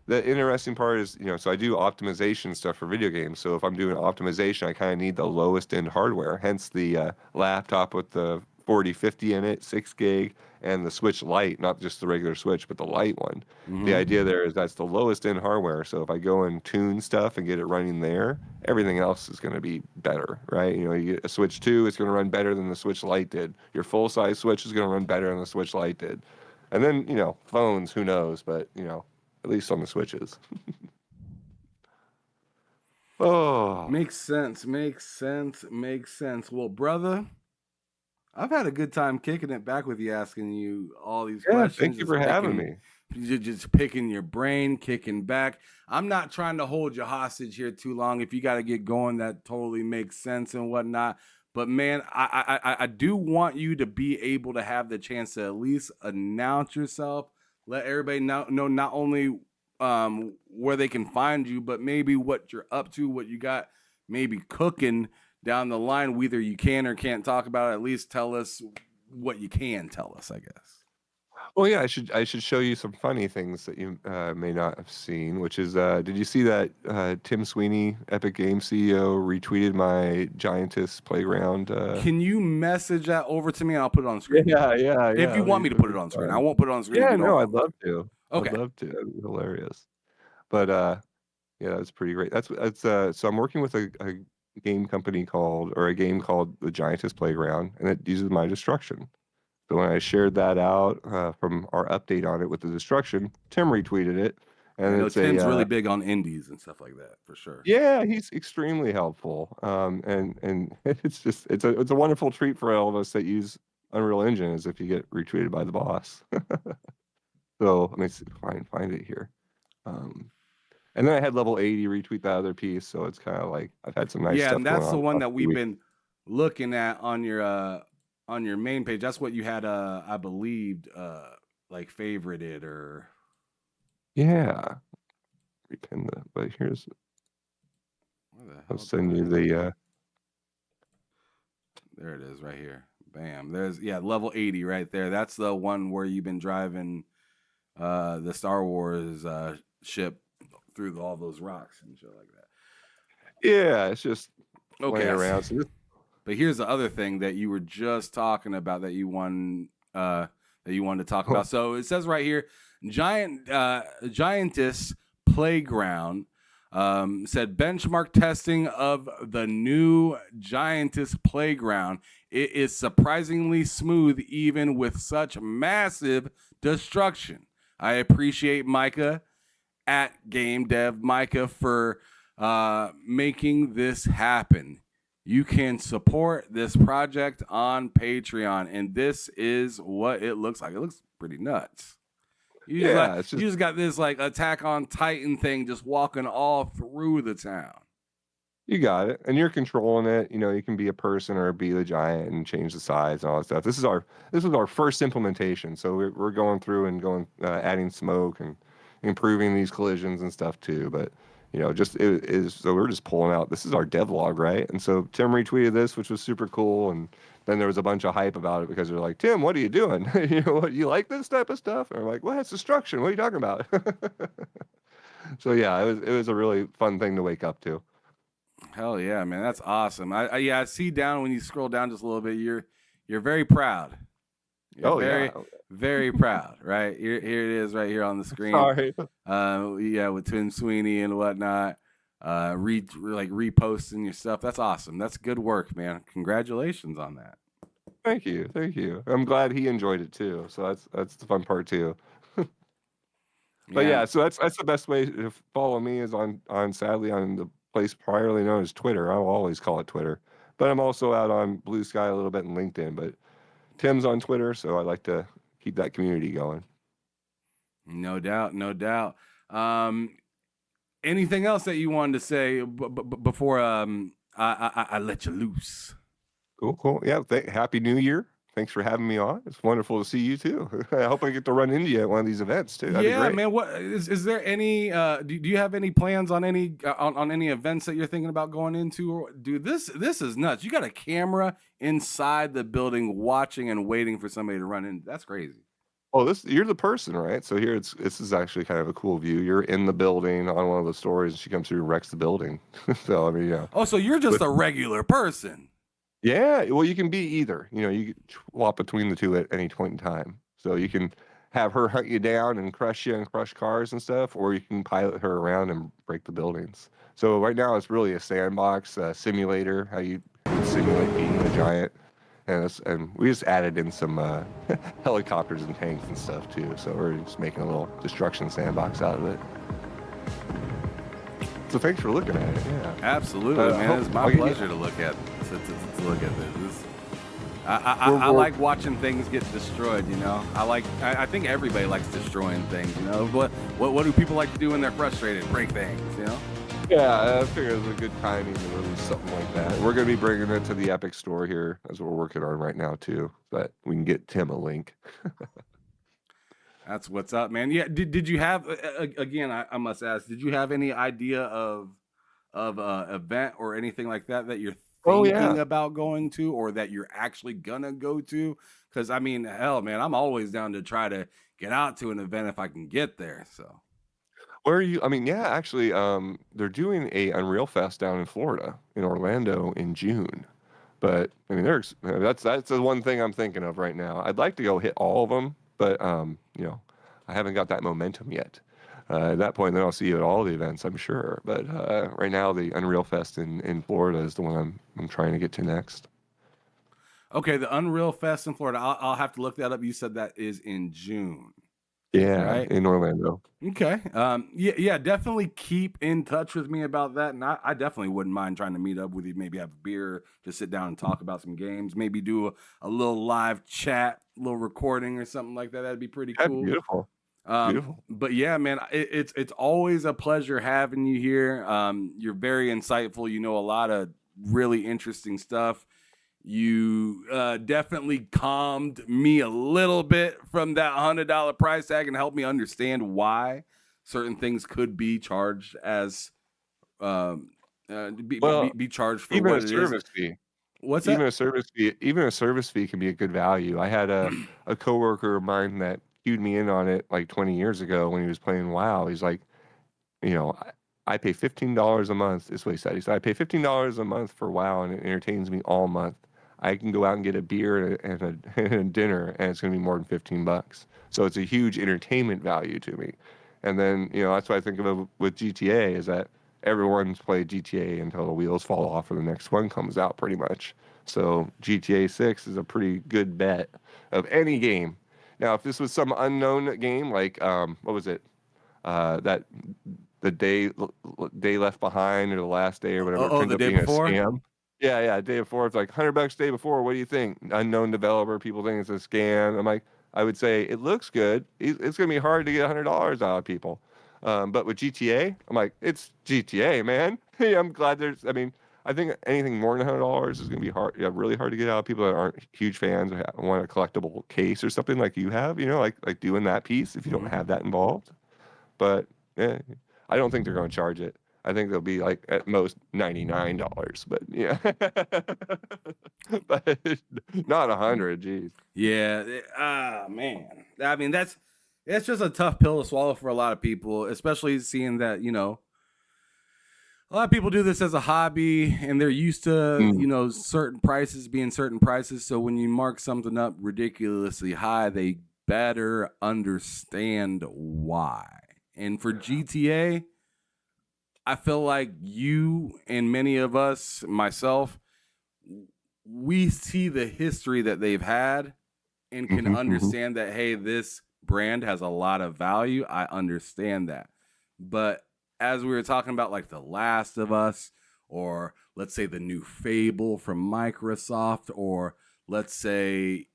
the interesting part is, so I do optimization stuff for video games. So if I'm doing optimization, I kind of need the lowest end hardware. Hence the laptop with the 4050 in it, 6 gig, and the Switch Lite, not just the regular Switch, but the Lite one. The idea there is that's the lowest end hardware. So if I go and tune stuff and get it running there, everything else is going to be better, right? You get a Switch 2, it's going to run better than the Switch Lite did. Your full size Switch is going to run better than the Switch Lite did. And then, phones, who knows, but, at least on the Switches. Oh, Makes sense. Well, brother, I've had a good time kicking it back with you, asking you all these yeah, questions. thank you for having me. Just picking your brain, kicking back. I'm not trying to hold you hostage here too long. If you got to get going, that totally makes sense and whatnot. But man, I do want you to be able to have the chance to at least announce yourself, let everybody know not only where they can find you, but maybe what you're up to, what you got maybe cooking down the line. Whether you can or can't talk about it, at least tell us what you can tell us, I guess. Well, yeah, I should show you some funny things that you may not have seen. Which is, did you see that Tim Sweeney, Epic Games CEO, retweeted my Giantess Playground? Can you message that over to me? I'll put it on screen. Yeah. If you want me to put it on screen, I won't put it on screen. Yeah, if you no, don't. I'd love to. Okay. I'd love to. That'd be hilarious. But yeah, that's pretty great. That's so I'm working with a game company called the Giantess Playground, and it uses my destruction. So when I shared that out from our update on it with the destruction, Tim retweeted it, I and know it's Tim's really big on indies and stuff like that, for sure. yeah, he's extremely helpful. And it's a wonderful treat for all of us that use Unreal Engine, as if you get retweeted by the boss. So let me see if I can find it here. And then I had Level 80 retweet that other piece, so it's kind of like I've had some nice Yeah, stuff and that's going the on one last that few we've weeks. been looking at on your main page. That's what you had, I believed, like favorited or. Yeah. Repin the, but here's Where the hell I'll did send I you put the it? There it is, right here. Bam. There's level 80 right there. That's the one where you've been driving the Star Wars ship through all those rocks and shit like that. yeah, it's just Okay. playing around. So But here's the other thing that you were just talking about that you won, that that you wanted to talk about. So it says right here, Giantess Playground said benchmark testing of the new Giantess Playground. It is surprisingly smooth, even with such massive destruction. I appreciate Micah at Game Dev Micah for making this happen. You can support this project on Patreon, and this is what it looks like. It looks pretty nuts. You just got this like Attack on Titan thing just walking all through the town. You got it, and you're controlling it. You know, you can be a person or be the giant and change the size and all that stuff. This was our first implementation, so we're going through and adding smoke and improving these collisions and stuff too. But you know, so we're just pulling out. This is our devlog, right? And so Tim retweeted this, which was super cool, and then there was a bunch of hype about it because they're like, Tim, what are you doing? You know, what, you like this type of stuff? And we're like, well, it's destruction. What are you talking about? So yeah, it was a really fun thing to wake up to. Hell yeah, man, that's awesome. I see down when you scroll down just a little bit, you're very proud. You're very proud, right? Here it is, right here on the screen. Sorry. With Tim Sweeney and whatnot, reposting your stuff. That's awesome. That's good work, man. Congratulations on that. Thank you. I'm glad he enjoyed it too. So that's the fun part too. But yeah, so that's the best way to follow me is on sadly on the place priorly known as Twitter. I'll always call it Twitter, but I'm also out on Blue Sky a little bit and LinkedIn. But Tim's on Twitter, so I like to keep that community going. No doubt. Anything else that you wanted to say before I let you loose? Cool. Yeah, Happy New Year. Thanks for having me on. It's wonderful to see you too. I hope I get to run into you at one of these events too. That'd be great. Man. What is there any? Do you have any plans on any on any events that you're thinking about going into? Dude, this is nuts. You got a camera inside the building, watching and waiting for somebody to run in. That's crazy. Oh, you're the person, right? So here this is actually kind of a cool view. You're in the building on one of the stories, and she comes through and wrecks the building. So I mean, yeah. Oh, so you're just a regular person. Yeah, well, you can be either. You know, you can swap between the two at any point in time. So you can have her hunt you down and crush you and crush cars and stuff, or you can pilot her around and break the buildings. So right now it's really a sandbox simulator, how you simulate being a giant. And we just added in some helicopters and tanks and stuff too. So we're just making a little destruction sandbox out of it. So thanks for looking at it. Yeah, absolutely, man. It's my pleasure to look at this. I like watching things get destroyed. You know, I think everybody likes destroying things. You know, what do people like to do when they're frustrated? Break things. You know. Yeah, I figured it was a good timing to release something like that. We're going to be bringing it to the Epic Store here, as we're working on right now too. But we can get Tim a link. That's what's up, man. Yeah. Did you have again? I must ask. Did you have any idea of event or anything like that you're thinking about going to, or that you're actually gonna go to? Because I mean, hell, man, I'm always down to try to get out to an event if I can get there. So. Where are you? I mean, yeah, actually, they're doing a Unreal Fest down in Florida, in Orlando, in June. But I mean, that's the one thing I'm thinking of right now. I'd like to go hit all of them, but you know, I haven't got that momentum yet. At that point, then I'll see you at all the events, I'm sure. But right now, the Unreal Fest in Florida is the one I'm trying to get to next. Okay, the Unreal Fest in Florida. I'll have to look that up. You said that is in June. Yeah, right? In Orlando. Okay. Yeah, definitely keep in touch with me about that. And I definitely wouldn't mind trying to meet up with you, maybe have a beer, just sit down and talk about some games, maybe do a little live chat, a little recording or something like that. That'd be pretty cool. Beautiful. Beautiful. But yeah, man, it's always a pleasure having you here. You're very insightful. You know a lot of really interesting stuff. You definitely calmed me a little bit from that $100 price tag and helped me understand why certain things could be charged as be charged for even what a it service is. fee. What's even that? Even a service fee can be a good value. I had a coworker of mine that cued me in on it like 20 years ago when he was playing WoW. He's like, you know, I pay $15 a month. This is what he said. He said, I pay $15 a month for WoW and it entertains me all month. I can go out and get a beer and a dinner, and it's going to be more than $15. So it's a huge entertainment value to me. And then, that's what I think of it with GTA, is that everyone's played GTA until the wheels fall off and the next one comes out, pretty much. So GTA 6 is a pretty good bet of any game. Now, if this was some unknown game, like, what was it? That the day left behind, or the last day, or whatever. Oh, the day before? A scam. Yeah, day before. It's like $100 day before. What do you think? Unknown developer. People think it's a scam. I'm like, I would say it looks good. It's going to be hard to get $100 out of people. But with GTA, I'm like, it's GTA, man. Hey, I'm glad I think anything more than $100 is going to be hard, really hard to get out of people that aren't huge fans or want a collectible case or something like you have, like doing that piece if you don't have that involved. But I don't think they're going to charge it. I think they'll be like at most $99, but yeah, but not 100. Geez. Yeah. Man. I mean, it's just a tough pill to swallow for a lot of people, especially seeing that, a lot of people do this as a hobby and they're used to, certain prices being certain prices. So when you mark something up ridiculously high, they better understand why. And for GTA, I feel like you and many of us, myself, we see the history that they've had and can understand that, hey, this brand has a lot of value. I understand that. But as we were talking about, like The Last of Us, or let's say the new Fable from Microsoft, or let's say,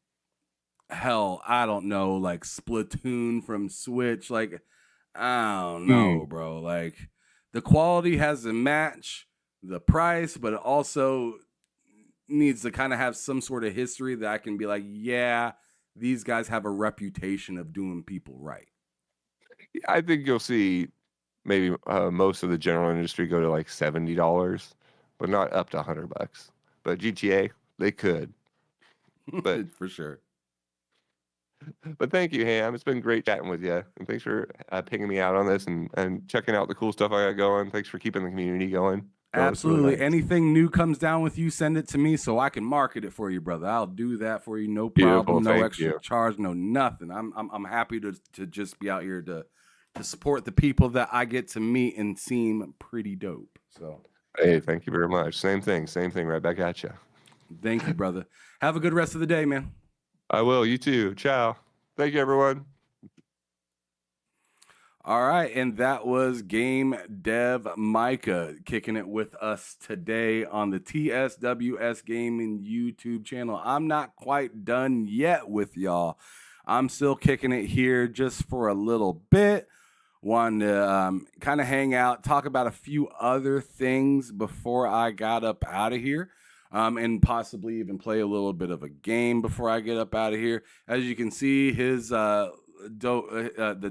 hell, I don't know, like Splatoon from Switch, like, I don't know, bro. Like, the quality has to match the price, but it also needs to kind of have some sort of history that I can be like, yeah, these guys have a reputation of doing people right. I think you'll see maybe most of the general industry go to like $70, but not up to $100. But GTA, they could. But for sure. But thank you, Ham. It's been great chatting with you. And thanks for pinging me out on this and checking out the cool stuff I got going. Thanks for keeping the community going. Absolutely. Really nice. Anything new comes down with you, send it to me so I can market it for you, brother. I'll do that for you. No problem. Beautiful. No extra charge. No nothing. I'm happy to just be out here to support the people that I get to meet and seem pretty dope. So hey, thank you very much. Same thing right back at you. Thank you, brother. Have a good rest of the day, man. I will. You too. Ciao. Thank you, everyone. All right, and that was Game Dev Micah kicking it with us today on the TSWS Gaming YouTube channel. I'm not quite done yet with y'all. I'm still kicking it here just for a little bit. Wanted to kind of hang out, talk about a few other things before I got up out of here. And possibly even play a little bit of a game before I get up out of here. As you can see, his the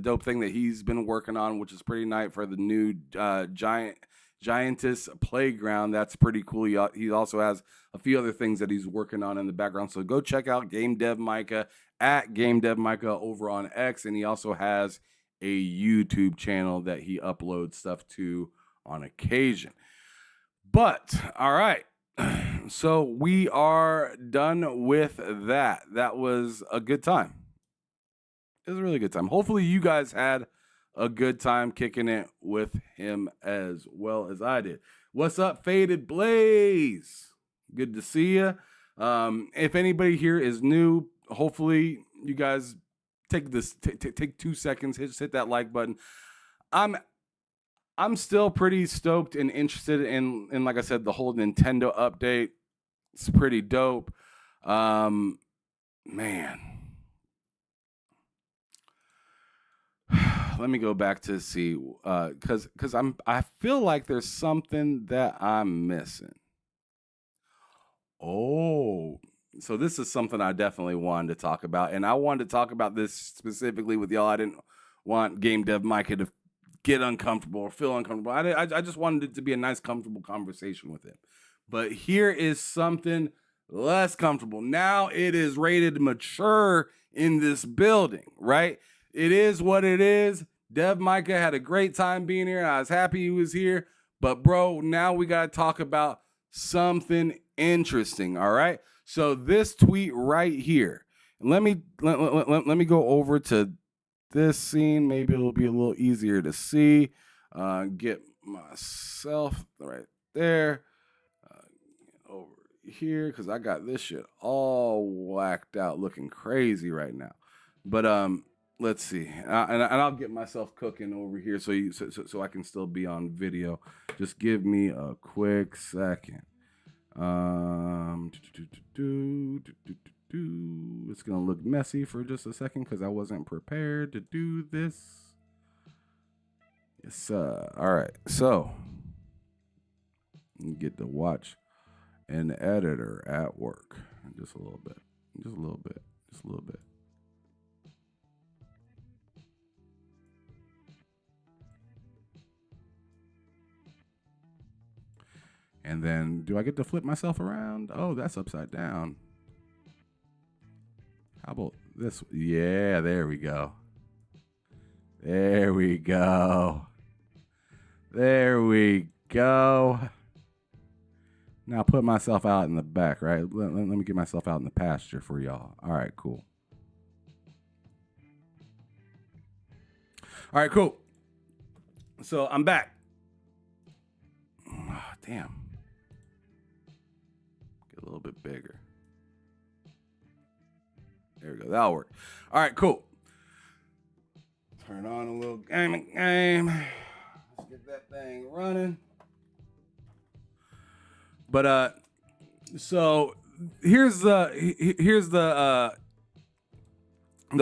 dope thing that he's been working on, which is pretty nice for the new Giantess Playground. That's pretty cool. He also has a few other things that he's working on in the background. So go check out Game Dev Micah at Game Dev Micah over on X, and he also has a YouTube channel that he uploads stuff to on occasion. But all right. So we are done with that. That was a good time. It was a really good time. Hopefully you guys had a good time kicking it with him as well as I did. What's up, Faded Blaze? Good to see you. If anybody here is new, hopefully you guys take 2 seconds, hit that like button. I'm still pretty stoked and interested in, like I said, the whole Nintendo update. It's pretty dope. Man. Let me go back to see, because I feel like there's something that I'm missing. Oh, so this is something I definitely wanted to talk about, and I wanted to talk about this specifically with y'all. I didn't want Game Dev Micah to get uncomfortable or feel uncomfortable. I just wanted it to be a nice, comfortable conversation with him. But here is something less comfortable. Now it is rated mature in this building, right? It is what it is. Dev Micah had a great time being here. I was happy he was here. But, bro, now we got to talk about something interesting, all right? So this tweet right here, let me go over to this scene. Maybe it'll be a little easier to see. Get myself right there. Over here, because I got this shit all whacked out, looking crazy right now. But let's see, and I'll get myself cooking over here so I can still be on video. Just give me a quick second. It's gonna look messy for just a second because I wasn't prepared to do this. Yes, all right, so you get to watch an editor at work. Just a little bit. Just a little bit. Just a little bit. And then, do I get to flip myself around? Oh, that's upside down. How about this? Yeah, there we go. There we go. There we go. Now put myself out in the back, right? Let me get myself out in the pasture for y'all. All right, cool. All right, cool. So I'm back. Oh, damn. Get a little bit bigger. There we go. That'll work. All right, cool. Turn on a little game. Let's get that thing running. But so here's the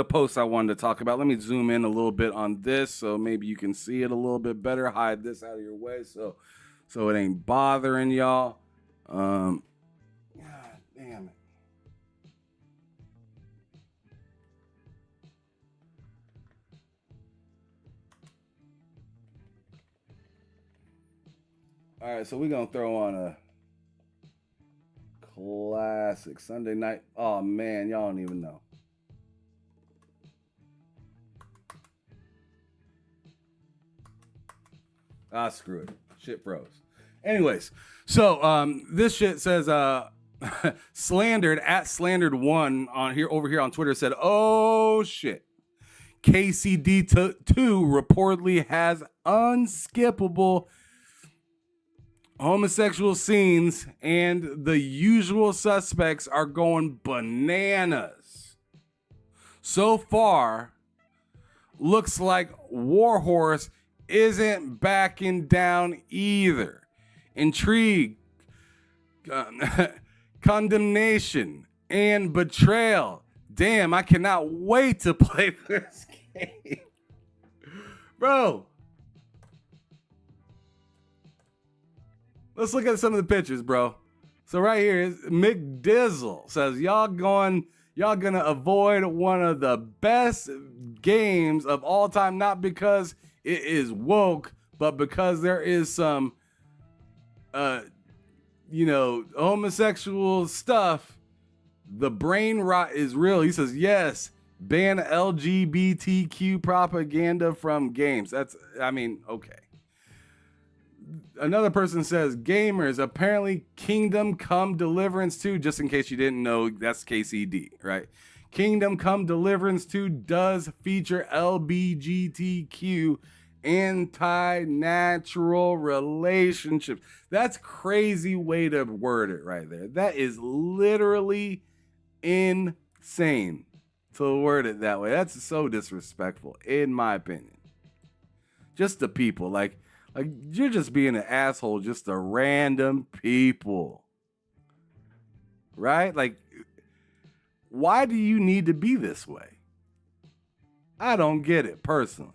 post I wanted to talk about. Let me zoom in a little bit on this so maybe you can see it a little bit better. Hide this out of your way so it ain't bothering y'all. God damn it. All right, so we're gonna throw on a classic Sunday night. Oh man, y'all don't even know. Screw it. Shit froze. Anyways, so this shit says slandered at slandered1 on here over here on Twitter said, "Oh shit. KCD2 reportedly has unskippable homosexual scenes and the usual suspects are going bananas. So far, looks like Warhorse isn't backing down either. Intrigue, condemnation, and betrayal. Damn, I cannot wait to play this game." Bro. Let's look at some of the pictures, bro. So right here is Mick Dizzle says y'all gonna avoid one of the best games of all time, not because it is woke, but because there is some homosexual stuff. The brain rot is real. He says, yes, ban LGBTQ propaganda from games. Okay. Another person says, gamers, apparently Kingdom Come Deliverance 2, just in case you didn't know, that's KCD, right? Kingdom Come Deliverance 2 does feature LGBTQ anti-natural relationships. That's crazy way to word it right there. That is literally insane to word it that way. That's so disrespectful, in my opinion. Just the people, like you're just being an asshole just to random people. Right? Like, why do you need to be this way? I don't get it personally.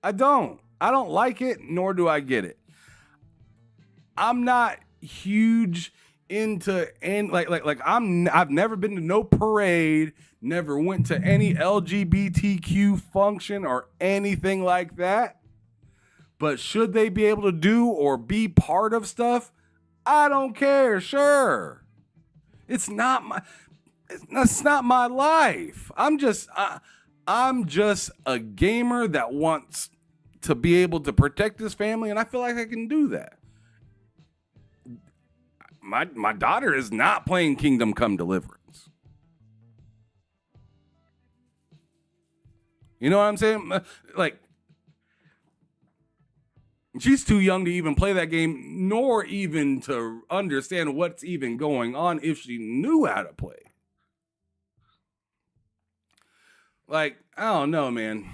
I don't like it, nor do I get it. I'm not huge into I've never been to no parade, never went to any LGBTQ function or anything like that. But should they be able to do or be part of stuff? I don't care. Sure. It's not my life. I'm just a gamer that wants to be able to protect his family, and I feel like I can do that. my daughter is not playing Kingdom Come Deliverance. You know what I'm saying? Like, she's too young to even play that game, nor even to understand what's even going on if she knew how to play. Like, I don't know, man.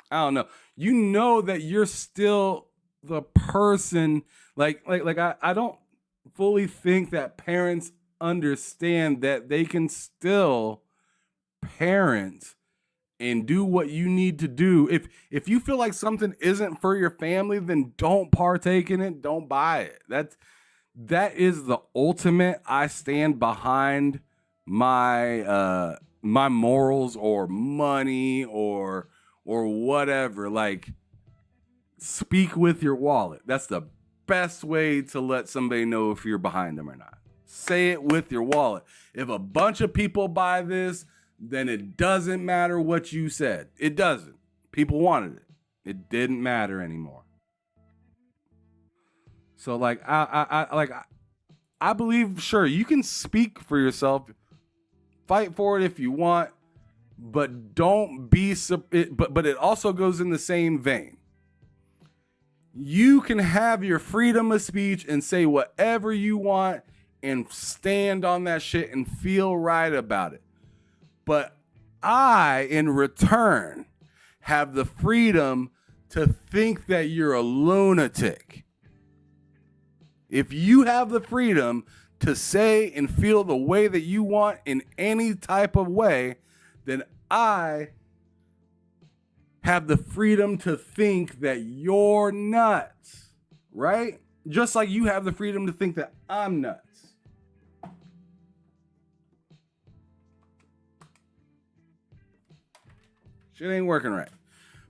I don't know. You know that you're still the person. Like I don't fully think that parents understand that they can still parent and do what you need to do. If you feel like something isn't for your family, then don't partake in it. Don't buy it. That is the ultimate. I stand behind my my morals or money or whatever. Like, speak with your wallet. That's the best way to let somebody know if you're behind them or not. Say it with your wallet. If a bunch of people buy this, then it doesn't matter what you said. It doesn't. People wanted it. It didn't matter anymore. So like I believe, sure, you can speak for yourself, fight for it if you want, but don't be but it also goes in the same vein. You can have your freedom of speech and say whatever you want and stand on that shit and feel right about it. But I, in return, have the freedom to think that you're a lunatic. If you have the freedom to say and feel the way that you want in any type of way, then I have the freedom to think that you're nuts, right? Just like you have the freedom to think that I'm nuts. Shit ain't working right.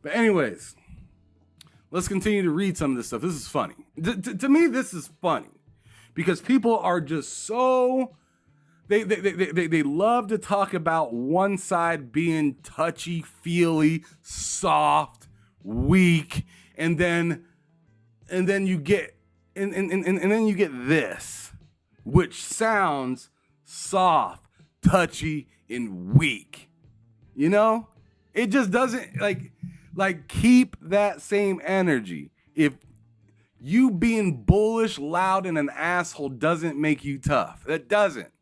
But anyways, let's continue to read some of this stuff. This is funny. To me, this is funny because people are just so... They love to talk about one side being touchy-feely, soft, weak, and then you get and then you get this, which sounds soft, touchy, and weak. You know? It just doesn't like keep that same energy. If you being bullish, loud, and an asshole doesn't make you tough. That doesn't.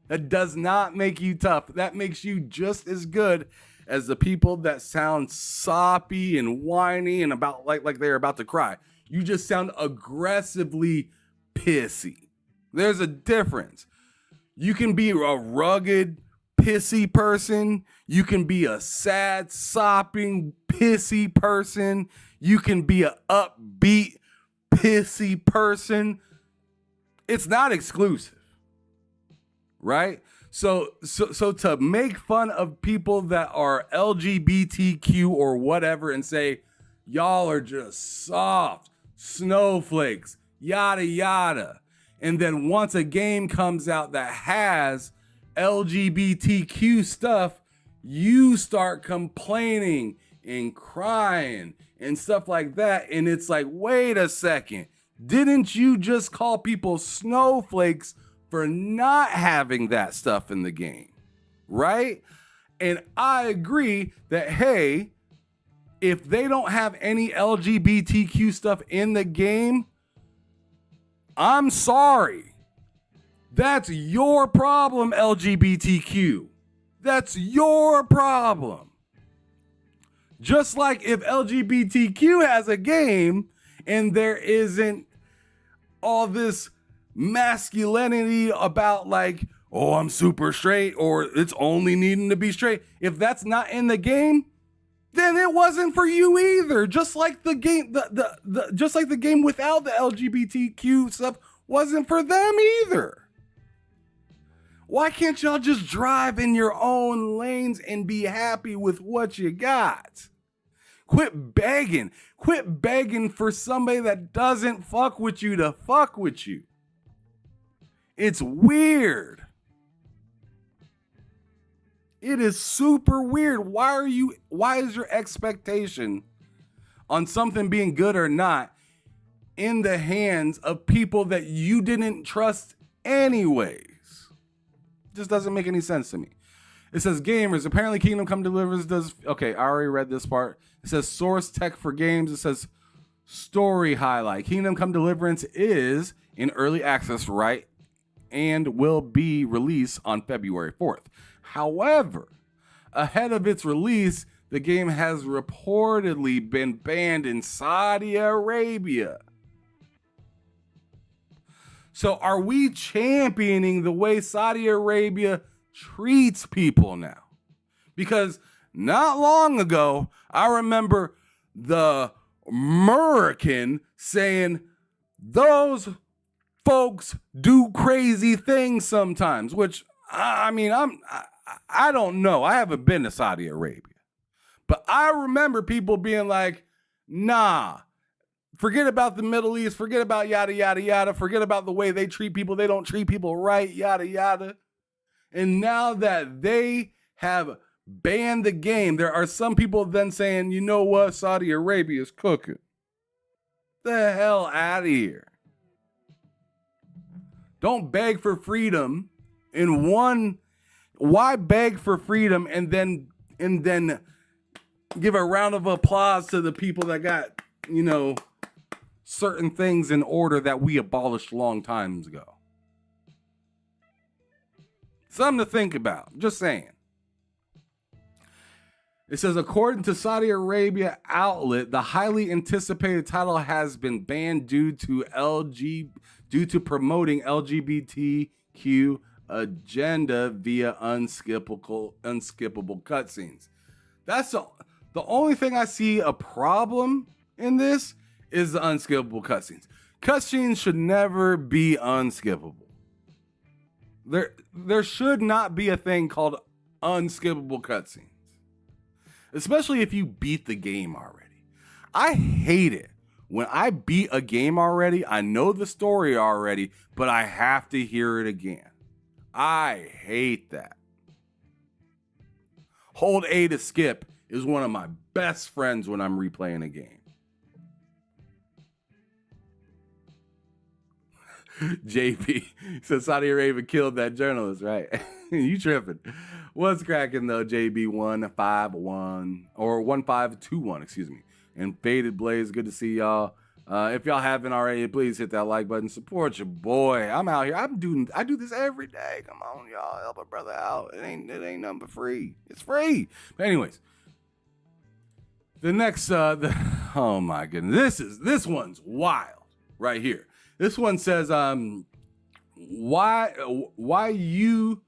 That does not make you tough. That makes you just as good as the people that sound soppy and whiny and about like they're about to cry. You just sound aggressively pissy. There's a difference. You can be a rugged, pissy person. You can be a sad, sopping, pissy person. You can be an upbeat, pissy person. It's not exclusive. Right? So to make fun of people that are LGBTQ or whatever and say, y'all are just soft, snowflakes, yada, yada. And then once a game comes out that has LGBTQ stuff, you start complaining and crying and stuff like that. And it's like, wait a second. Didn't you just call people snowflakes for not having that stuff in the game, right? And I agree that, hey, if they don't have any LGBTQ stuff in the game, I'm sorry. That's your problem, LGBTQ. That's your problem. Just like if LGBTQ has a game and there isn't all this masculinity about like, oh, I'm super straight or it's only needing to be straight. If that's not in the game, then it wasn't for you either. Just like the game, just like the game without the LGBTQ stuff wasn't for them either. Why can't y'all just drive in your own lanes and be happy with what you got? Quit begging. Quit begging for somebody that doesn't fuck with you to fuck with you. It's weird. It is super weird. Why is your expectation on something being good or not in the hands of people that you didn't trust anyways. Just doesn't make any sense to me. It says gamers. Apparently Kingdom Come Deliverance does. Okay, I already read this part. It says source tech for games. It says story highlight. Kingdom Come Deliverance is in early access, right? And will be released on February 4th. However, ahead of its release, the game has reportedly been banned in Saudi Arabia. So are we championing the way Saudi Arabia treats people now? Because not long ago, I remember the American saying those folks do crazy things sometimes, which I mean, I don't know. I haven't been to Saudi Arabia, but I remember people being like, nah, forget about the Middle East, forget about yada, yada, yada, forget about the way they treat people. They don't treat people right, yada, yada. And now that they have banned the game, there are some people then saying, you know what, Saudi Arabia is cooking. The hell out of here. Don't beg for freedom in one. Why beg for freedom and then give a round of applause to the people that got, you know, certain things in order that we abolished long times ago? Something to think about. Just saying. It says, according to Saudi Arabia outlet, the highly anticipated title has been banned due to promoting LGBTQ agenda via unskippable cutscenes. That's the only thing I see a problem in this is the unskippable cutscenes. Cutscenes should never be unskippable. There should not be a thing called unskippable cutscenes. Especially if you beat the game already. I hate it when I beat a game already. I know the story already, but I have to hear it again. I hate that. Hold A to skip is one of my best friends when I'm replaying a game. JP says Saudi Arabia killed that journalist, right? You tripping. What's cracking though, JB151 or 1521, excuse me. And Faded Blaze, good to see y'all. If y'all haven't already, please hit that like button. Support your boy. I'm out here. I do this every day. Come on, y'all. Help a brother out. It ain't nothing but free. It's free. But anyways, the next oh my goodness. This one's wild right here. This one says, why you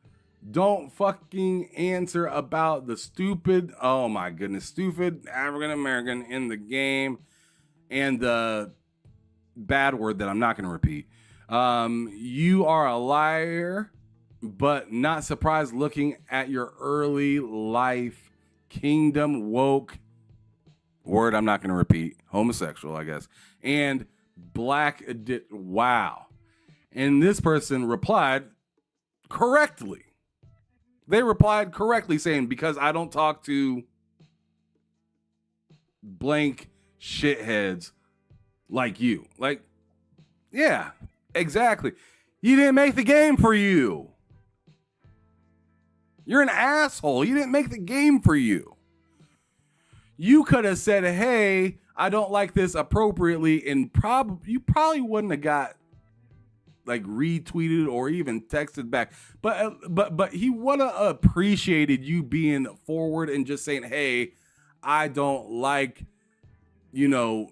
don't fucking answer about the stupid African American in the game and the bad word that I'm not going to repeat. You are a liar, but not surprised looking at your early life kingdom woke word I'm not going to repeat. Homosexual, I guess. And black, wow. And this person replied correctly. They replied correctly saying, because I don't talk to blank shitheads like you. Like, yeah, exactly. You didn't make the game for you. You're an asshole. You didn't make the game for you. You could have said, hey, I don't like this appropriately, and you probably wouldn't have got like retweeted or even texted back. But he would have appreciated you being forward and just saying, hey, I don't like, you know,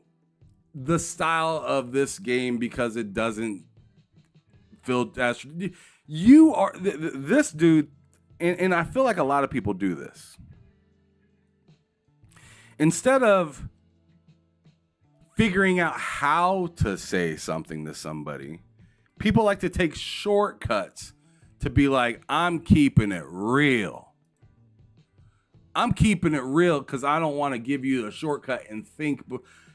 the style of this game because it doesn't feel as you are this dude. And I feel like a lot of people do this. Instead of figuring out how to say something to somebody, people like to take shortcuts to be like, I'm keeping it real. I'm keeping it real because I don't want to give you a shortcut and think.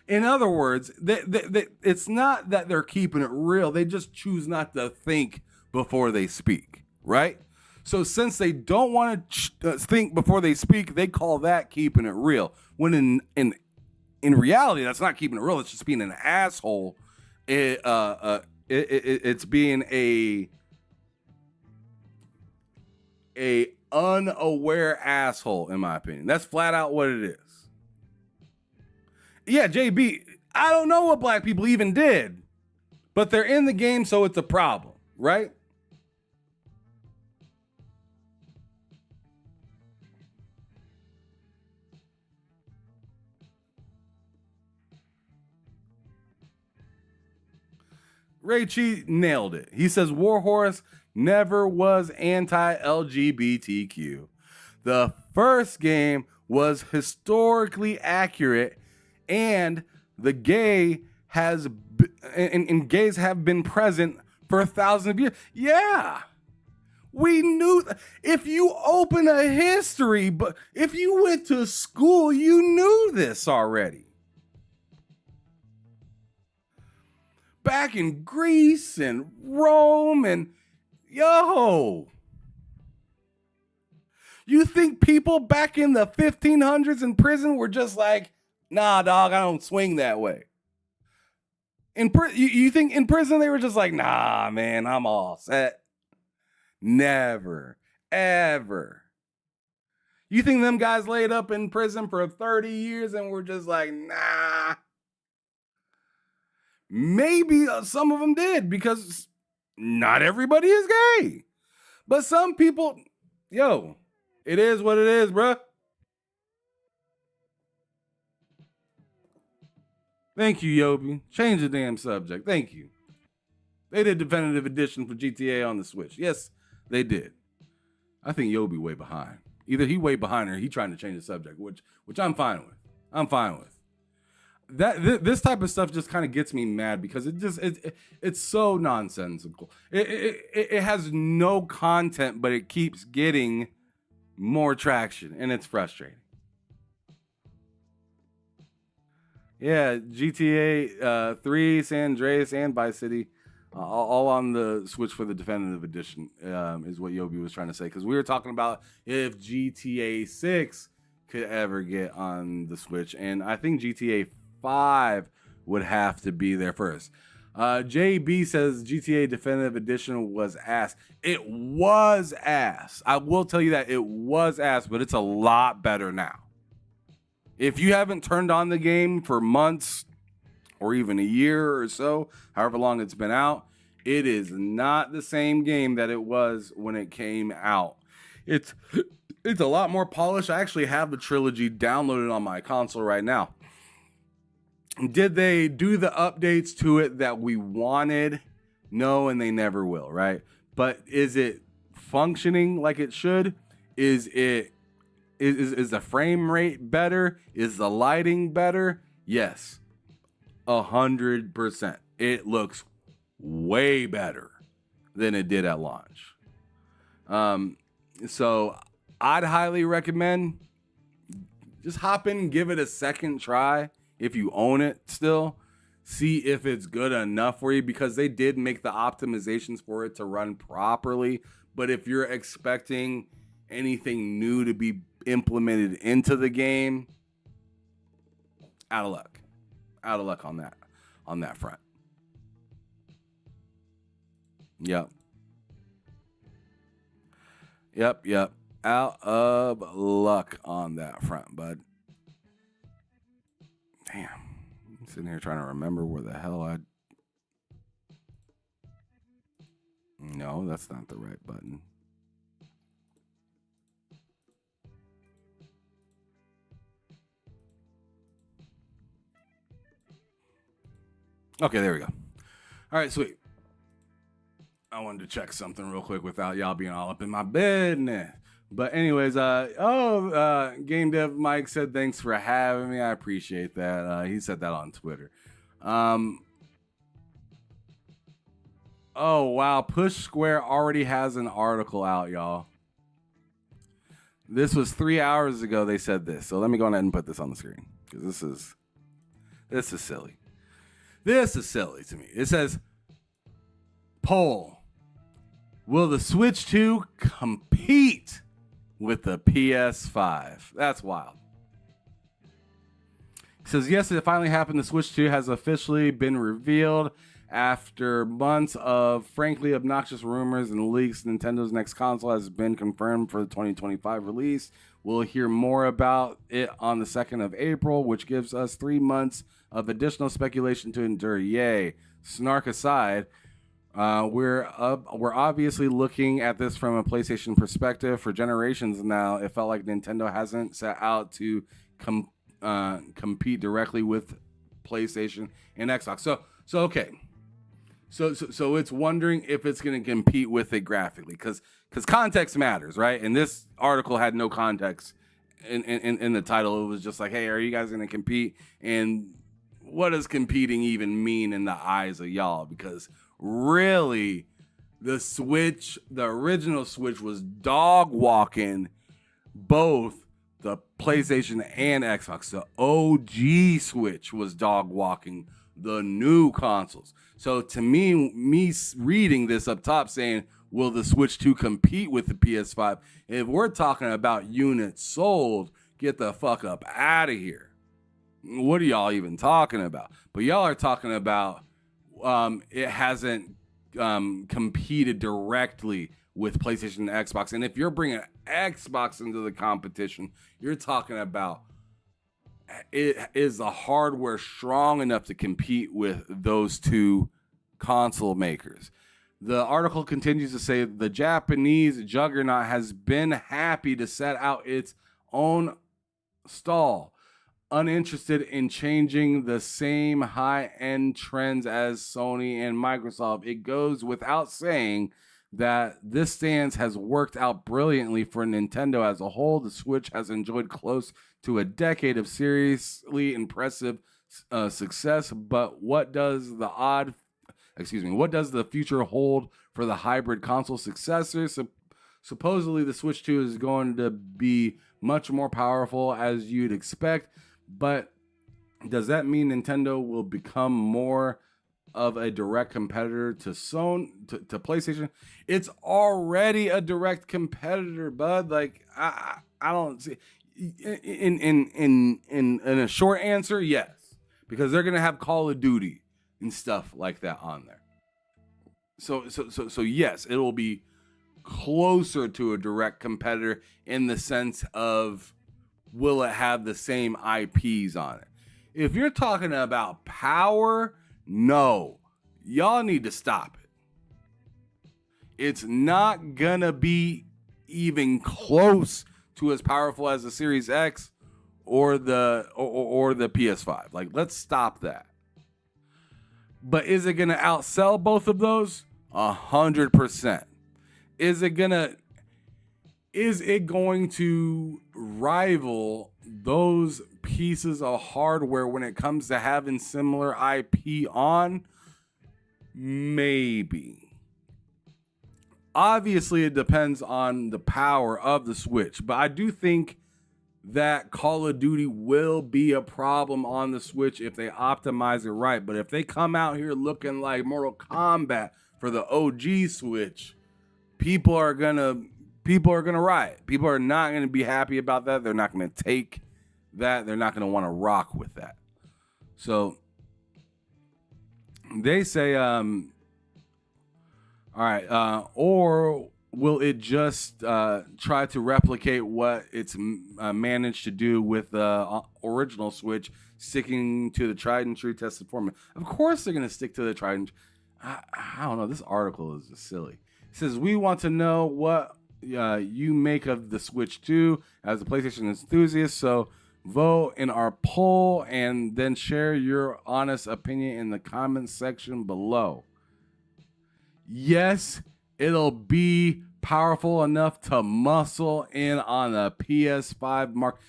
In other words, it's not that they're keeping it real. They just choose not to think before they speak, right? So since they don't want to think before they speak, they call that keeping it real. When in reality, that's not keeping it real. It's just being an asshole it's being a unaware asshole, in my opinion. That's flat out what it is. Yeah, JB, I don't know what black people even did, but they're in the game, so it's a problem, right? Ray Chi nailed it. He says Warhorse never was anti-LGBTQ. The first game was historically accurate, and the gay has and gays have been present for thousands of years. Yeah, we knew. If you open a history, but if you went to school, you knew this already. Back in Greece and Rome and yo. You think people back in the 1500s in prison were just like, nah, dog, I don't swing that way. You think in prison they were just like, nah, man, I'm all set. Never, ever. You think them guys laid up in prison for 30 years and were just like, nah. Maybe some of them did, because not everybody is gay. But some people, yo, it is what it is, bruh. Thank you, Yobi. Change the damn subject. Thank you. They did definitive edition for GTA on the Switch. Yes, they did. I think Yobi way behind. Either he way behind or he trying to change the subject, which I'm fine with. I'm fine with. This type of stuff just kind of gets me mad because it's so nonsensical. It has no content, but it keeps getting more traction, and it's frustrating. Yeah, GTA 3, San Andreas, and Vice City, all on the Switch for the definitive edition, is what Yobi was trying to say. Because we were talking about if GTA 6 could ever get on the Switch, and I think GTA 5 would have to be there first. JB says GTA Definitive Edition was ass. It was ass. I will tell you that it was ass, but it's a lot better now. If you haven't turned on the game for months or even a year or so, however long it's been out, it is not the same game that it was when it came out. It's a lot more polished. I actually have the trilogy downloaded on my console right now. Did they do the updates to it that we wanted? No, and they never will, right? But is it functioning like it should? Is the frame rate better? Is the lighting better? Yes, 100%. It looks way better than it did at launch. So I'd highly recommend just hop in and give it a second try. If you own it still, see if it's good enough for you, because they did make the optimizations for it to run properly. But if you're expecting anything new to be implemented into the game, out of luck. Out of luck on that front. Yep. Out of luck on that front, bud. Damn. I'm sitting here trying to remember where the hell No, that's not the right button. Okay, there we go. All right, sweet. I wanted to check something real quick without y'all being all up in my business. But anyways, Game Dev Mike said, thanks for having me. I appreciate that. He said that on Twitter. Oh, wow. Push Square already has an article out, y'all. This was 3 hours ago they said this. So let me go ahead and put this on the screen, because this is silly. This is silly to me. It says, poll. Will the Switch 2 compete with the PS5? That's wild. It says, yes, it finally happened. The Switch 2 has officially been revealed After months of frankly obnoxious rumors and leaks, Nintendo's next console has been confirmed for the 2025 release. We'll hear more about it on the 2nd of April, which gives us 3 months of additional speculation to endure. Yay. Snark aside, we're obviously looking at this from a PlayStation perspective. For generations now, it felt like Nintendo hasn't set out to compete directly with PlayStation and Xbox. So okay. So it's wondering if it's going to compete with it graphically, because context matters, right? And this article had no context in the title. It was just like, hey, are you guys going to compete? And what does competing even mean in the eyes of y'all? Because really, the original Switch was dog walking both the PlayStation and Xbox. The OG Switch was dog walking the new consoles. So to me reading this up top saying, will the Switch 2 compete with the PS5? If we're talking about units sold, get the fuck up out of here. What are y'all even talking about? But y'all are talking about it hasn't competed directly with PlayStation and Xbox. And if you're bringing Xbox into the competition, you're talking about is the hardware strong enough to compete with those two console makers? The article continues to say the Japanese juggernaut has been happy to set out its own stall, uninterested in changing the same high-end trends as Sony and Microsoft. It goes without saying that this stance has worked out brilliantly for Nintendo as a whole. The Switch has enjoyed close to a decade of seriously impressive success, but what does the future hold for the hybrid console successors? Supposedly the Switch 2 is going to be much more powerful as you'd expect, but does that mean Nintendo will become more of a direct competitor to to PlayStation? It's already a direct competitor, bud. Like I don't see in a short answer, yes, because they're gonna have Call of Duty and stuff like that on there. So yes, it will be closer to a direct competitor in the sense of will it have the same IPs on it? If you're talking about power, no, y'all need to stop it. It's not gonna be even close to as powerful as the Series X or the PS5. Like, let's stop that. But is it gonna outsell both of those? 100%. Is it going to rival those pieces of hardware when it comes to having similar IP on? Maybe. Obviously, it depends on the power of the Switch, but I do think that Call of Duty will be a problem on the Switch if they optimize it right. But if they come out here looking like Mortal Kombat for the OG Switch, people are gonna riot. People are not gonna be happy about that. They're not gonna take that. They're not gonna want to rock with that. So they say, all right, or will it just try to replicate what it's managed to do with the original Switch, sticking to the tried and true tested format? Of course they're going to stick to the tried and I don't know. This article is just silly. It says, we want to know what you make of the Switch 2 as a PlayStation enthusiast, so vote in our poll and then share your honest opinion in the comments section below. Yes, it'll be powerful enough to muscle in on the PS5 mark.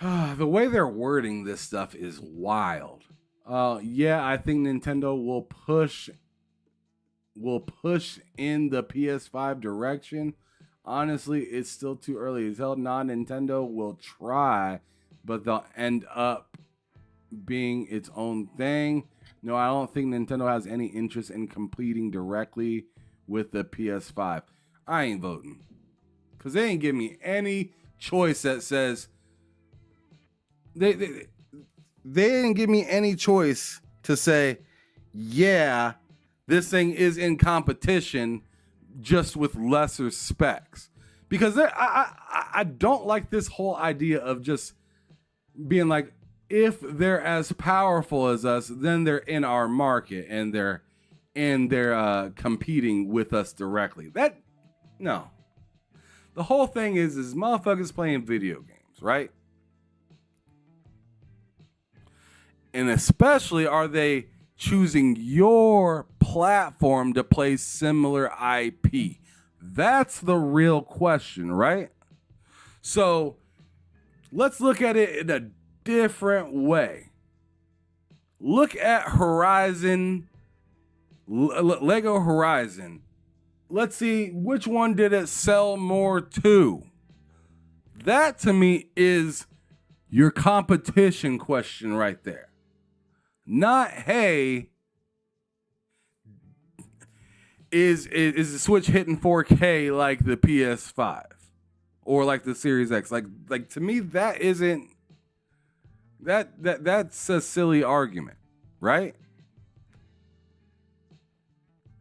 The way they're wording this stuff is wild. Yeah, I think Nintendo will push in the PS5 direction. Honestly, it's still too early to tell. Nintendo will try, but they'll end up being its own thing. No, I don't think Nintendo has any interest in competing directly with the PS5. I ain't voting. Because they ain't give me any choice that says... They didn't give me any choice to say, yeah, this thing is in competition just with lesser specs. Because I don't like this whole idea of just being like, if they're as powerful as us, then they're in our market and they're competing with us directly. No. The whole thing is motherfuckers playing video games, right? And especially are they choosing your platform to play similar IP? That's the real question, right? So let's look at it in a different way. Look at Horizon, Lego Horizon. Let's see which one did it sell more to. That to me is your competition question right there. Not, hey, is the Switch hitting 4K like the PS5 or like the Series X? Like to me, that isn't that's a silly argument, right?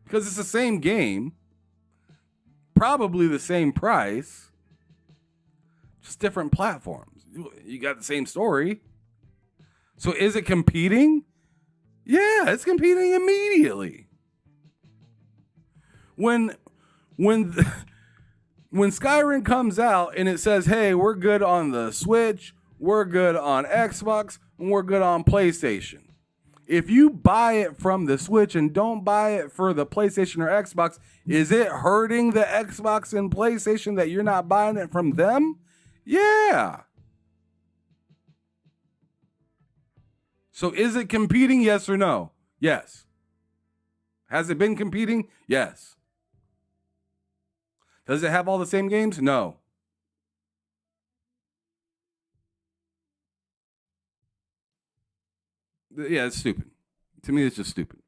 Because it's the same game, probably the same price, just different platforms. You got the same story. So is it competing? Yeah, it's competing immediately. When Skyrim comes out and it says, hey, we're good on the Switch, we're good on Xbox, and we're good on PlayStation. If you buy it from the Switch and don't buy it for the PlayStation or Xbox, is it hurting the Xbox and PlayStation that you're not buying it from them? Yeah. So is it competing? Yes or no? Yes. Has it been competing? Yes. Does it have all the same games? No. Yeah, it's stupid. To me, it's just stupid.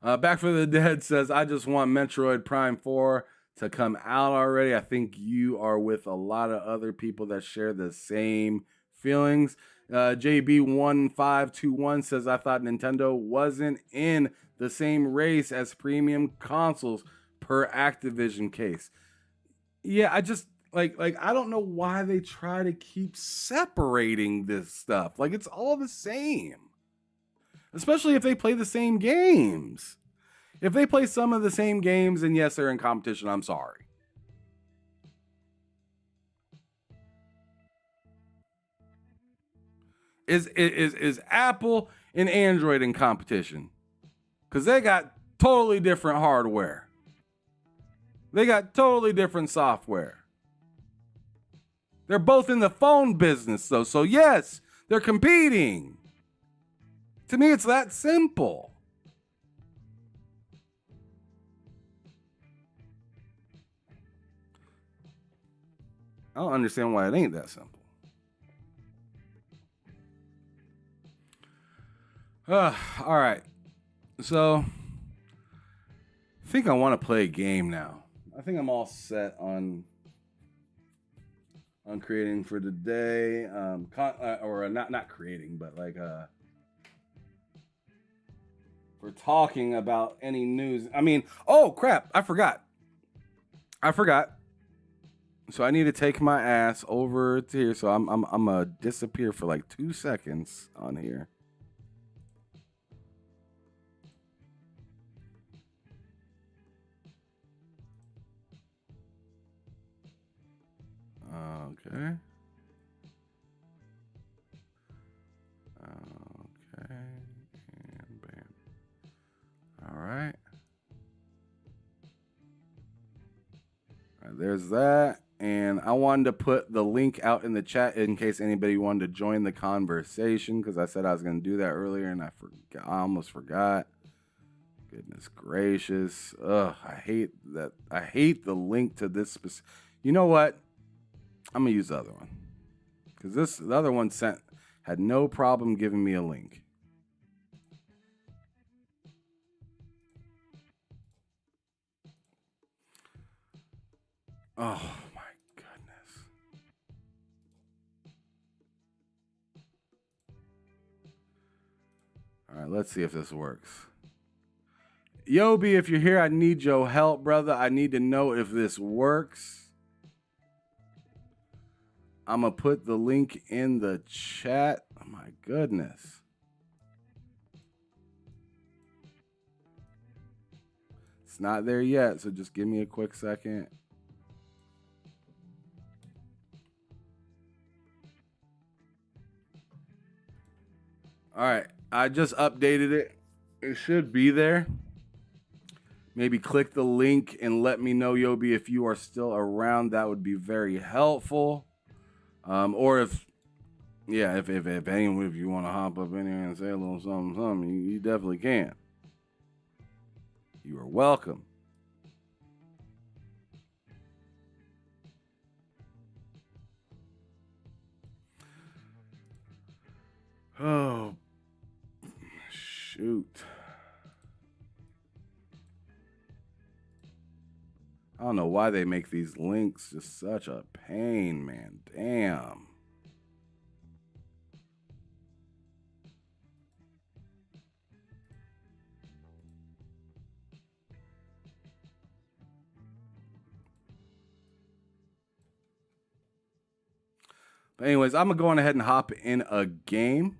Back for the Dead says, I just want Metroid Prime 4 to come out already. I think you are with a lot of other people that share the same feelings. JB1521 says, I thought Nintendo wasn't in the same race as premium consoles per Activision case. Yeah, I just like I don't know why they try to keep separating this stuff. Like it's all the same. Especially if they play the same games. If they play some of the same games, and yes, they're in competition, I'm sorry. Is Apple and Android in competition? Because they got totally different hardware. They got totally different software. They're both in the phone business, though. So yes, they're competing. To me, it's that simple. I don't understand why it ain't that simple. All right. So, I think I want to play a game now. I think I'm all set on creating for today. Or not creating, but like we're talking about any news. I mean, oh crap! I forgot. So I need to take my ass over to here. So I'm gonna disappear for like 2 seconds on here. Okay. And bam. All right. There's that. And I wanted to put the link out in the chat in case anybody wanted to join the conversation, because I said I was going to do that earlier and I almost forgot. Goodness gracious. Ugh, I hate that. I hate the link to this. You know what? I'm going to use the other one. Because the other one had no problem giving me a link. Oh my goodness. let's see if this works. Yobi, if you're here, I need your help, brother. I need to know if this works. I'm going to put the link in the chat. Oh, my goodness. It's not there yet, so just give me a quick second. All right, I just updated it. It should be there. Maybe click the link and let me know, Yobi, if you are still around. That would be very helpful. Or if anyone, if you want to hop up in here and say a little something, you definitely can. You are welcome. Oh, shoot. I don't know why they make these links just such a pain, man. Damn. But anyways, I'm going to go on ahead and hop in a game.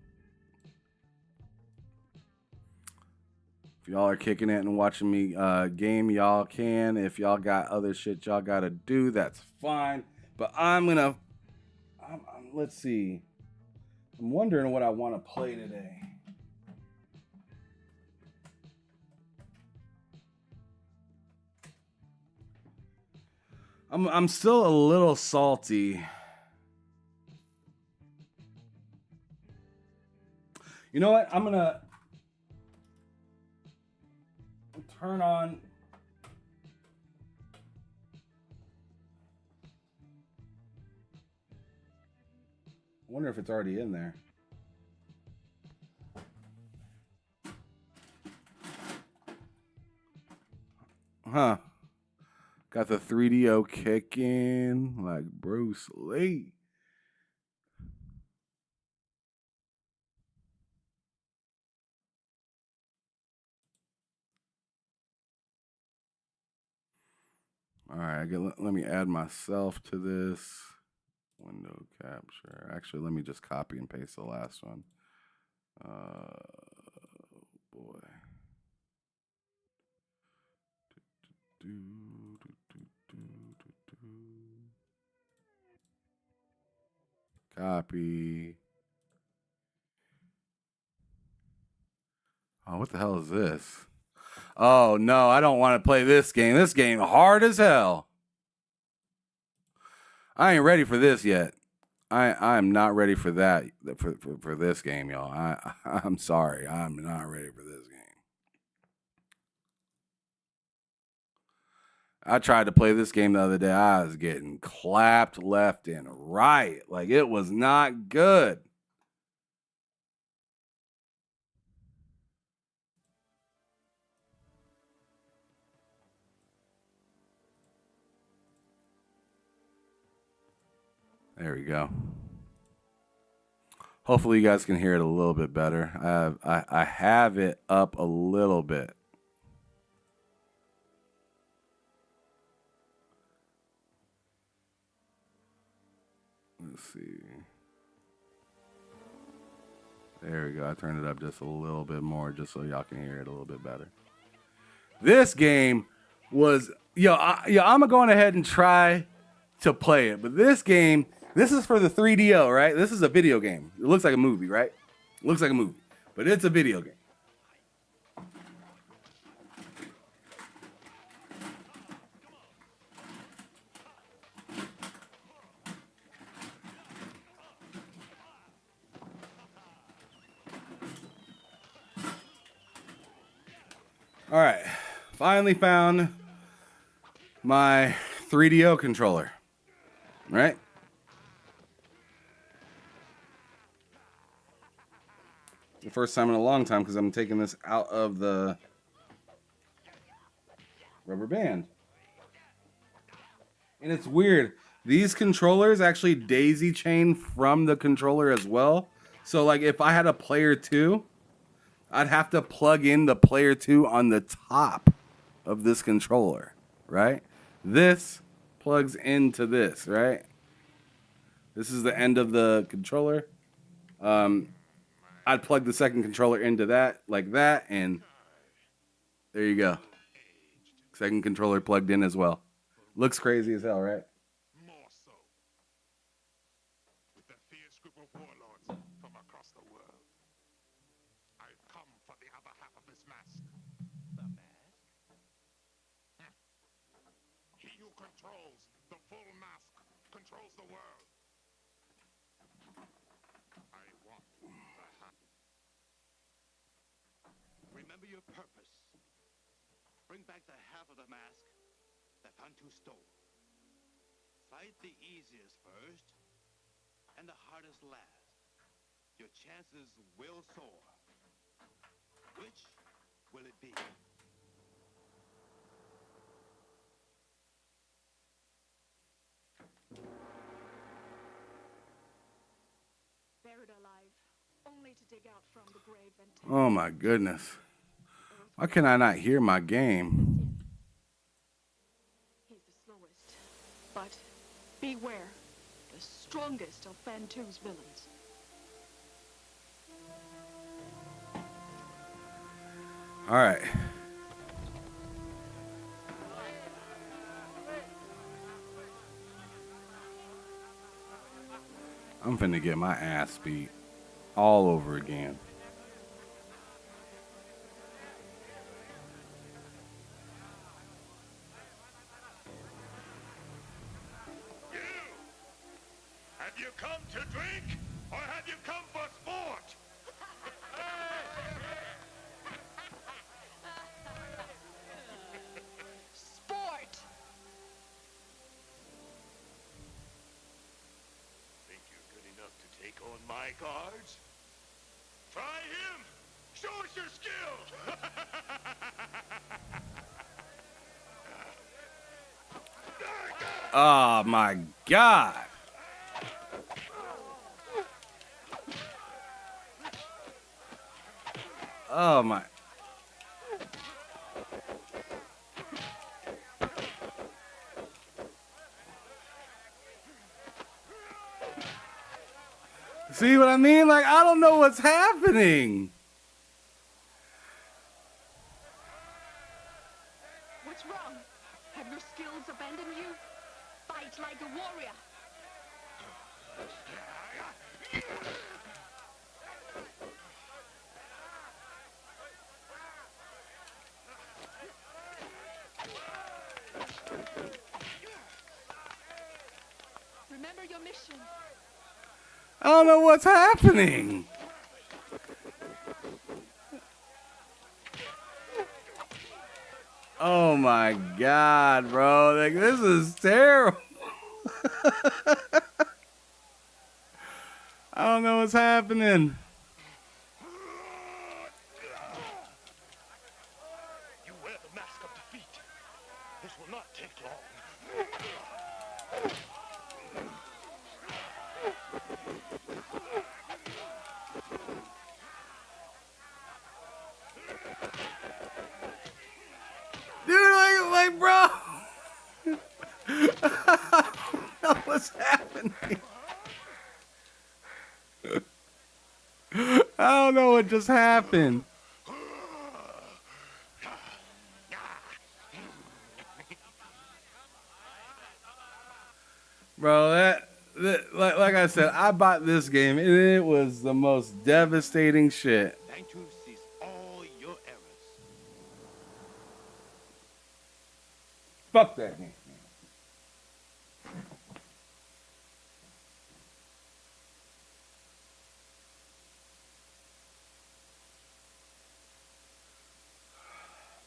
If y'all are kicking it and watching me game, y'all can. If y'all got other shit y'all got to do, that's fine. But I'm going to... let's see. I'm wondering what I want to play today. I'm still a little salty. You know what? I'm going to turn on... I wonder if it's already in there. Huh. Got the 3DO kicking like Bruce Lee. All right, let me add myself to this. Window capture. Actually, let me just copy and paste the last one. Boy. Copy. Oh, what the hell is this? Oh, no, I don't want to play this game. This game hard as hell. I ain't ready for this yet. I am not ready for that, for this game, y'all. I'm sorry. I'm not ready for this game. I tried to play this game the other day. I was getting clapped left and right. Like, it was not good. There we go. Hopefully you guys can hear it a little bit better. I have it up a little bit. Let's see. There we go. I turned it up just a little bit more just so y'all can hear it a little bit better. This game was... I'm going to go on ahead and try to play it. But this game... This is for the 3DO, right? This is a video game. It looks like a movie, right? It looks like a movie. But it's a video game. All right. Finally found my 3DO controller. Right? The first time in a long time because I'm taking this out of the rubber band. And it's weird. These controllers actually daisy chain from the controller as well. So like if I had a player 2, I'd have to plug in the player 2 on the top of this controller, right? This plugs into this, right? This is the end of the controller. I'd plug the second controller into that, like that, and there you go. Second controller plugged in as well. Looks crazy as hell, right? More so. With the fierce group of warlords from across the world. I've come for the other half of this mask. The mask? He who controls the full mask controls the world. I want the half. Remember your purpose. Bring back the half of the mask that Hantu stole. Fight the easiest first, and the hardest last. Your chances will soar. Which will it be? Buried alive, only to dig out from the grave and Oh my goodness. Why can I not hear my game? he's the slowest. But beware, the strongest of Fantu's villains. All right. I'm finna get my ass beat all over again. You! Have you come to drink, or have you come for sport? Sport! Think you're good enough to take on my guards? Try him! Show us your skill! Oh my God. Oh my. See what I mean? Like, I don't know what's happening. What's wrong? Have your skills abandoned you? Fight like a warrior. Remember your mission. I don't know what's happening. Oh my God, bro. Like, this is terrible. I don't know what's happening. You wear the mask of defeat. This will not take long. Dude, like, bro. I don't know what's happening. I don't know what just happened. Bro, that like I said, I bought this game and it was the most devastating shit. Fantu sees all your errors. Fuck that game.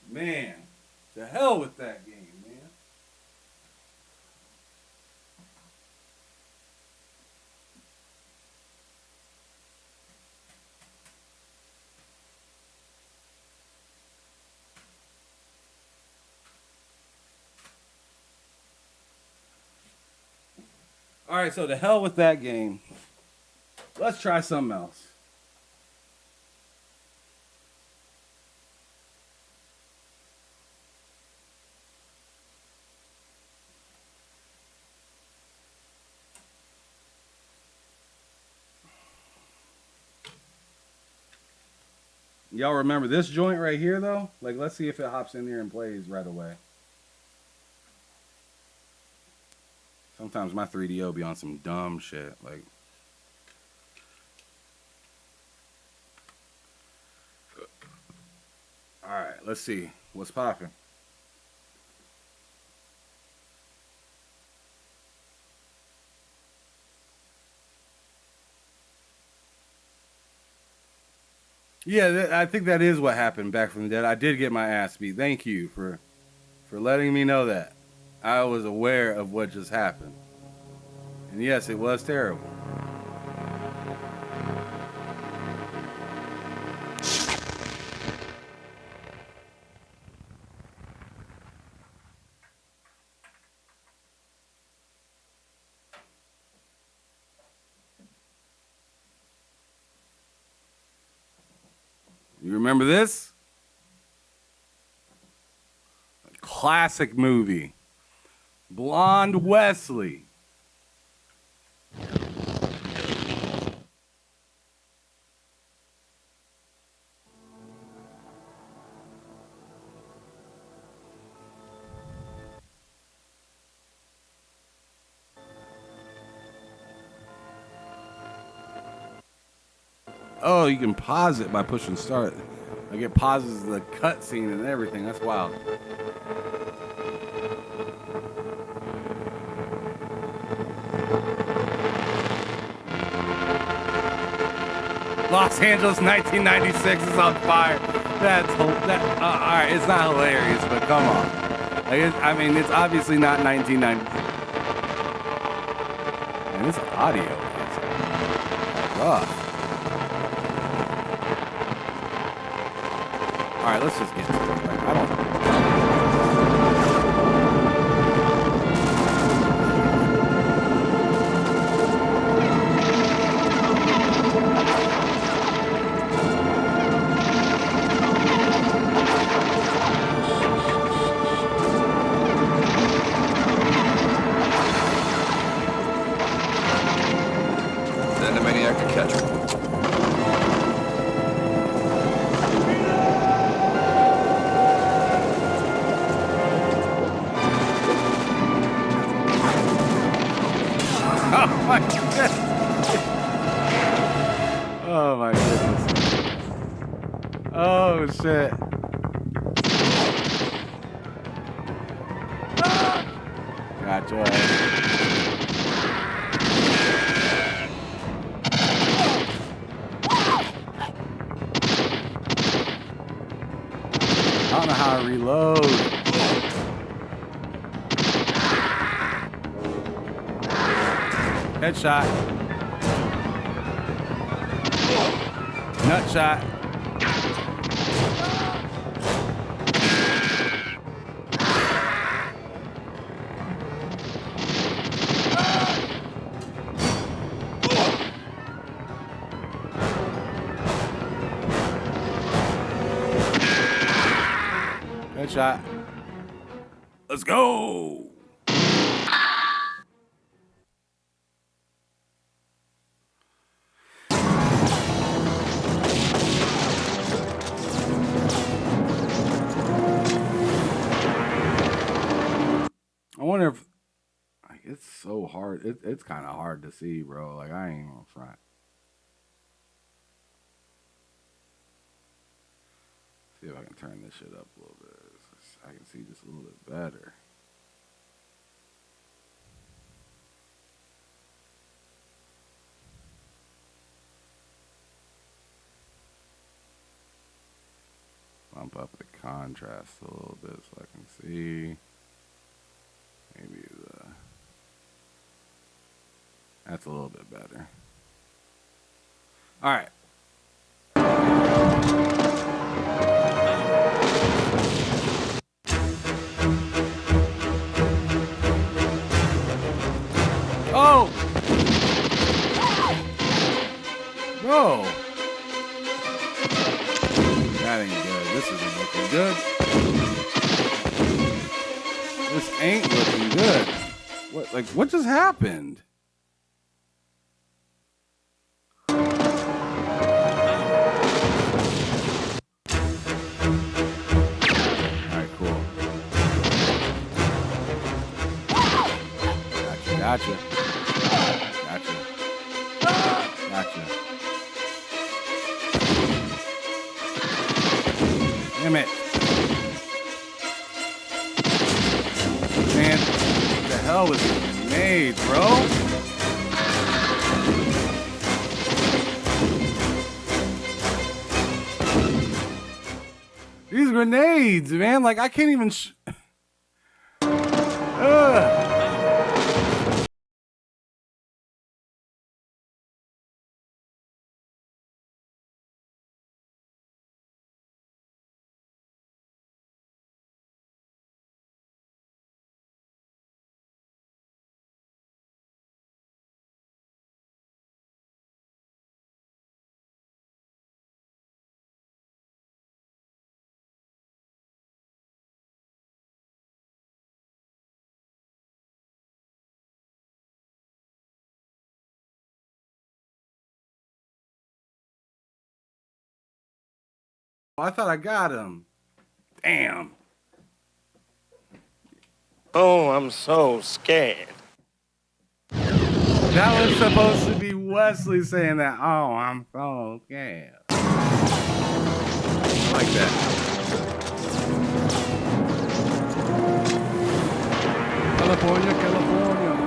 Man, to hell with that game, man. All right, so to hell with that game. Let's try something else. Y'all remember this joint right here, though? Like, let's see if it hops in here and plays right away. Sometimes my 3DO be on some dumb shit. Like, all right, let's see what's popping. Yeah, I think that is what happened back from the dead. I did get my ass beat. Thank you for letting me know that. I was aware of what just happened. And yes, it was terrible. You remember this? A classic movie. Blonde Wesley. Oh, you can pause it by pushing start. Like it pauses the cutscene and everything. That's wild. Los Angeles 1996 is on fire. All right, it's not hilarious, but come on. I mean, it's obviously not 1996. And this audio is rough. All right, let's just get to it. Like, I don't. Then the maniac can catch her. Oh my goodness. Oh my goodness. Oh shit. Gotcha. I don't know how to reload. Headshot. Nut shot. Headshot. Let's go. I wonder if, like, it's so hard. It's kind of hard to see, bro. Like, I ain't on front. See if I can turn this shit up a little bit. I can see just a little bit better. Bump up the contrast a little bit so I can see. Maybe that's a little bit better. All right. Oh! Bro! That ain't good. This isn't looking good. This ain't looking good. What just happened? Damn it. Man, what the hell was it made, bro? These grenades, man. Like, I can't even... I thought I got him. Damn. Oh, I'm so scared. That was supposed to be Wesley saying that. Oh, I'm so scared. I like that. California, California.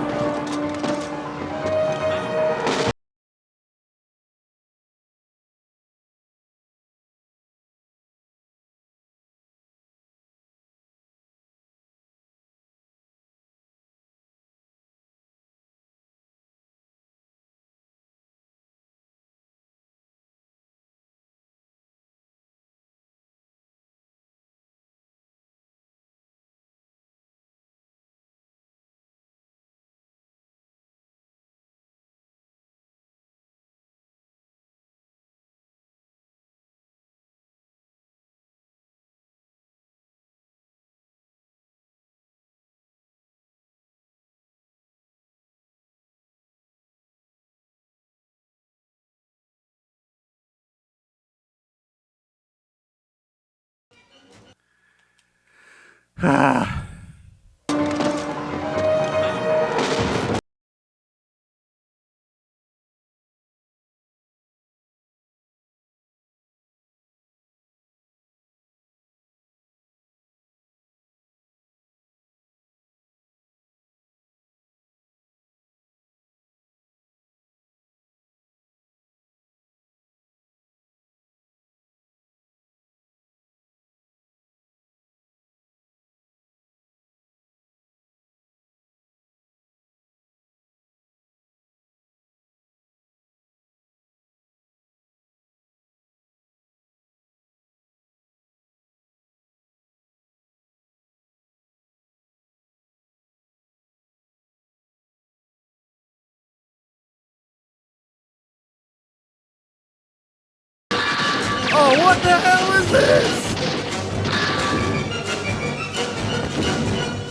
Oh, what the hell is this?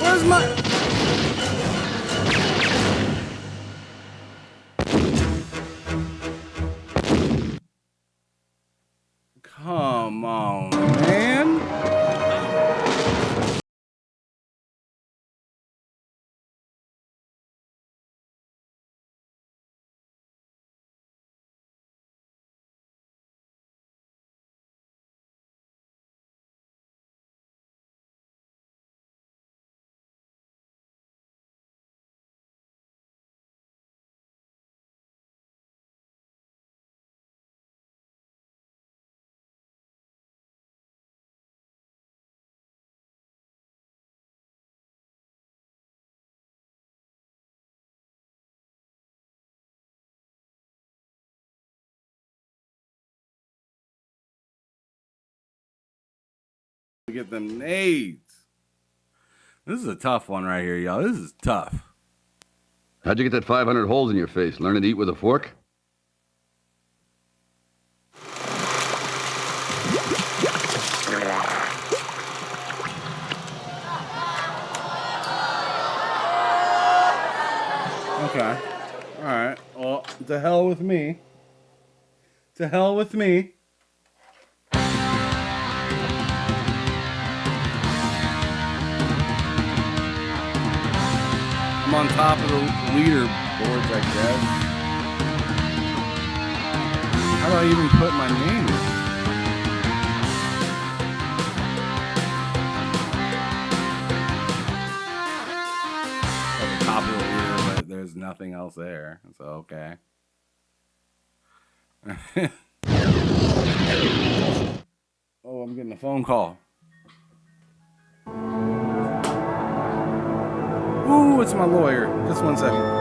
Where's my... Come on, man. Get them nades. This is a tough one right here, y'all. This is tough. How'd you get that 500 holes in your face? Learning to eat with a fork? Okay. All right. Well, to hell with me. To hell with me. I'm on top of the leaderboards, I guess. How do I even put my name in? nothing else there. So, okay. Oh, I'm getting a phone call. Ooh, it's my lawyer. Just 1 second.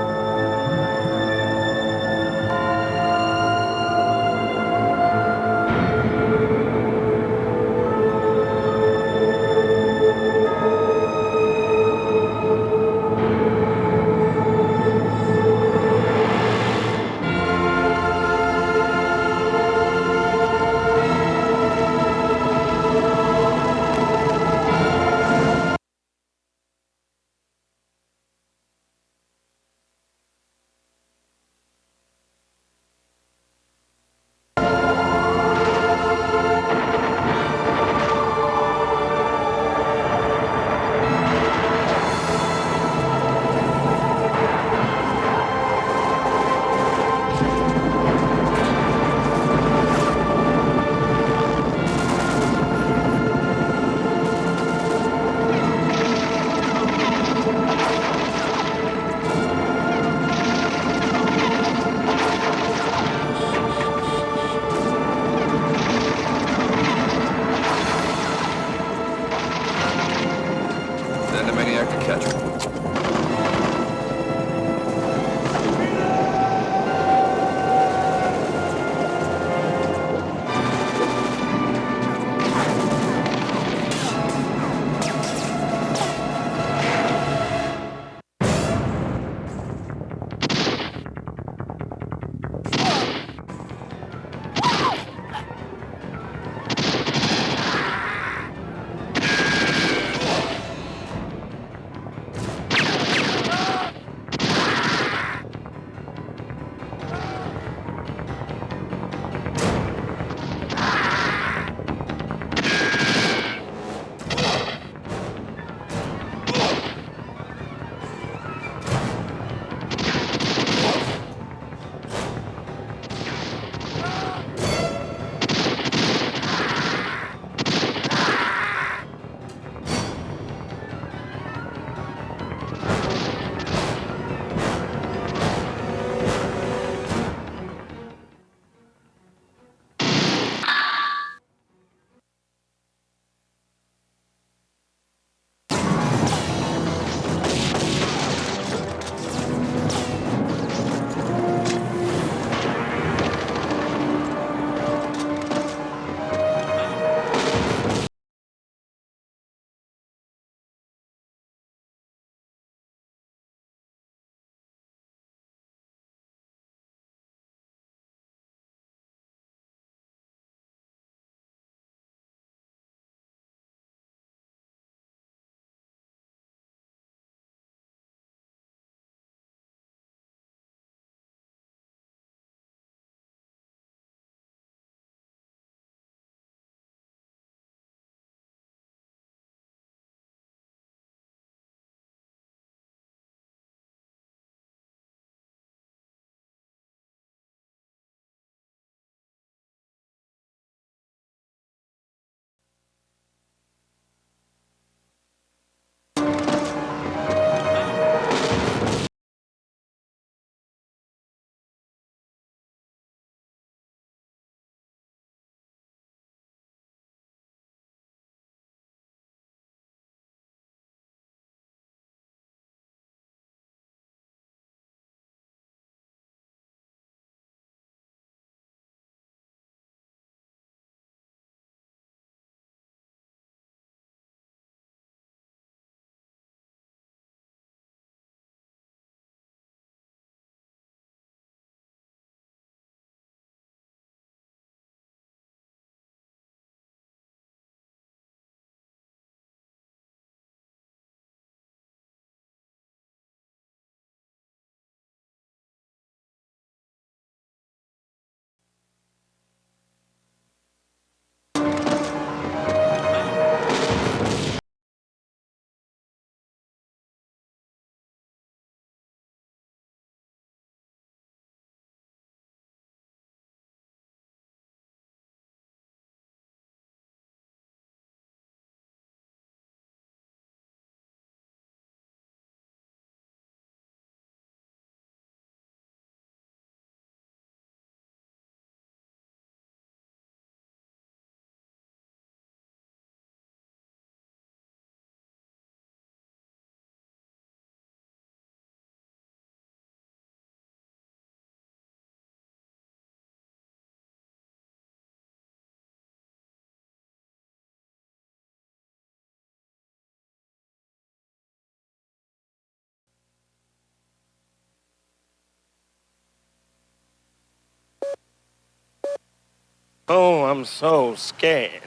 Oh, I'm so scared.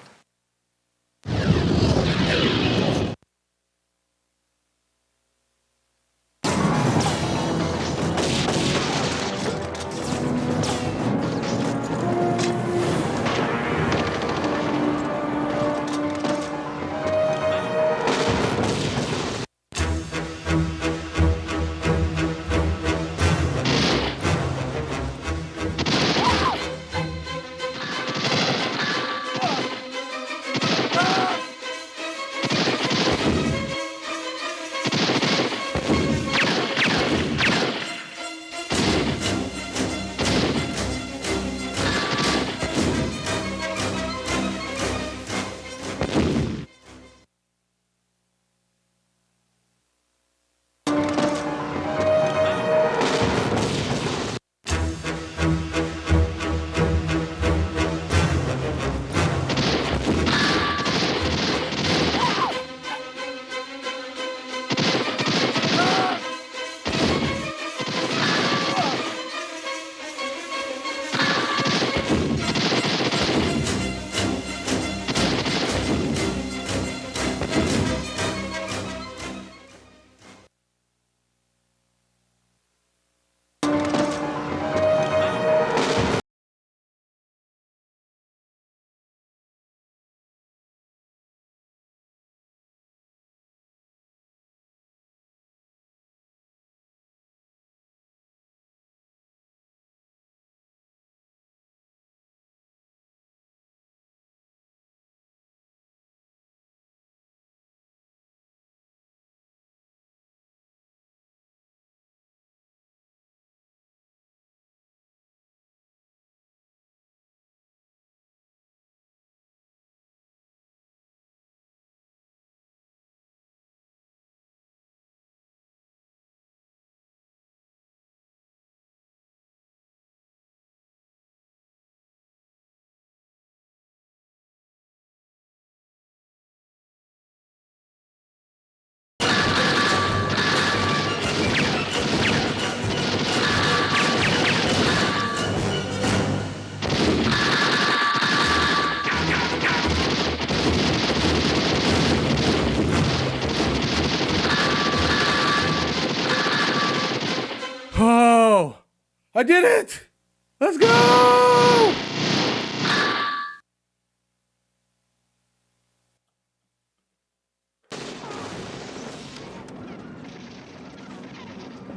Oh, I did it! Let's go!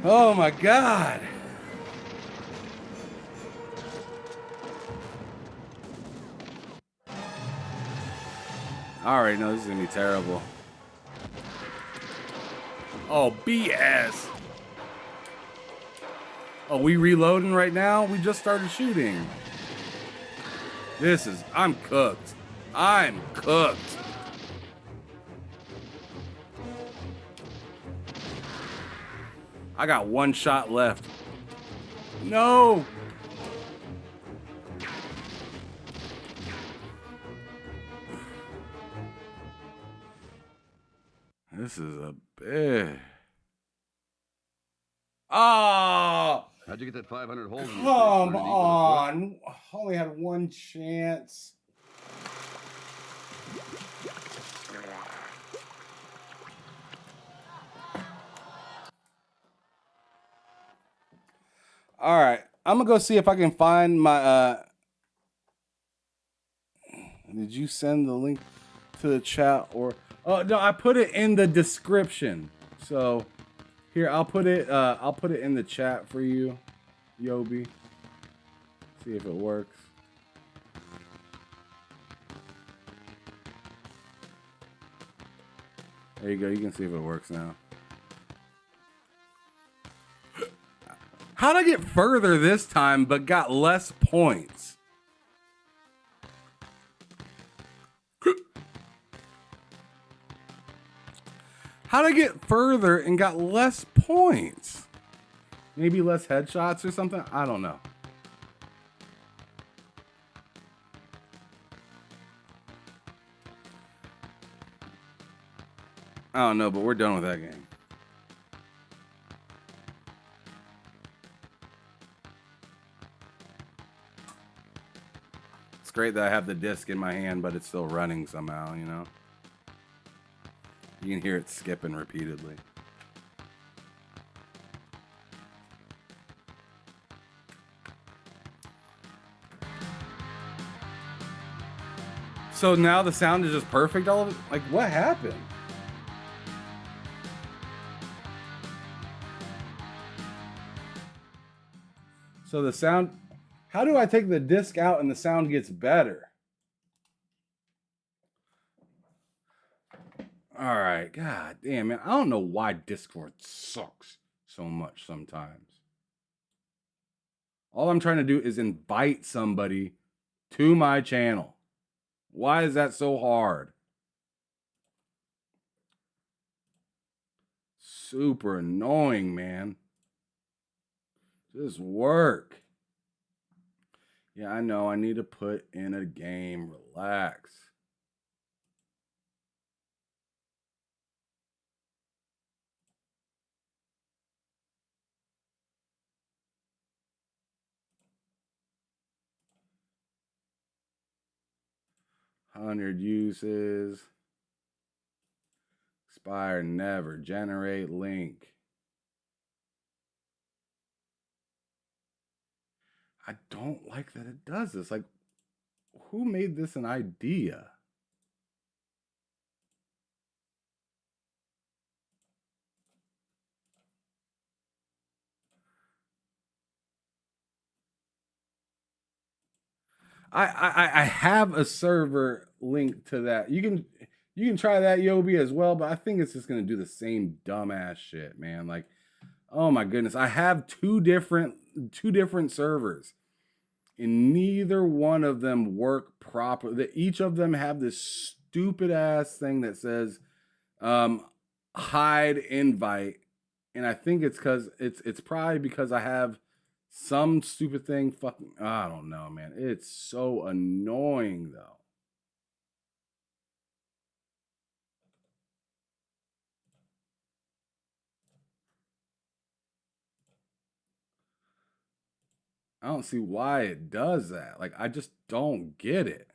Oh my God. I already know this is gonna be terrible. Oh, BS. Oh, we reloading right now? We just started shooting. I'm cooked. I'm cooked. I got one shot left. No. This is a bit. Oh, How'd you get that 500 holes in your face? come Learn to eat with a fork? on. I only had one chance. All right. I'm going to go see if I can find my. Did you send the link to the chat or? Oh no, I put it in the description. So here, I'll put it in the chat for you, Yobi. See if it works. There you go. You can see if it works now. How'd I get further this time but got less points? How'd I get further and got less points? Maybe less headshots or something? I don't know. I don't know, but we're done with that game. It's great that I have the disc in my hand, but it's still running somehow, you know? You can hear it skipping repeatedly. So now the sound is just perfect all of it? Like, what happened? So the sound... How do I take the disc out and the sound gets better? All right, god damn, man. I don't know why Discord sucks so much sometimes. All I'm trying to do is invite somebody to my channel. Why is that so hard? Super annoying, man. Just work. Yeah, I know. I need to put in a game. Relax. $100 uses. Expire never. Generate link. I don't like that it does this. Like, who made this an idea? I have a server linked to that. You can try that, Yobi, as well, but I think it's just gonna do the same dumbass shit, man. Like, oh my goodness, I have two different servers, and neither one of them work properly. Each of them have this stupid ass thing that says hide invite, and I think it's because it's probably because I have some stupid thing. Fucking, I don't know, man. It's so annoying though. I don't see why it does that. Like, I just don't get it.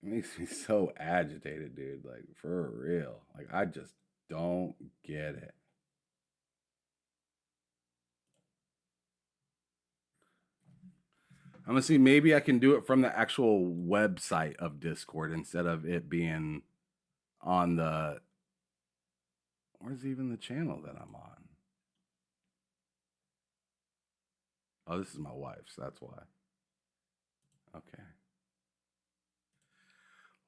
It makes me so agitated, dude. Like, for real. Like, I just don't get it. I'm gonna see, maybe I can do it from the actual website of Discord instead of it being on the... Where's even the channel that I'm on? Oh, this is my wife's, that's why. Okay.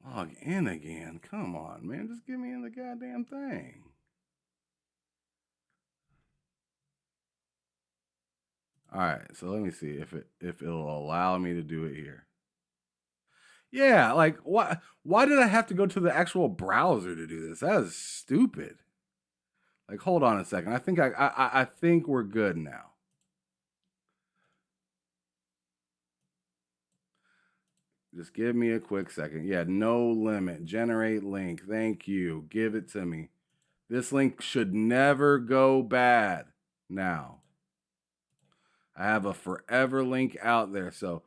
Log in again. Come on, man. Just get me in the goddamn thing. All right, so let me see if it'll allow me to do it here. Yeah, like why did I have to go to the actual browser to do this? That is stupid. Like, hold on a second. I think I think we're good now. Just give me a quick second. Yeah, no limit. Generate link. Thank you. Give it to me. This link should never go bad now. I have a forever link out there. So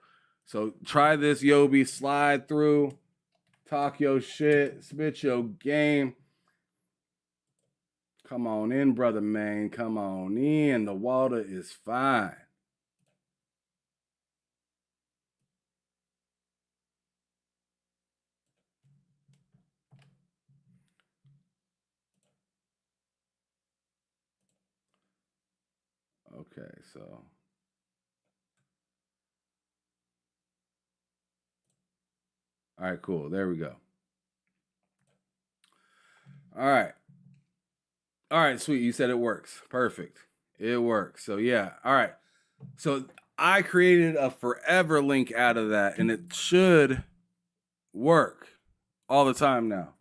try this, Yobi. Slide through. Talk your shit. Spit your game. Come on in, brother man. Come on in. The water is fine. Okay, so... All right, cool. There we go. All right. All right, sweet. You said it works. Perfect. It works. So, yeah. All right. So, I created a forever link out of that, and it should work all the time now.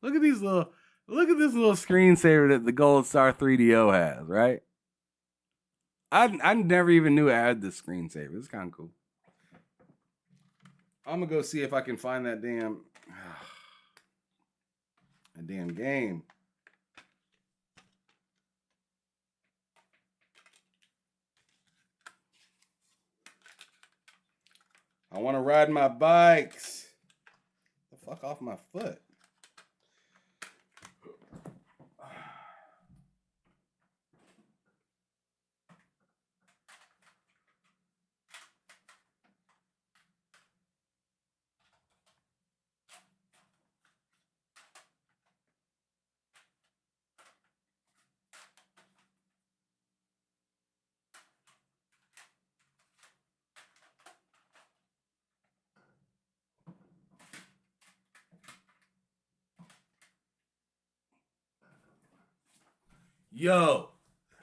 Look at this little screensaver that the Gold Star 3DO has, right? I never even knew it had this screensaver. It's kind of cool. I'm gonna go see if I can find that damn... A damn game. I want to ride my bikes. The fuck off my foot.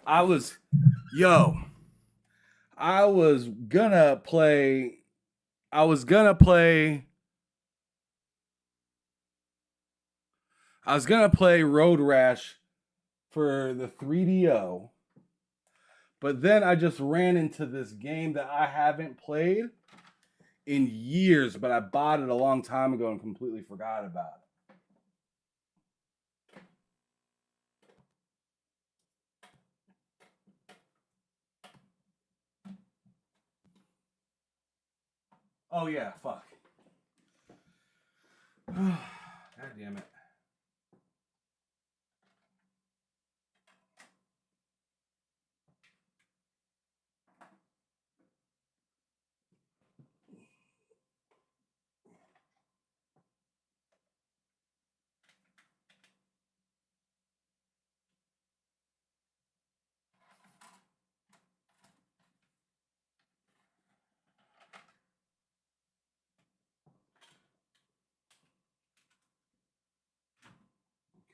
I was gonna play Road Rash for the 3DO, but then I just ran into this game that I haven't played in years, but I bought it a long time ago and completely forgot about it. Oh yeah, fuck. God damn it.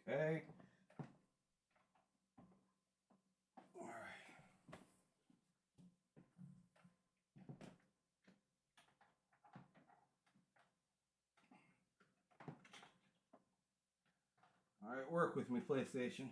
Okay. All right. All right, work with me, PlayStation.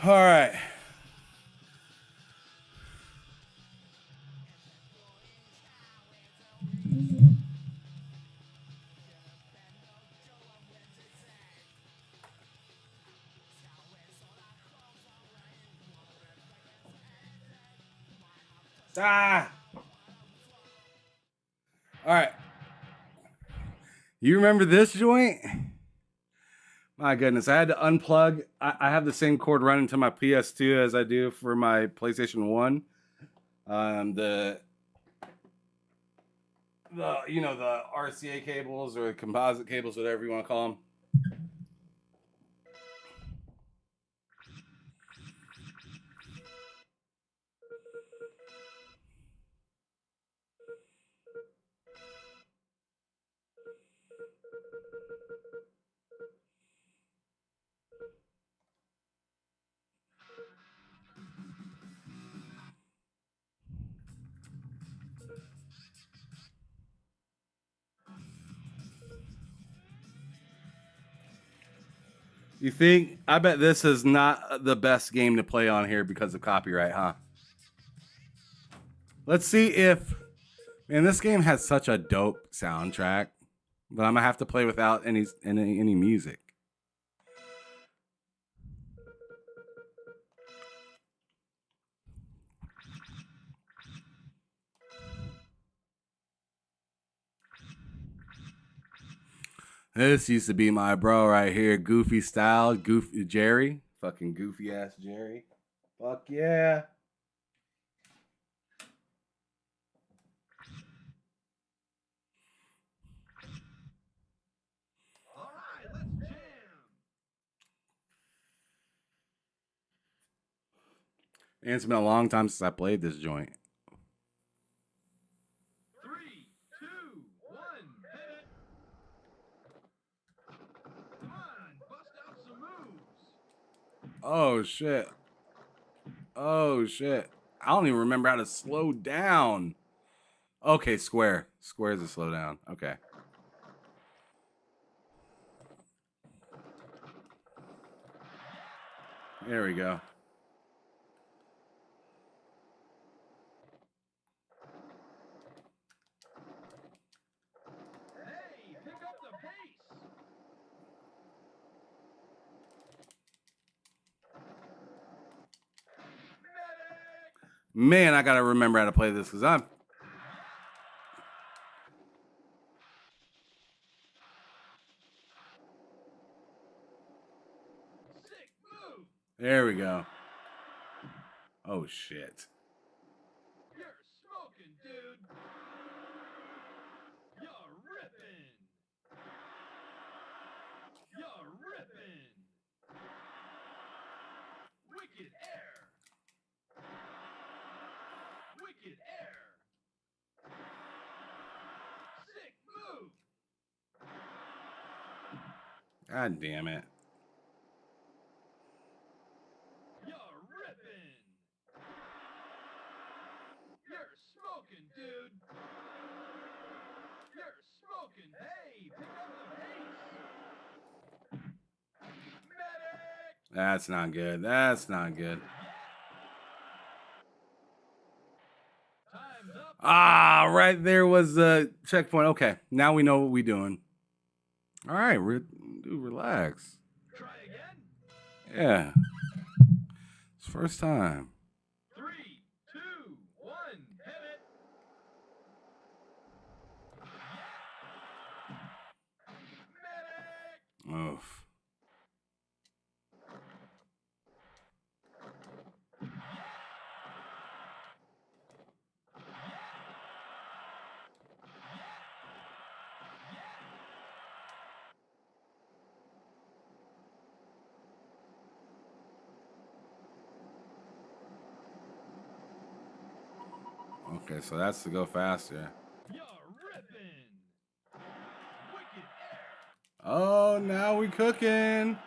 All right. Ah. All right. You remember this joint? My goodness, I had to unplug. I have the same cord running to my PS2 as I do for my PlayStation 1. The the RCA cables or composite cables, whatever you want to call them. You think? I bet this is not the best game to play on here because of copyright, huh? Let's see if... Man, this game has such a dope soundtrack, but I'm gonna have to play without any music. This used to be my bro right here, Goofy Style, Goofy Jerry, fucking goofy ass Jerry. Fuck yeah. And it's been a long time since I played this joint. 3, 2, 1, hit it. Come on, bust out some moves. Oh, shit. Oh, shit. I don't even remember how to slow down. Okay, square. Square is a slow down. Okay. There we go. Hey, pick up the pace. Man, I gotta remember how to play this because I'm. Sick move. There we go. Oh, shit. You're smoking, dude. You're ripping. You're ripping. Wicked air. Wicked air. Sick move. God damn it. You're ripping. You're smoking, dude. You're smoking. Hey, pick up the pace. Medic. That's not good. That's not good. Time's up. Ah, right there was the checkpoint. Okay, now we know what we're doing. All right, dude, relax. Try again. Yeah. It's first time. 3, 2, 1, hit it. Medic. Oof. Okay, so that's to go faster. You're ripping. Wicked air. Oh, now we cooking.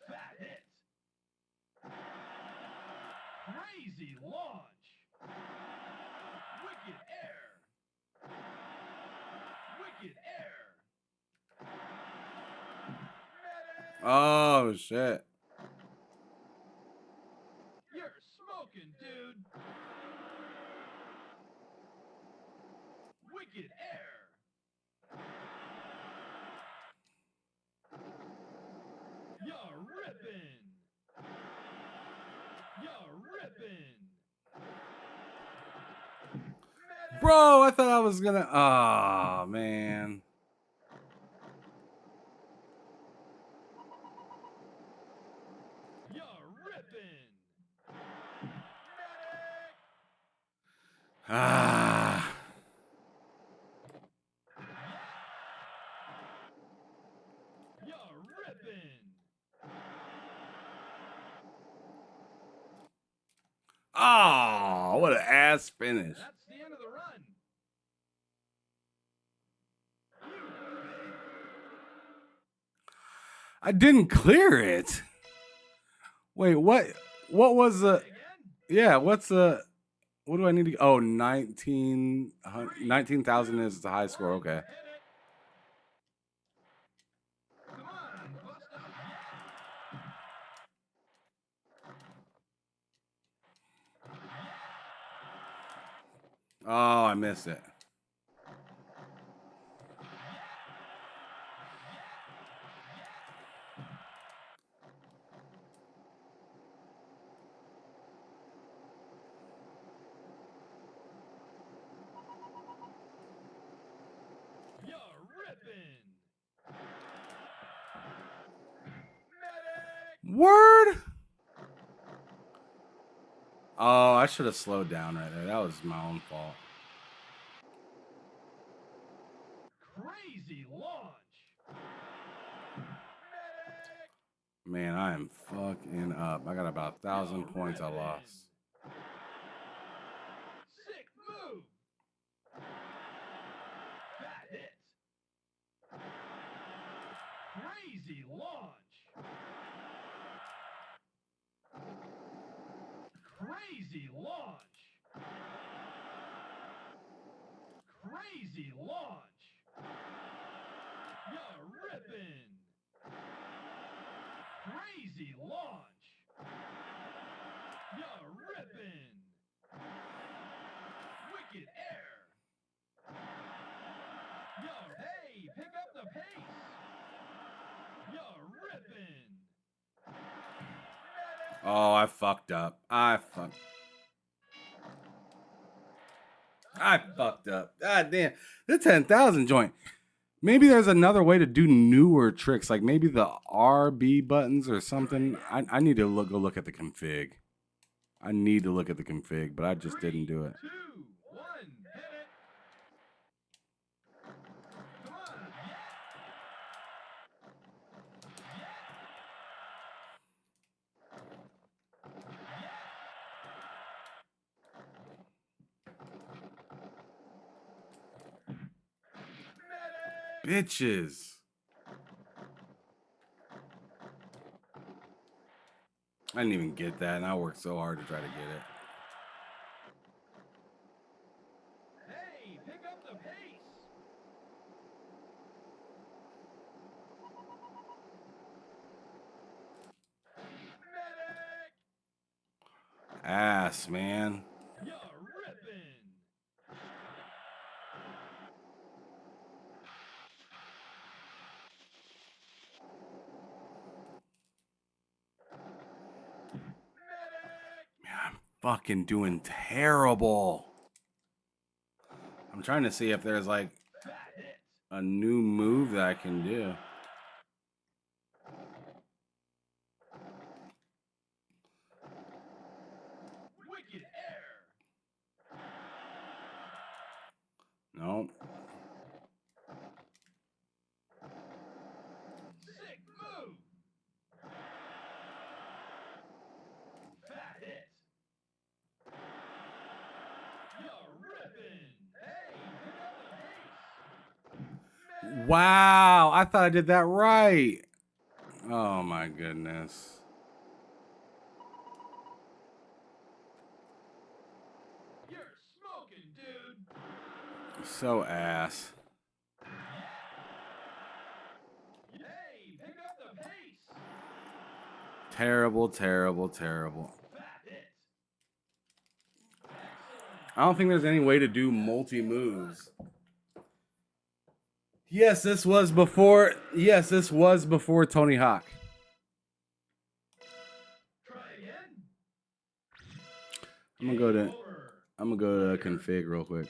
Fat hit. Crazy launch. Wicked air. Wicked air. Medic. Oh, shit. You're smoking, dude. Wicked air. You're ripping. You're ripping. Bro, I thought I was gonna. Oh, man. You're ripping. Ah. You're ripping. Oh, what an ass finish. That's the end of the run. I didn't clear it. Wait, what? What was the? Yeah, what's the? What do I need to? Oh, 19,000 is the high score. Okay. Come on, bust out. Oh, I missed it. You're ripping. Word. Oh, I should have slowed down right there. That was my own fault. Crazy launch. Man, I am fucking up. I got about 1,000 points I lost. Sick move. Fat hit. Crazy launch. Crazy launch. Crazy launch. You're ripping. Crazy launch. You're ripping. Wicked air. Hey, pick up the pace. You're ripping. Oh, I fucked up. I fucked up. God damn. The 10,000 joint. Maybe there's another way to do newer tricks, like maybe the RB buttons or something. I need to go look at the config. I need to look at the config, but I just didn't do it. 2, 1, hit it. Come on, Bitches. I didn't even get that, and I worked so hard to try to get it. Hey, pick up the pace. Medic. Ass, man. You're ripping. Man, I'm fucking doing terrible. I'm trying to see if there's like a new move that I can do. Wicked air. Nope. Sick move. Fat hit. You're ripping. Hey, pick up the pace. Wow, I thought I did that right. Oh my goodness. You're smoking, dude. So ass. Hey, pick up the pace. Terrible, terrible, terrible. Fat hit. I don't think there's any way to do multi-moves. Yes, this was before Tony Hawk. Try again. I'm gonna go to config real quick.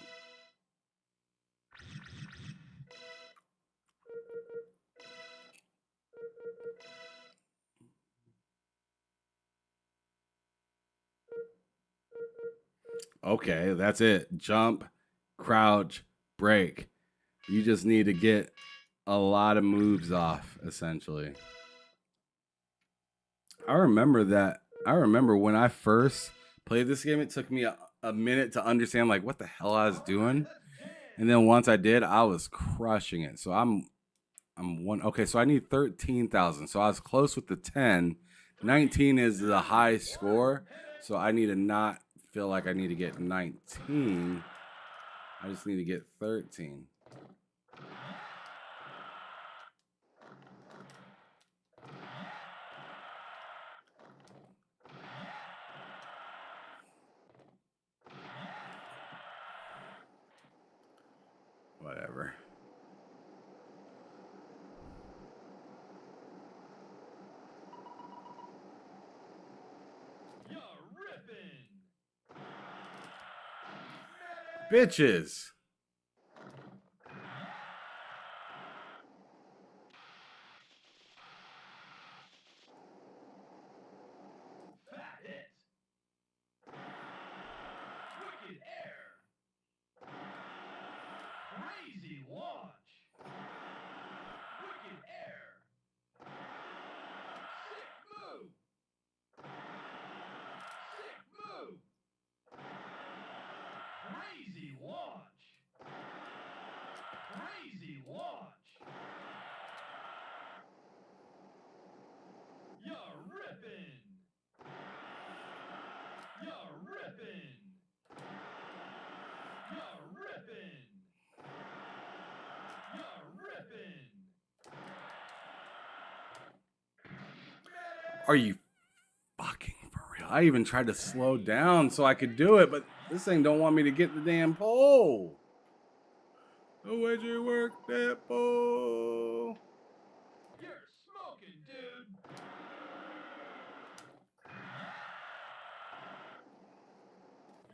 Okay, that's it. Jump, crouch, break. You just need to get a lot of moves off, essentially. I remember when I first played this game, it took me a minute to understand like what the hell I was doing. And then once I did, I was crushing it. So I'm one. Okay, so I need 13,000. So I was close with the 10. 19 is the high score. So I need to not feel like I need to get 19. I just need to get 13. Whatever. You're ripping. Bitches. Fat hit. Wicked air. Crazy launch. Wicked air. Sick Are you fucking for real? I even tried to slow down so I could do it, but this thing don't want me to get the damn pole. The way you work that pole. You're smoking, dude.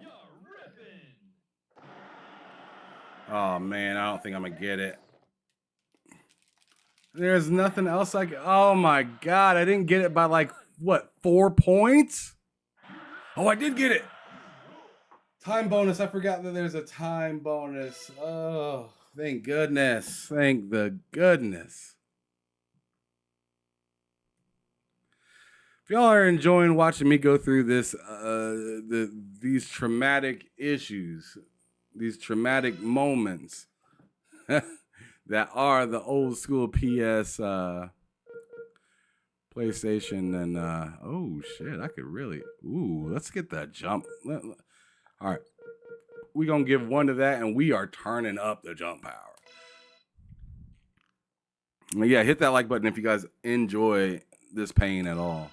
You're ripping. Oh man, I don't think I'm gonna get it. There's nothing else I can. Oh my god, I didn't get it by like what, 4 points? Oh, I did get it. Time bonus. I forgot that there's a time bonus. Oh, thank goodness. Thank the goodness. If y'all are enjoying watching me go through this, these traumatic issues, these traumatic moments that are the old school PS PlayStation, and oh shit, I could really, let's get that jump. All right, we're gonna give 1 to that, and we are turning up the jump power. Yeah, hit that like button if you guys enjoy this pain at all.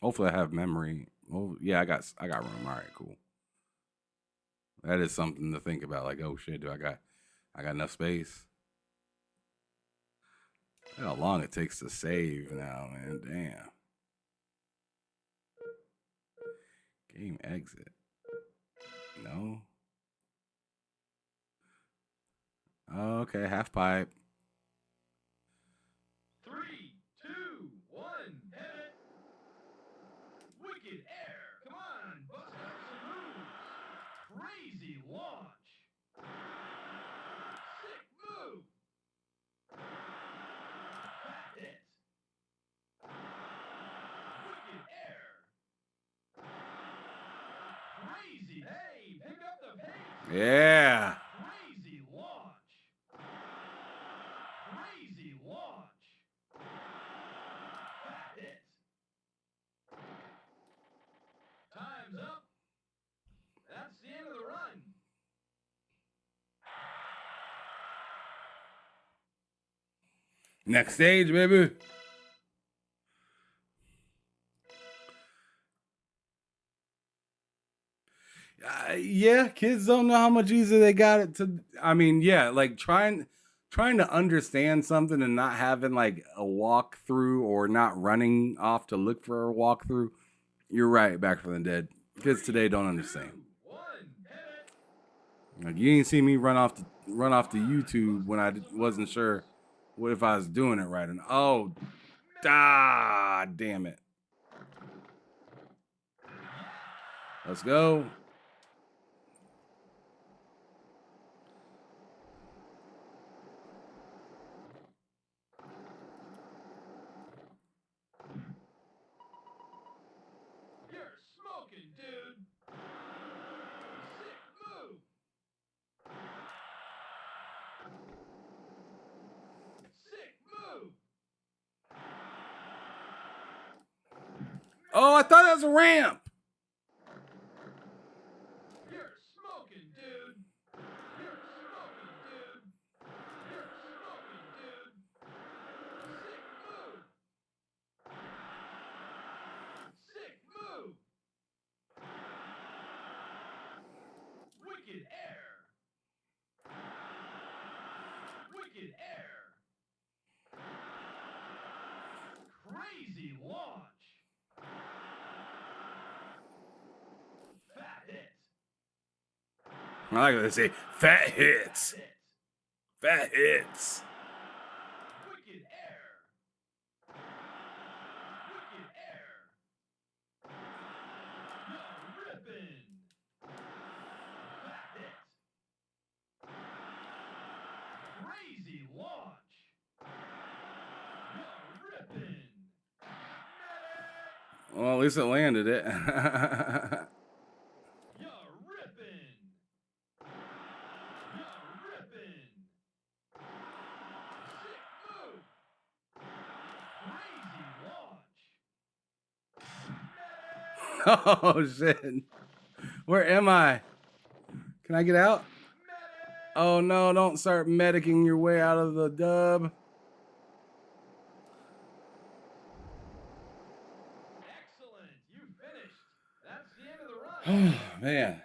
Hopefully I have memory. Oh yeah, I got room. All right, cool. That is something to think about. Like, oh shit, I got enough space? Look how long it takes to save now, man. Damn. Game exit. No. Okay, half pipe. 3, 2, 1, hit it. Wicked air. Come on, bust out some moves. Crazy launch. Sick move. Fat hit. Wicked air. Crazy. Hey, pick up the pace. Yeah. Crazy launch. Crazy launch. Fat hit. Time's up. That's the end of the run. Next stage, baby. Yeah, kids don't know how much easier they got it to. I mean, yeah, like trying to understand something and not having like a walkthrough or not running off to look for a walkthrough. You're right, Back from the Dead. Kids today don't understand. Like, you didn't see me run off to YouTube when I wasn't sure what if I was doing it right. And oh, damn it. Let's go. You're smoking, dude. Sick move. Sick move. Oh, I thought that was a ramp. You're smoking, dude. You're smoking, dude. You're smoking, dude. Sick move. Sick move. Wicked air. Wicked air. Crazy launch. Fat hit. I like what they say. Fat hits. Fat hits. Wicked air. Wicked air. You're ripping. Fat hit. Crazy launch. You're ripping. Well, at least it landed it. You're ripping. You're ripping. Sick move. Crazy launch. Oh shit. Where am I? Can I get out? Oh no, don't start medicing your way out of the dub. Oh, man.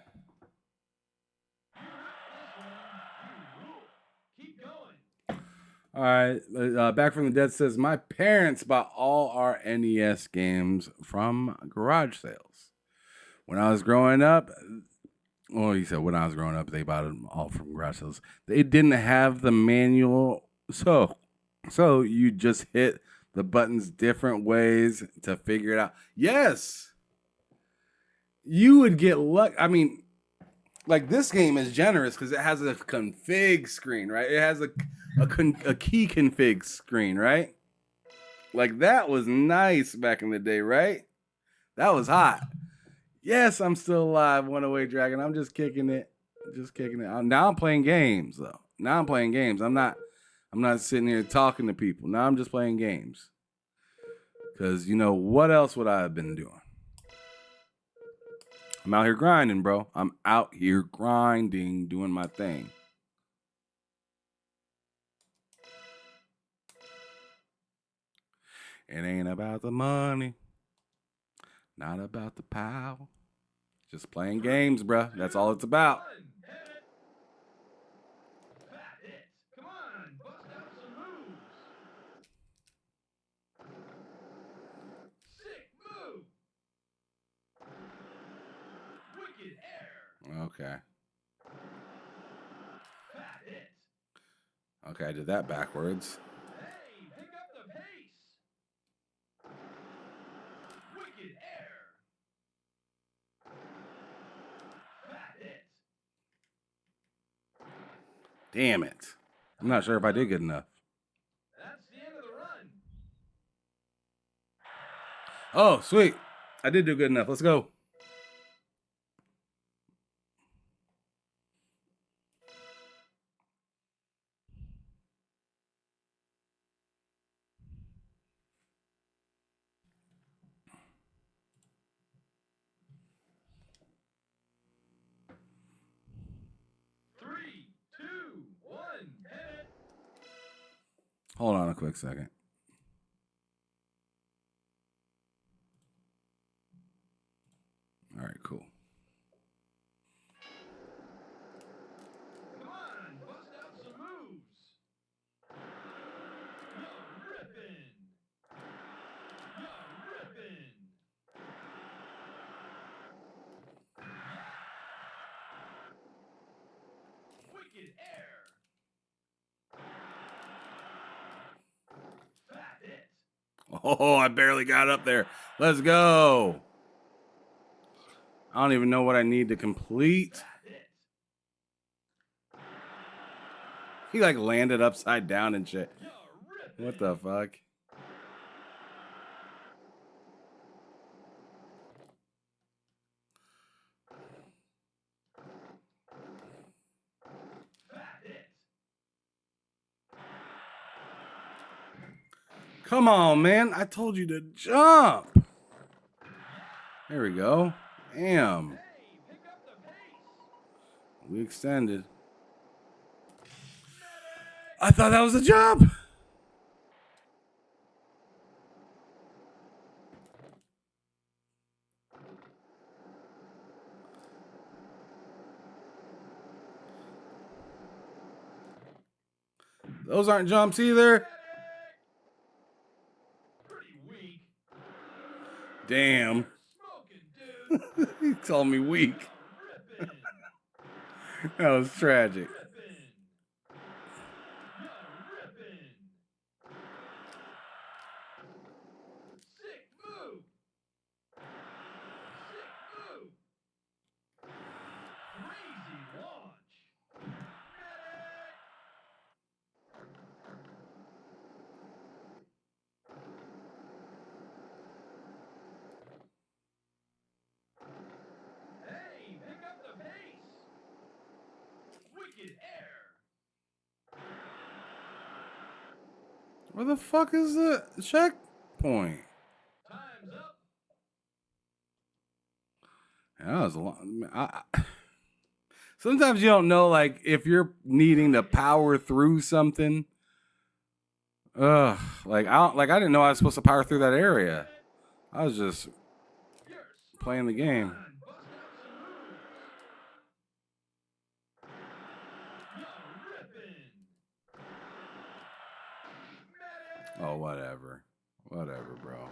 All right. Back from the Dead says, my parents bought all our NES games from garage sales. When I was growing up, well, he said when I was growing up, they bought them all from garage sales. They didn't have the manual, so you just hit the buttons different ways to figure it out. Yes, you would get luck. I mean, like this game is generous because it has a config screen, right? It has a key config screen, right? Like that was nice back in the day, right? That was hot. Yes, I'm still alive, One Away Dragon. I'm just kicking it. Now I'm playing games, though. Now I'm playing games. I'm not sitting here talking to people. Now I'm just playing games. Because, you know, what else would I have been doing? I'm out here grinding, bro. I'm out here grinding, doing my thing. It ain't about the money. Not about the power. Just playing games, bruh. That's all it's about. Come on, bust out some moves. Sick move. Wicked air. Okay. Okay, I did that backwards. Hey, pick up the pace. Wicked air. Damn it. I'm not sure if I did good enough. That's the end of the run. Oh, sweet. I did do good enough. Let's go. Hold on a quick second. All right, cool. Come on, bust out some moves. You're ripping. You're ripping. Wicked air. Oh, I barely got up there. Let's go. I don't even know what I need to complete. He like landed upside down and shit. What the fuck? Come on, man. I told you to jump. There we go. Damn. We extended. I thought that was a jump. Those aren't jumps either. Damn. He called me weak. That was tragic. Where the fuck is the checkpoint? Time's up. That was a long. Sometimes you don't know, like, if you're needing to power through something. Like I didn't know I was supposed to power through that area. I was just playing the game. Oh, whatever. Whatever, bro.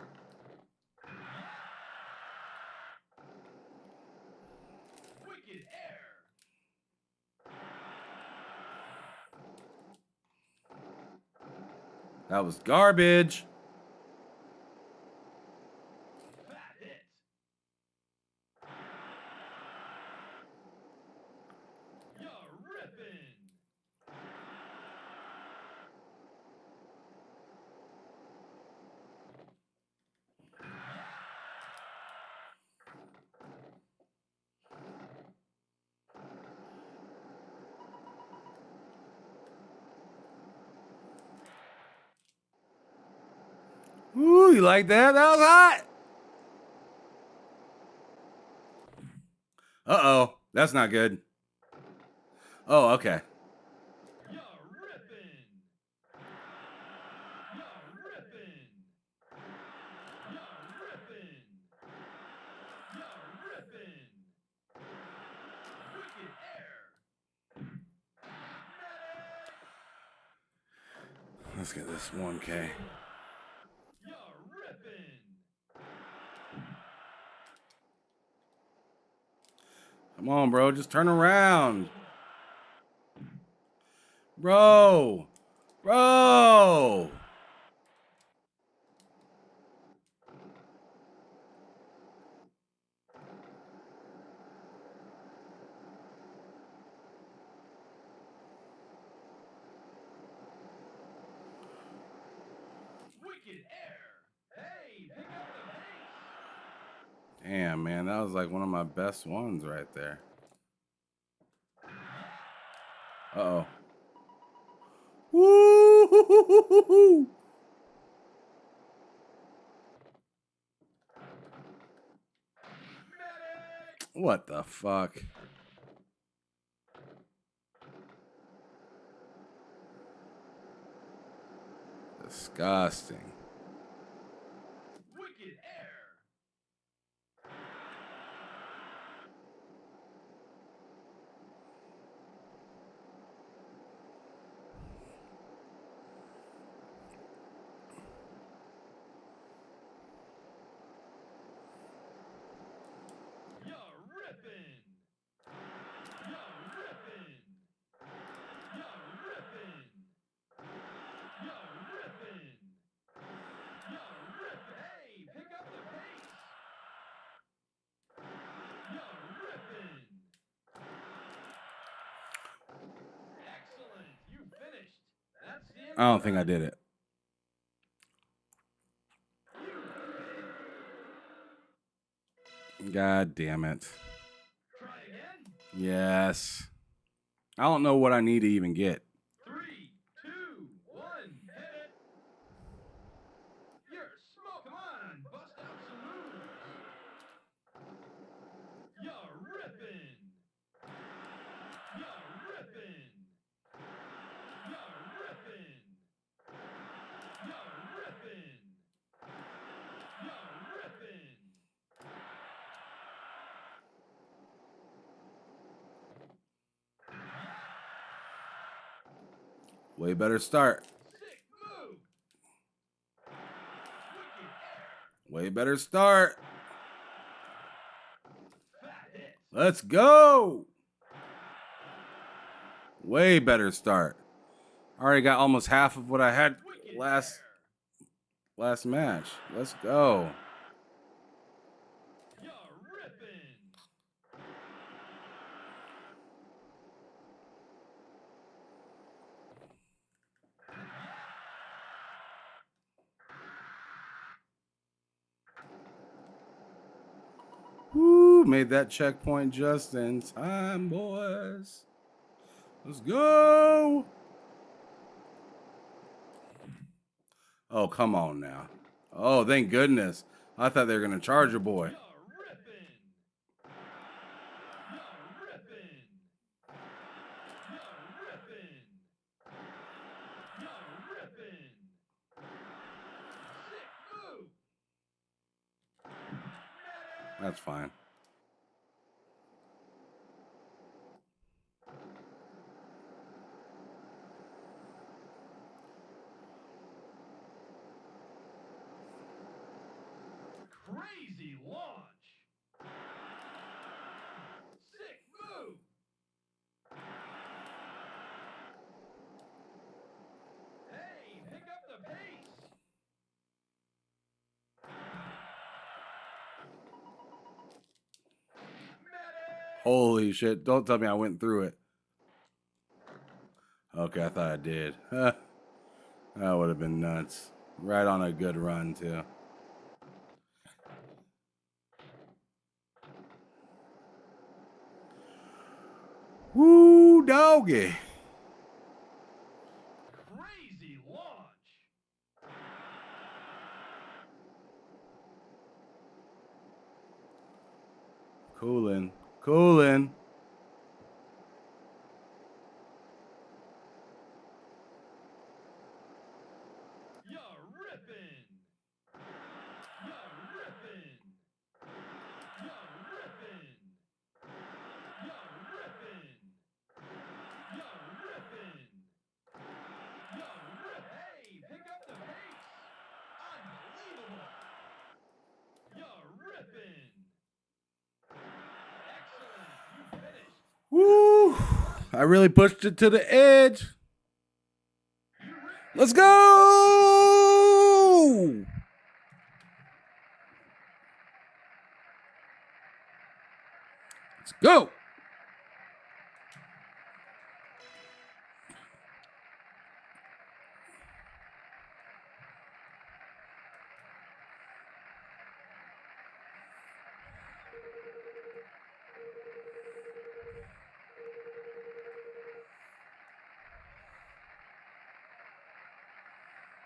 Wicked air. That was garbage. Bad hit. You're ripping. Ooh, you like that? That was hot. Uh-oh. That's not good. Oh, okay. You're ripping. You're ripping. You're ripping. You're ripping. Wicked air. Let's get this 1K. You're ripping. Come on, bro. Just turn around. Bro. Bro. Wicked air. Hey, pick up the pace. Damn, man. That was like one of my best ones right there. Uh-oh. Woo! What the fuck? Disgusting. Wicked air. You're ripping. You're ripping. You're ripping. You're ripping. You're ripping. Hey, pick up the pace. You're ripping. Excellent. You finished. That's the end. I don't think I did it. God damn it. Try again. Yes. I don't know what I need to even get. 3, 2, 1, hit it. You're smoke. Come on, bust out some moves. You're ripping. You're ripping. You're ripping. You're ripping. You're ripping. Way better start. Sick move. Wicked air. Way better start. Fat hit. Let's go. Way better start. I already got almost half of what I had Wicked last air. match. Let's go. You're ripping. Woo, made that checkpoint just in time, boys. Let's go. Oh, come on now. Oh, thank goodness. I thought they were going to charge your boy. You're ripping. You're ripping. You're ripping. You're ripping. Sick move. That's fine. launch. Sick move. Hey, pick up the pace. Holy shit. Don't tell me I went through it. Okay, I thought I did. That would have been nuts. Right on a good run, too. Woo, doggy. Crazy launch. Coolin'. Coolin'. You're ripping. You're ripping. You're ripping. You're ripping. You're ripping. You're ripping. Hey, pick up the pace. Unbelievable. You're ripping. Excellent. You finished. Woo! I really pushed it to the edge. Let's go! Let's go!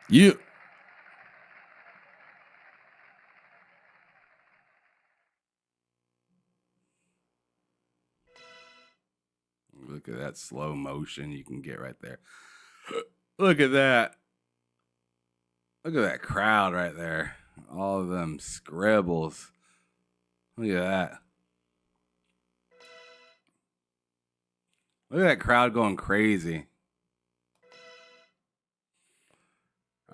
You. Look at that slow motion you can get right there. Look at that. Look at that crowd right there. All of them scribbles. Look at that. Look at that crowd going crazy.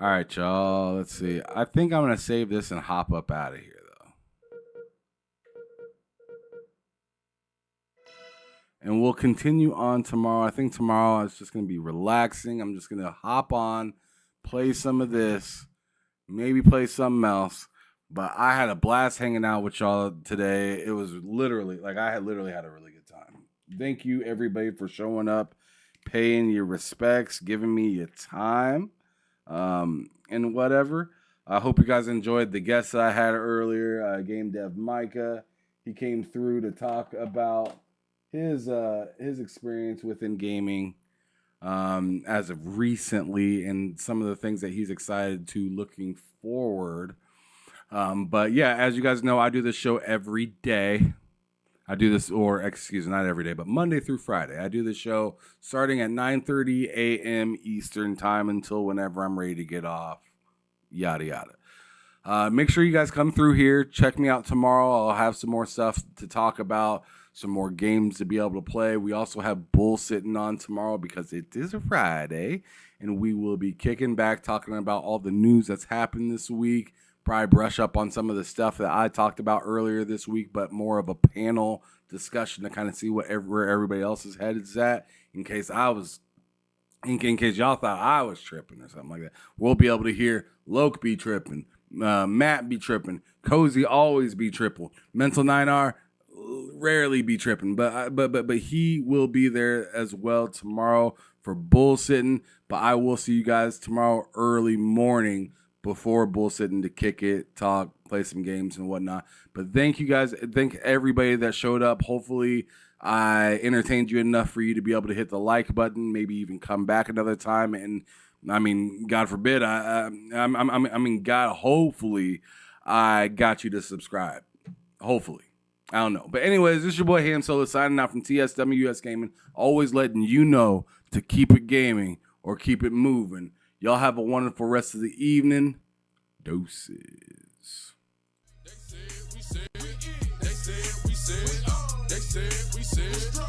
All right, y'all. Let's see. I think I'm going to save this and hop up out of here, though. And we'll continue on tomorrow. I think tomorrow it's just going to be relaxing. I'm just going to hop on, play some of this, maybe play something else. But I had a blast hanging out with y'all today. It was literally, I literally had a really good time. Thank you, everybody, for showing up, paying your respects, giving me your time. And whatever. I hope you guys enjoyed the guests I had earlier. Game Dev Micah. He came through to talk about his experience within gaming as of recently and some of the things that he's excited to looking forward. But yeah, as you guys know, I do this show every day. I do this, not every day, but Monday through Friday. I do the show starting at 9:30 a.m. Eastern time until whenever I'm ready to get off, yada, yada. Make sure you guys come through here. Check me out tomorrow. I'll have some more stuff to talk about, some more games to be able to play. We also have Bull sitting on tomorrow because it is a Friday, and we will be kicking back, talking about all the news that's happened this week. Probably brush up on some of the stuff that I talked about earlier this week, but more of a panel discussion to kind of see where everybody else's head is at in case y'all thought I was tripping or something like that. We'll be able to hear Loke be tripping, Matt be tripping, Cozy always be triple, Mental 9R rarely be tripping, but he will be there as well tomorrow for bull sitting. But I will see you guys tomorrow early morning before bull sitting to kick it, talk, play some games and whatnot. But thank you guys. Thank everybody that showed up. Hopefully I entertained you enough for you to be able to hit the like button, maybe even come back another time. And I mean, God forbid, hopefully I got you to subscribe. Hopefully. I don't know. But anyways, this is your boy Ham Solo signing out from TSWS Gaming. Always letting you know to keep it gaming or keep it moving. Y'all have a wonderful rest of the evening. Doses. They said we said